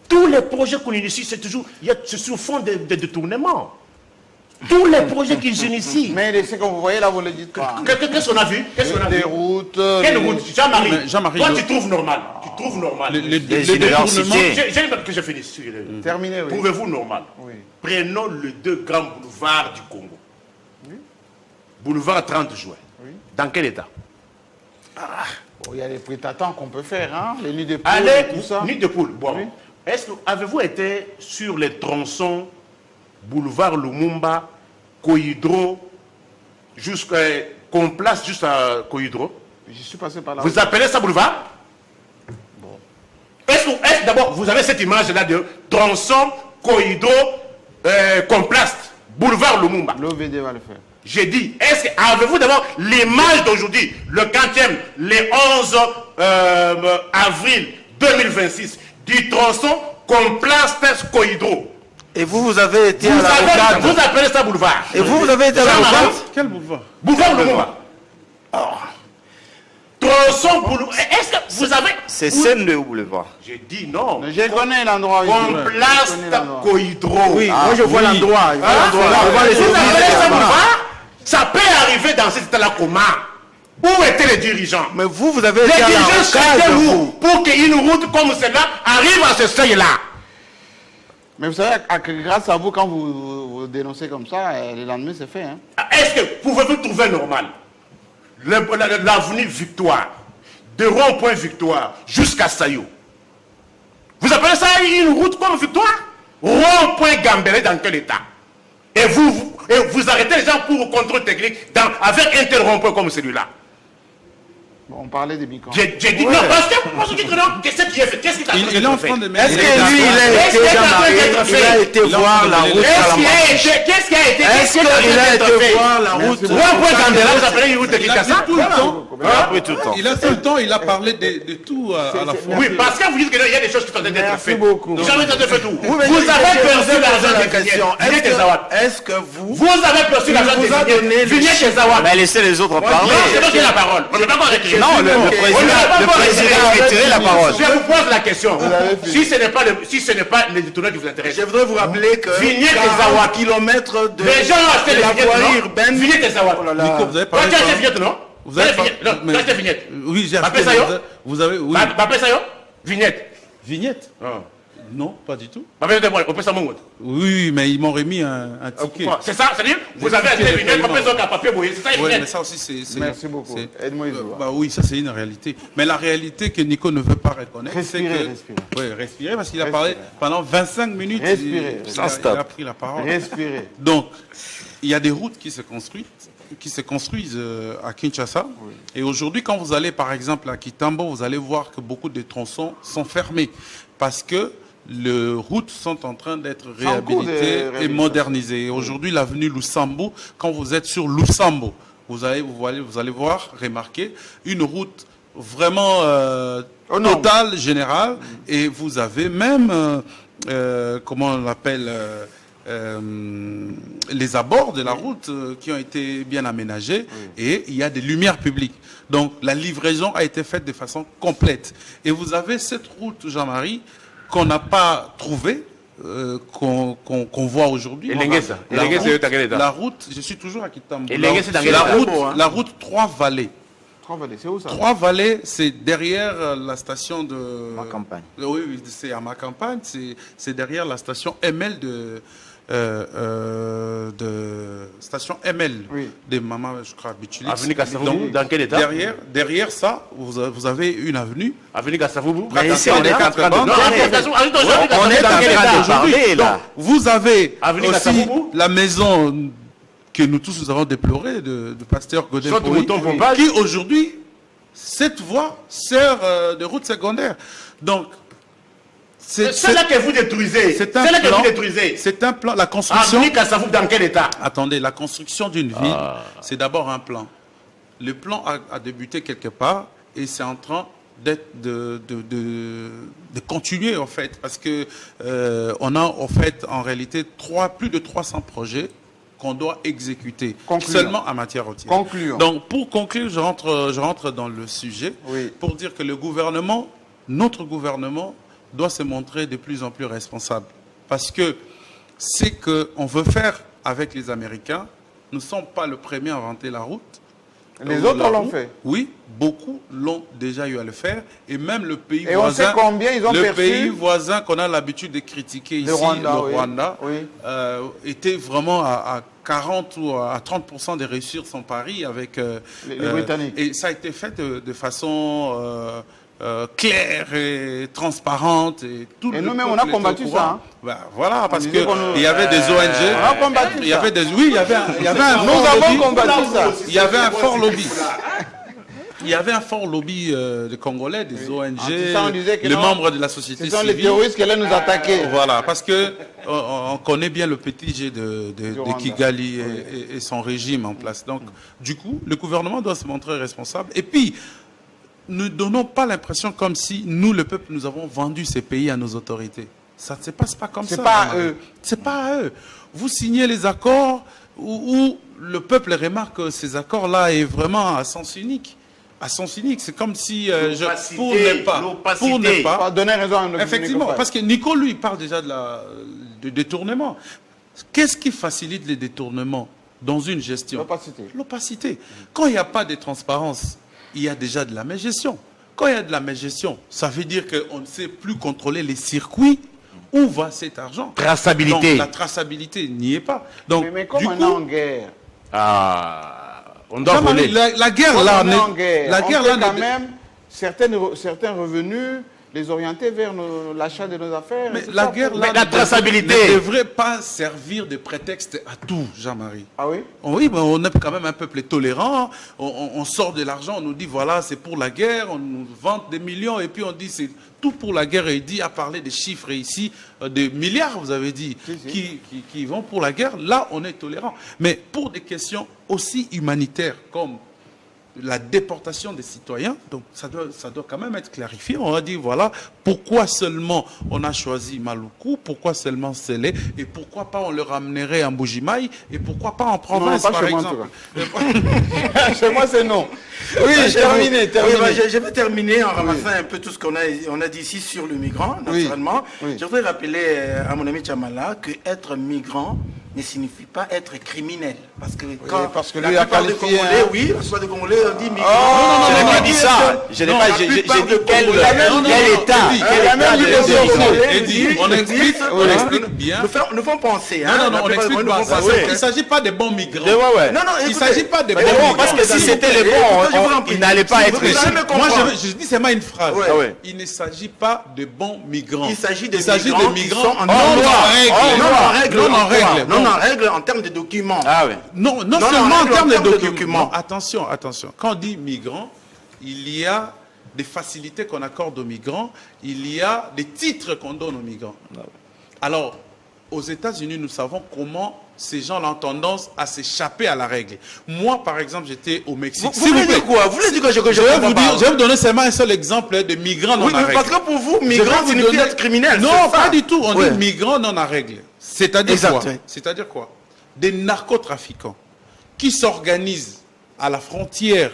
Tous les projets qu'on initie, c'est sur fond de détournements. Tous les projets qu'ils initient. Mais ce que vous voyez là, vous ne le dites pas. Qu'est-ce qu'on a vu? Des routes... Quelle route? Jean-Marie, toi tu trouves normal. Tu trouves normal. Les détournements. J'aime que je finisse. Terminé, oui. Trouvez-vous normal? Oui. Prenons les deux grands boulevards du Congo. Oui. Boulevard 30 juin. Oui. Dans quel état? Il y a les prêtatants qu'on peut faire, hein? Les nids de poules, allez, tout ça. Nids de poules, bon. Oui. Avez-vous été sur les tronçons boulevard Lumumba, Koidro, qu'on place juste à Koidro? Je suis passé par là. Vous appelez ça boulevard? Bon. Est-ce d'abord, vous avez cette image-là de tronçon, Koidro, qu'on place, boulevard Lumumba? L'OVD va le faire. J'ai dit, avez-vous d'abord l'image d'aujourd'hui, le 40e, le 11 avril 2026, du tronçon qu'on place Koidro? Et vous avez été à la rocade. Vous appelez ça boulevard. Et vous avez été à la rocade. Quel boulevard? Boulevard Lumumba. Tronçon boulevard. Est-ce que vous avez... C'est scène de boulevard. J'ai dit non. Je connais l'endroit. On place Koidro. Oui, moi je vois l'endroit. Vous appelez ça boulevard? Ça peut arriver dans cet état-là comment? Où étaient les dirigeants? Mais vous avez été à la rocade. Pour qu'une route comme celle-là arrive à ce seuil-là. Mais vous savez, grâce à vous, quand vous dénoncez comme ça, le lendemain c'est fait. Hein? Est-ce que pouvez-vous trouver normal l'avenue Victoire, de rond-point Victoire jusqu'à Sayo? Vous appelez ça une route comme Victoire? Rond-point Gambélé dans quel état? Et vous arrêtez les gens pour contrôle technique avec un tel rond-point comme celui-là? Bon, on parlait des bicons. J'ai dit non, parce que moi je dis que non, qu'est-ce qui est fait? Qu'est-ce qui t'a fait? Il est en train de mettre. Est-ce que lui, il a été voir la route à la marche? Qu'est-ce qui a été fait? Est-ce qu'il a été voir la route? Rond-point Gambélé, vous appelez une route de Kinshasa? Il a tout le temps, il a parlé de tout à la fois. Oui, parce que vous dites qu'il y a des choses qui sont en train d'être faites. Beaucoup. Jamais été fait tout. Vous avez perçu l'argent des Vignettes et Zawad. Est-ce que vous avez perçu l'argent des Vignettes et Zawad? Mais laissez les autres parler. C'est moi qui ai la parole. On ne peut pas arrêter. Non, le président a retiré la parole. Je vous pose la question. Si ce n'est pas les détourneurs qui vous intéressent. Je voudrais vous rappeler que Vignettes et Zawad, kilomètres de les gens ont acheté la les voirie urbaine. Vignettes et Zawad. Nico, vous avez parlé. Toi, tu as acheté Vignettes, non? Vous avez acheté Vignettes. Oui, j'ai acheté. Vous avez. Oui. Papé Sayo? Vignette. Vignette? Non, pas du tout. On peut ça mon Oui, mais ils m'ont remis un ticket. C'est ça, c'est-à-dire vous avez acheté Vignette, on peut ça qu'un papier bouillé. C'est ça, Oui, mais Vignette. ça aussi, c'est. Merci beaucoup. Aide-moi, bah oui, ça c'est une réalité. Mais la réalité que Nico ne veut pas reconnaître, c'est que... Respirer. Oui, respirer, parce qu'il a parlé pendant 25 minutes. Respirer. Il a pris la parole. Respirer. Donc, il y a des routes qui se construisent à Kinshasa. Oui. Et aujourd'hui, quand vous allez par exemple à Kitambo, vous allez voir que beaucoup de tronçons sont fermés parce que les routes sont en train d'être réhabilitées et modernisées. Aujourd'hui, l'avenue Lusambo, quand vous êtes sur Lusambo, vous allez voir, remarquer une route vraiment totale, générale, et vous avez même, comment on l'appelle, les abords de la route qui ont été bien aménagés, et il y a des lumières publiques. Donc la livraison a été faite de façon complète. Et vous avez cette route, Jean-Marie, qu'on n'a pas trouvée, qu'on voit aujourd'hui. La route, je suis toujours à Kitambo. La route Trois-Vallées. Trois-Vallées, c'est où ça? Trois-Vallées, c'est derrière la station de... Ma campagne. Oui, c'est à ma campagne, c'est derrière la station ML de station ML des Mamas, je crois, Bichulix. Avenue Kassavoubou, dans quel état? Derrière ça, vous avez une avenue. Avenue Kassavoubou. Mais ici, on est en train de parler, là. Vous avez aussi la maison que nous tous nous avons déplorée de pasteur Godin qui aujourd'hui, cette voie sert de route secondaire. Donc, c'est là que vous détruisez. C'est là que vous détruisez. C'est un plan. La construction. Avenue Kassavoubou, dans quel état? Attendez, la construction d'une ville, c'est d'abord un plan. Le plan a débuté quelque part et c'est en train de continuer en fait, parce que on a en fait en réalité plus de 300 projets qu'on doit exécuter seulement en matière routière. Donc pour conclure, je rentre dans le sujet pour dire que le gouvernement, notre gouvernement, doit se montrer de plus en plus responsable. Parce que c'est qu'on veut faire avec les Américains, nous ne sommes pas le premier à inventer la route. Les autres l'ont fait. Oui, beaucoup l'ont déjà eu à le faire. Et même le pays voisin. Et on sait combien ils ont perçu. Le pays voisin qu'on a l'habitude de critiquer ici, le Rwanda, était vraiment à 40 ou à 30% de réussir son pari avec les Britanniques. Et ça a été fait de façon claire et transparente. Et nous-mêmes, on a combattu ça. Hein. Ben, voilà, parce qu'il y avait des ONG. On a combattu il y avait des, oui, il y avait un nous avons combattu ça. Il y avait un fort lobby. Il y avait un fort lobby de Congolais, des ONG, les membres de la société civile. Ce sont les terroristes qui allaient nous attaquer. Voilà, parce que on connaît bien le petit jet de Kigali et son régime en place. Donc, du coup, le gouvernement doit se montrer responsable. Et puis, ne donnons pas l'impression comme si nous, le peuple, nous avons vendu ces pays à nos autorités. Ça ne se passe pas comme ça. C'est pas à eux. C'est pas à eux. Vous signez les accords où le peuple remarque que ces accords-là est vraiment à sens unique. À sens unique, c'est comme si pour ne pas donner raison à effectivement, parce que Nico lui parle déjà de détournement. Qu'est-ce qui facilite les détournements dans une gestion? L'opacité. Quand il n'y a pas de transparence, il y a déjà de la mégestion. Quand il y a de la mégestion, ça veut dire qu'on ne sait plus contrôler les circuits. Où va cet argent? Traçabilité. Donc, la traçabilité n'y est pas. Donc, mais comme on est en guerre. On doit voler. La guerre là, la guerre là, quand même certains revenus les orienter vers l'achat de nos affaires. Mais la guerre là, la traçabilité ne devrait pas servir de prétexte à tout, Jean-Marie. Ah oui? Oui, mais on est quand même un peuple tolérant. On sort de l'argent, on nous dit voilà, c'est pour la guerre, on nous vante des millions et puis on dit c'est tout pour la guerre. Et il dit à parler des chiffres ici, des milliards, vous avez dit, qui vont pour la guerre. Là, on est tolérant. Mais pour des questions aussi humanitaires comme la déportation des citoyens, donc ça doit quand même être clarifié. On a dit voilà pourquoi seulement on a choisi Maluku, pourquoi seulement Sélé, et pourquoi pas on le ramènerait en Bougimaï, et pourquoi pas en province par exemple. Chez moi c'est non. Oui, terminé. Je vais terminer en ramassant un peu tout ce qu'on a dit ici sur le migrant, naturellement. Je voudrais rappeler à mon ami Chamala que être migrant ne signifie pas être criminel. Parce que quand la plupart des Congolais, la plupart des Congolais ont dit migrant. Non, je n'ai pas dit ça. Je n'ai pas dit quel état. On explique bien. Nous font penser. Non, on explique pas ça. Il ne s'agit pas des bons migrants. Il ne s'agit pas des bons migrants. Parce que si c'était les bons, ils n'allaient pas être ici. Moi, je dis seulement une phrase. Il ne s'agit pas de bons migrants. Il s'agit des migrants non en règle. Non en règle en termes de documents. Non seulement en termes de documents. Attention. Quand on dit migrants, il y a des facilités qu'on accorde aux migrants, il y a des titres qu'on donne aux migrants. Alors, aux États-Unis, nous savons comment ces gens ont tendance à s'échapper à la règle. Moi, par exemple, j'étais au Mexique. Vous voulez dire quoi? Vous voulez dire quoi? Je vais vous donner seulement un seul exemple de migrants non à règle. Parce que pour vous, migrants signifie être criminel. Non, pas du tout. On dit migrants non à règle. C'est-à-dire quoi? C'est-à-dire quoi? Des narcotrafiquants qui s'organisent à la frontière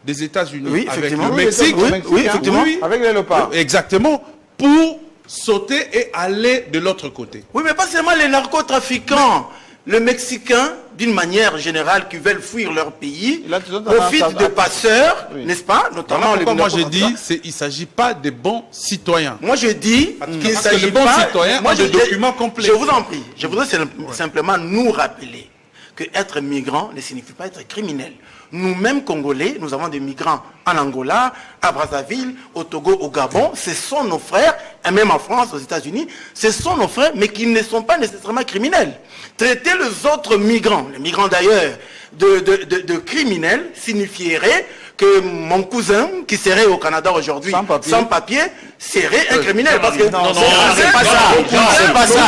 des États-Unis avec le Mexique. Effectivement. Avec les léopards. Exactement. Pour sauter et aller de l'autre côté. Oui, mais pas seulement les narcotrafiquants. Le Mexicain d'une manière générale, qui veulent fuir leur pays, profitent de passeurs, n'est-ce pas? Notamment moi je dis, il ne s'agit pas des bons citoyens. Moi je dis qu'il ne s'agit pas... bons citoyens ont des documents complets. Je vous en prie, je voudrais simplement nous rappeler que être migrant ne signifie pas être criminel. Nous-mêmes, Congolais, nous avons des migrants en Angola, à Brazzaville, au Togo, au Gabon. Ce sont nos frères, et même en France, aux États-Unis, ce sont nos frères, mais qui ne sont pas nécessairement criminels. Traiter les autres migrants, les migrants d'ailleurs, de criminels, signifierait que mon cousin, qui serait au Canada aujourd'hui, sans papier, serait un criminel. Parce que non, c'est pas ça. C'est pas ça.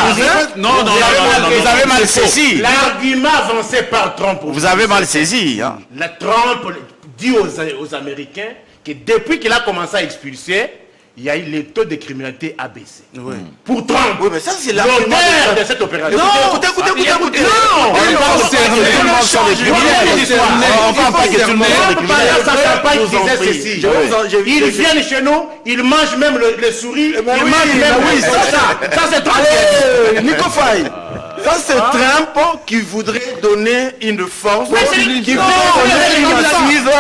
Non, vous avez mal saisi. L'argument avancé par Trump. Vous avez mal saisi. Hein. Trump dit aux Américains que depuis qu'il a commencé à expulser, il y a eu le taux de criminalité a baissé. Oui. Pour Trump. Oui, mais ça, c'est l'auteur de cette opération. Non, écoutez. Non, on va pas que tout le monde soit des criminels. Ils viennent chez nous, ils mangent même les souris. Oui, ça c'est Trump. Nico Faye. Ça, c'est Trump qui voudrait donner une force, qui veut donner une assise.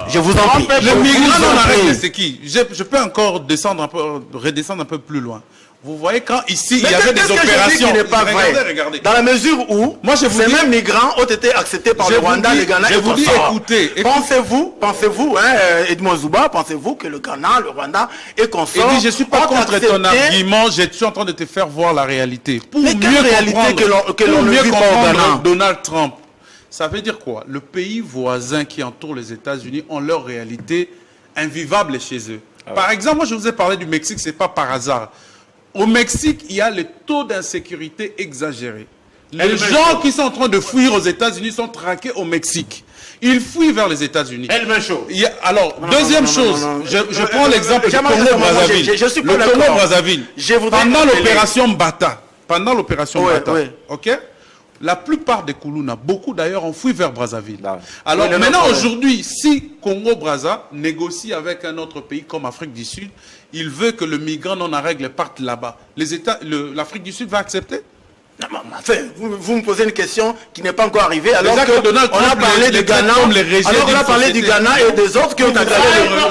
Je vous en prie. Le migrant non arrêté, c'est qui? Je peux encore redescendre un peu plus loin. Vous voyez, quand ici, il y avait des opérations... qui n'est pas vrai. Regardez. Dans la mesure où ces mêmes migrants ont été acceptés par le Rwanda, le Ghana et le Kosovo. Pensez-vous, Edmond Zouba, pensez-vous que le Ghana, le Rwanda et Kosovo... Je ne suis pas contre ton argument, je suis en train de te faire voir la réalité. Pour mieux comprendre Donald Trump. Ça veut dire quoi? Le pays voisin qui entoure les États-Unis ont leur réalité invivable chez eux. Par exemple, moi je vous ai parlé du Mexique, ce n'est pas par hasard. Au Mexique, il y a le taux d'insécurité exagéré. Les gens qui sont en train de fuir aux États-Unis sont traqués au Mexique. Ils fuient vers les États-Unis. Alors, deuxième chose, je prends l'exemple du Congo-Brazzaville. Le Congo-Brazzaville, pendant l'opération Bata, ok? La plupart des Koulouna, beaucoup d'ailleurs, ont fui vers Brazzaville. Alors maintenant, aujourd'hui, si Congo-Brazza négocie avec un autre pays comme Afrique du Sud, il veut que le migrant non à règle parte là-bas. L'Afrique du Sud va accepter? Enfin, vous me posez une question qui n'est pas encore arrivée, alors qu'on a parlé du Ghana, alors on a parlé du Ghana et des autres qui ont attaqué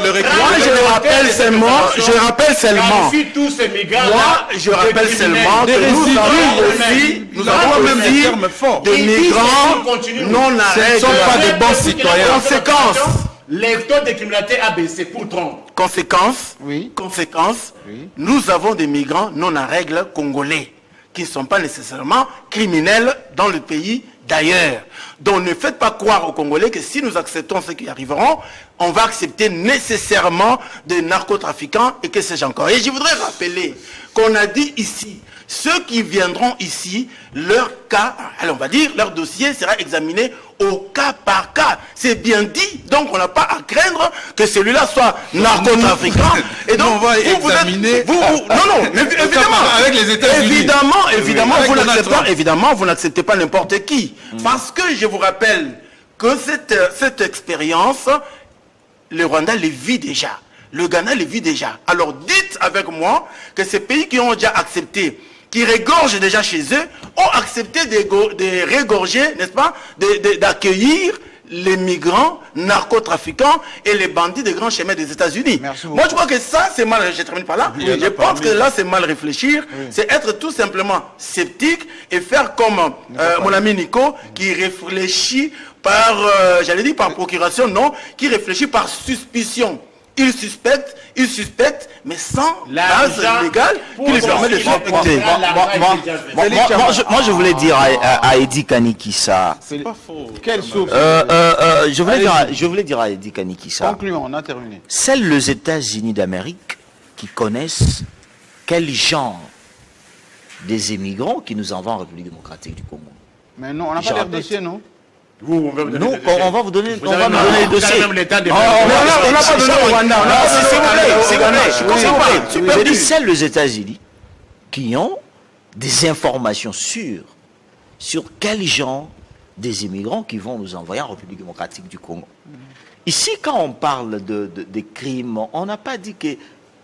le réclame. Moi, je rappelle seulement que nous avons aussi des migrants non à règle. Ce ne sont pas des bons citoyens. Conséquence. Les taux de criminalité a baissé pour Trump. Conséquence, nous avons des migrants non à règle congolais, qui ne sont pas nécessairement criminels dans le pays d'ailleurs. Donc ne faites pas croire aux Congolais que si nous acceptons ceux qui arriveront, on va accepter nécessairement des narcotrafiquants et que sais-je encore. Et je voudrais rappeler qu'on a dit ici, ceux qui viendront ici, leur cas, alors on va dire, leur dossier sera examiné au cas par cas. C'est bien dit, donc on n'a pas à craindre que celui-là soit narcotrafiquant. Et donc, on va examiner... Non, mais évidemment, avec les États-Unis. Évidemment, vous n'acceptez pas n'importe qui. Parce que je vous rappelle que cette expérience, le Rwanda le vit déjà. Le Ghana le vit déjà. Alors dites avec moi que ces pays qui ont déjà accepté, qui régorgent déjà chez eux, ont accepté de régorger, n'est-ce pas, d'accueillir les migrants, narcotrafiquants et les bandits des grands chemins des États-Unis. Moi, je crois que ça, c'est mal, je termine par là, je pense que là, c'est mal réfléchir, c'est être tout simplement sceptique et faire comme mon ami Nico, qui réfléchit par, j'allais dire par procuration, non, qui réfléchit par suspicion. Il suspecte, mais sans base légale qui lui permet de suspecter. Moi, je voulais dire à Edi Kanikissa. C'est pas faux. Quelle source? Je voulais dire à Edi Kanikissa. Concluons, on a terminé. Seuls les États-Unis d'Amérique qui connaissent quel genre des immigrants qui nous envoient en République démocratique du Congo. Mais non, on n'a pas l'air dossier, non? Nous, on va vous donner le dossier. On n'a pas donné au Rwanda. S'il vous plaît. C'est les États-Unis qui ont des informations sûres sur quel genre des immigrants qui vont nous envoyer en République démocratique du Congo. Ici, quand on parle des crimes, on n'a pas dit que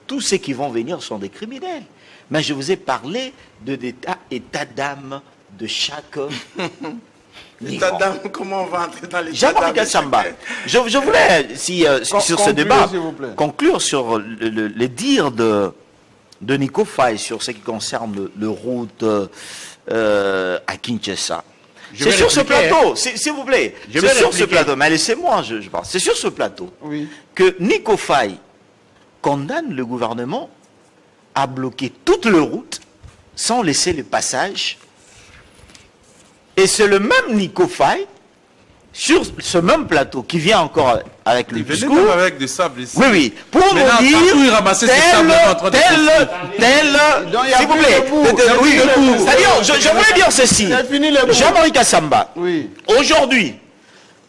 tous ceux qui vont venir sont des criminels. Mais je vous ai parlé de l'état d'âme de chaque L'état d'âme, comment on va entrer dans l'état Jean-Marie d'âme? Kassamba, je voulais, sur ce Conclure, débat, s'il vous plaît. conclure sur les dires de Nico Faye sur ce qui concerne le route à Kinshasa. C'est sur ce plateau, s'il vous plaît, c'est sur ce plateau, mais laissez-moi, je parle. C'est sur ce plateau que Nico Faye condamne le gouvernement à bloquer toute le route sans laisser le passage. Et c'est le même Nico Faye, sur ce même plateau, qui vient encore avec le discours. Même avec des sables ici. Oui, oui. Pour nous dire, s'il vous plaît, c'est-à-dire, je voulais dire ceci. Jean-Marie Kassamba, aujourd'hui,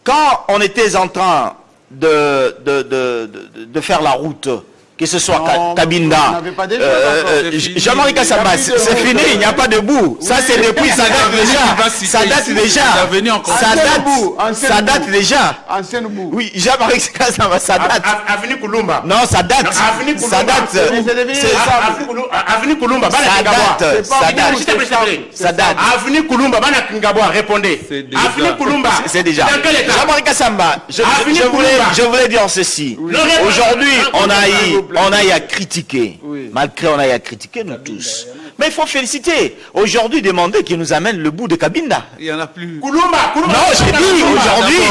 quand on était en train de faire la route, que ce soit Cabinda, Jean-Marie Kassamba, c'est fini, il n'y a pas de bout. Ça, c'est depuis, ça date déjà. Ça date déjà. Ça date déjà. Oui, Jean-Marie Kassamba, ça date. Avenue Koulumba. Non, ça date. Ça date. Avenue Koulumba, ça date. Avenue Koulumba, Bana Kingaboa, répondez. Avenue Koulumba. C'est déjà. Jean-Marie Kassamba, je voulais dire ceci. Aujourd'hui, on a eu à critiquer. Malgré on a eu à critiquer, nous tous. Mais il faut féliciter. Aujourd'hui, demander qu'il nous amène le bout de Cabinda. Il n'y en a plus. Koulumba. Non, j'ai dit, aujourd'hui,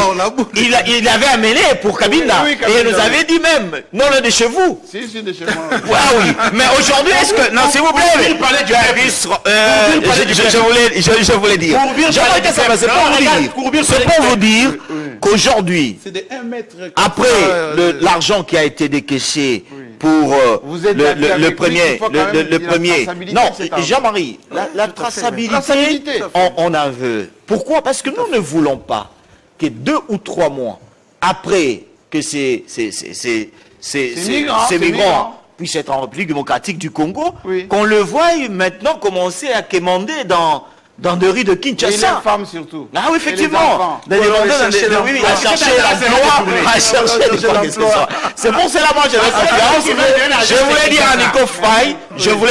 il avait amené pour Cabinda. Et il nous avait dit même, non, le de chez vous. Si, de chez moi. Ah oui. Mais aujourd'hui, est-ce que... Non, s'il vous plaît. Je voulais dire. C'est pour vous dire qu'aujourd'hui, après l'argent qui a été décaissé pour le premier. Non, Jean-Marie, la traçabilité, on en veut. Pourquoi? Parce que nous ne voulons pas que 2 ou 3 mois après que ces migrants puissent être en République démocratique du Congo, qu'on le voie maintenant commencer à quémander dans des rues de Kinshasa. Et les femmes surtout. Ah oui, effectivement. À chercher l'emploi. C'est pour cela, moi, j'ai la confiance. Je voulais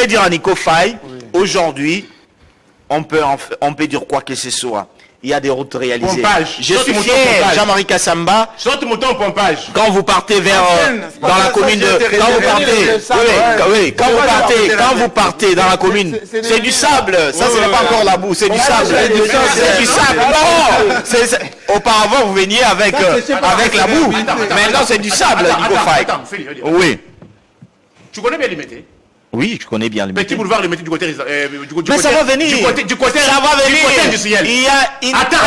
dire à Nico Faye, aujourd'hui, on peut dire quoi que ce soit. Il y a des routes réalisées. Je suis fier, Jean-Marie Kassamba. Saute mouton pompage. Quand vous partez vers dans la commune de, quand vous partez dans la commune, c'est du sable. Ça, ce n'est pas encore la boue, c'est du sable. C'est du sable. Non. Auparavant, vous veniez avec la boue. Maintenant, c'est du sable, Nico Faye. Oui. Tu connais bien Limité? Oui, je connais bien le Petit boulevard Limité du côté. Mais ça va venir. Du côté industriel. Il y a une. Attends,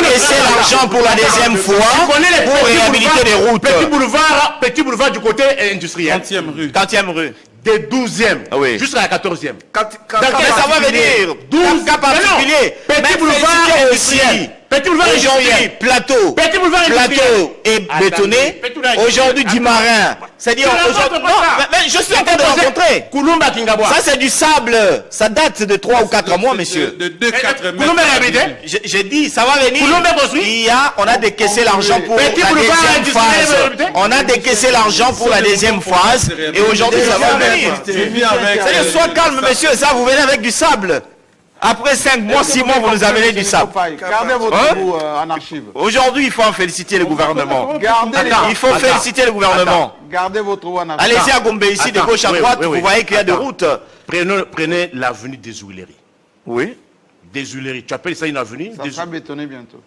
laisser l'argent pour la deuxième fois pour réhabiliter les routes. Petit boulevard du côté industriel. 40e rue. Des 12e jusqu'à la 14e. Ça va venir. 12 cas particuliers. Petit boulevard industriel. Petit boulevard aujourd'hui, plateau et bétonné. Aujourd'hui, du marin. C'est-à-dire, mais je suis en train de rencontrer. Koulumba Kingaboa. Ça, c'est du sable. Ça date de 3 ou 4 mois, monsieur. De 2-4 mètres. Koulumba habité. J'ai dit, ça va venir. Koulumba construit. On a décaissé l'argent pour la deuxième phase. On a décaissé l'argent pour la deuxième phase. Et aujourd'hui, ça va venir. C'est-à-dire, sois calme, monsieur. Ça, vous venez avec du sable. Après 5 mois, 6 mois, vous nous amenez du sable. Gardez votre bout en archive. Aujourd'hui, il faut en féliciter le gouvernement. Il faut féliciter le gouvernement. Gardez votre bout en archive. Allez-y à Gombe, ici, de gauche à droite, vous voyez qu'il y a des routes. Prenez l'avenue des Huileries. Oui. Des Huileries. Tu appelles ça une avenue? Ça sera bétonné bientôt.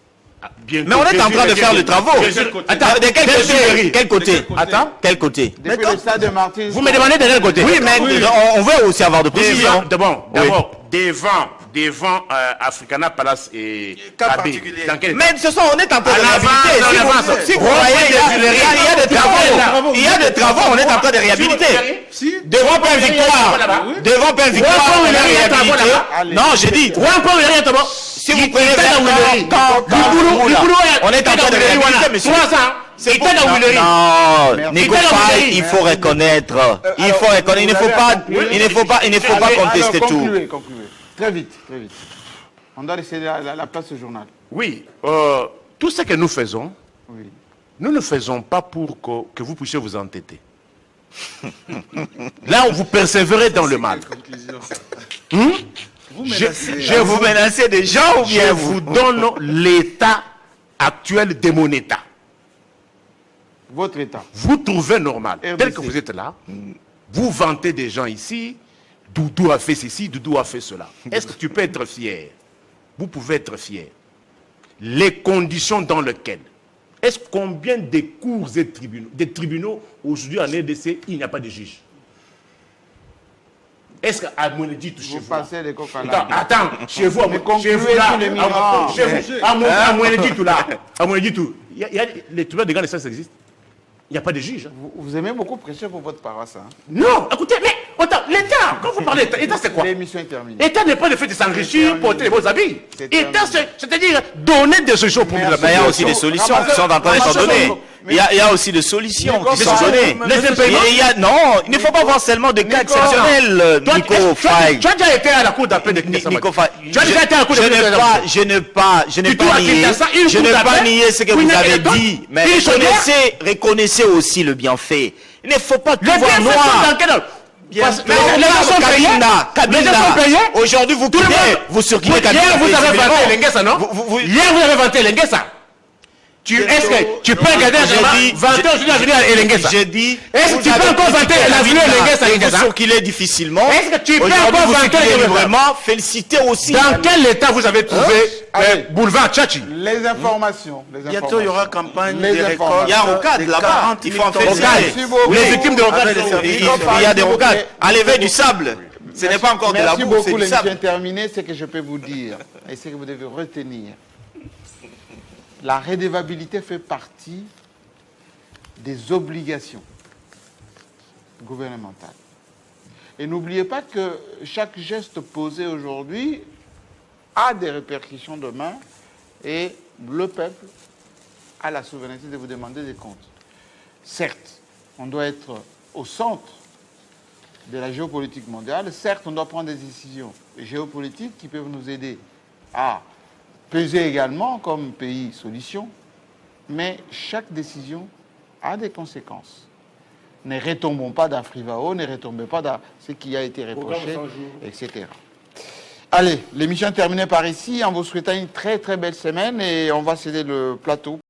Mais on est en train de faire les travaux. Attends, de quel côté? Attends. Quel côté? Depuis le stade de Martyrs. Vous me demandez de quel côté? Oui, mais on veut aussi avoir de précision. D'abord, devant Africana Palace et Kabé. Mais on est en train de réhabiliter. Si vous voyez, il y a des travaux, on est en train de réhabiliter. Devant Père Victoire, on est réhabilité. Non, j'ai dit. Si vous prenez on est en train de réhabiliter, monsieur. C'est pas non, Nico Faye, il faut reconnaître. Il ne faut pas contester tout. Très vite. On doit laisser la place au journal. Oui, tout ce que nous faisons, nous ne faisons pas pour que vous puissiez vous entêter. Là, vous persévérez dans le mal. Vous menacez des gens ou bien je vous donne l'état actuel de mon état. Votre État. Vous trouvez normal, RDC. tel que vous êtes là, vous vantez des gens ici, Doudou a fait ceci, Doudou a fait cela. Est-ce que tu peux être fier? Vous pouvez être fier. Les conditions dans lesquelles, est-ce combien de cours et tribunaux aujourd'hui en RDC, il n'y a pas de juge? Est-ce qu'à Moueneditou, chez vous, attends, chez vous, chez vous là, à Moueneditou là, à Moueneditou, il y a les tribunaux de grande instance existent. Il n'y a pas de juge. Vous aimez beaucoup prêcher pour votre paroisse. Hein? Non, écoutez, mais l'État, quand vous parlez d'État, l'État c'est quoi? L'émission est terminée. L'État n'est pas le fait de s'enrichir, porter les beaux habits. L'État, c'est-à-dire donner des solutions pour la Mais il y a aussi des solutions qui sont en train d'être données. Il y a aussi des solutions qui sont données. Non, il ne faut pas voir seulement des cas exceptionnels, Nico Faye. Tu as déjà été à la cour d'appel de Nico Faye. Je n'ai pas nié ce que vous avez dit, mais reconnaissez aussi le bienfait. Il ne faut pas tout voir noir. Les gens sont payés. Aujourd'hui, vous circulez Kabila. Hier, vous avez vanté Lengesa, non? Hier, vous avez vanté Lengesa. Est-ce que tu peux regarder vanter aujourd'hui l'avenir à Lengesa? J'ai dit. Est-ce que tu peux encore vanter l'avenir à Lengesa? Vous circulez difficilement. Est-ce que tu peux encore vanter vraiment? Félicitez aussi. Dans quel état vous avez trouvé boulevard Tchachi? Les informations. Bientôt, il y aura campagne Les des récoltes. Il y a Rocade là-bas. Il faut en féliciter. Les victimes de Rocade. Il y a des Rocades. À l'éveil du sable. Ce n'est pas encore de la boue, c'est beaucoup, du l'émission sable. est terminée. Ce que je peux vous dire, et ce que vous devez retenir, la redevabilité fait partie des obligations gouvernementales. Et n'oubliez pas que chaque geste posé aujourd'hui a des répercussions demain et le peuple a la souveraineté de vous demander des comptes. Certes, on doit être au centre de la géopolitique mondiale. Certes, on doit prendre des décisions géopolitiques qui peuvent nous aider à peser également comme pays solution, mais chaque décision a des conséquences. Ne retombons pas dans Frivao, ne retombez pas dans ce qui a été reproché, etc. Allez, l'émission est terminée par ici, en vous souhaitant une très très belle semaine et on va céder le plateau.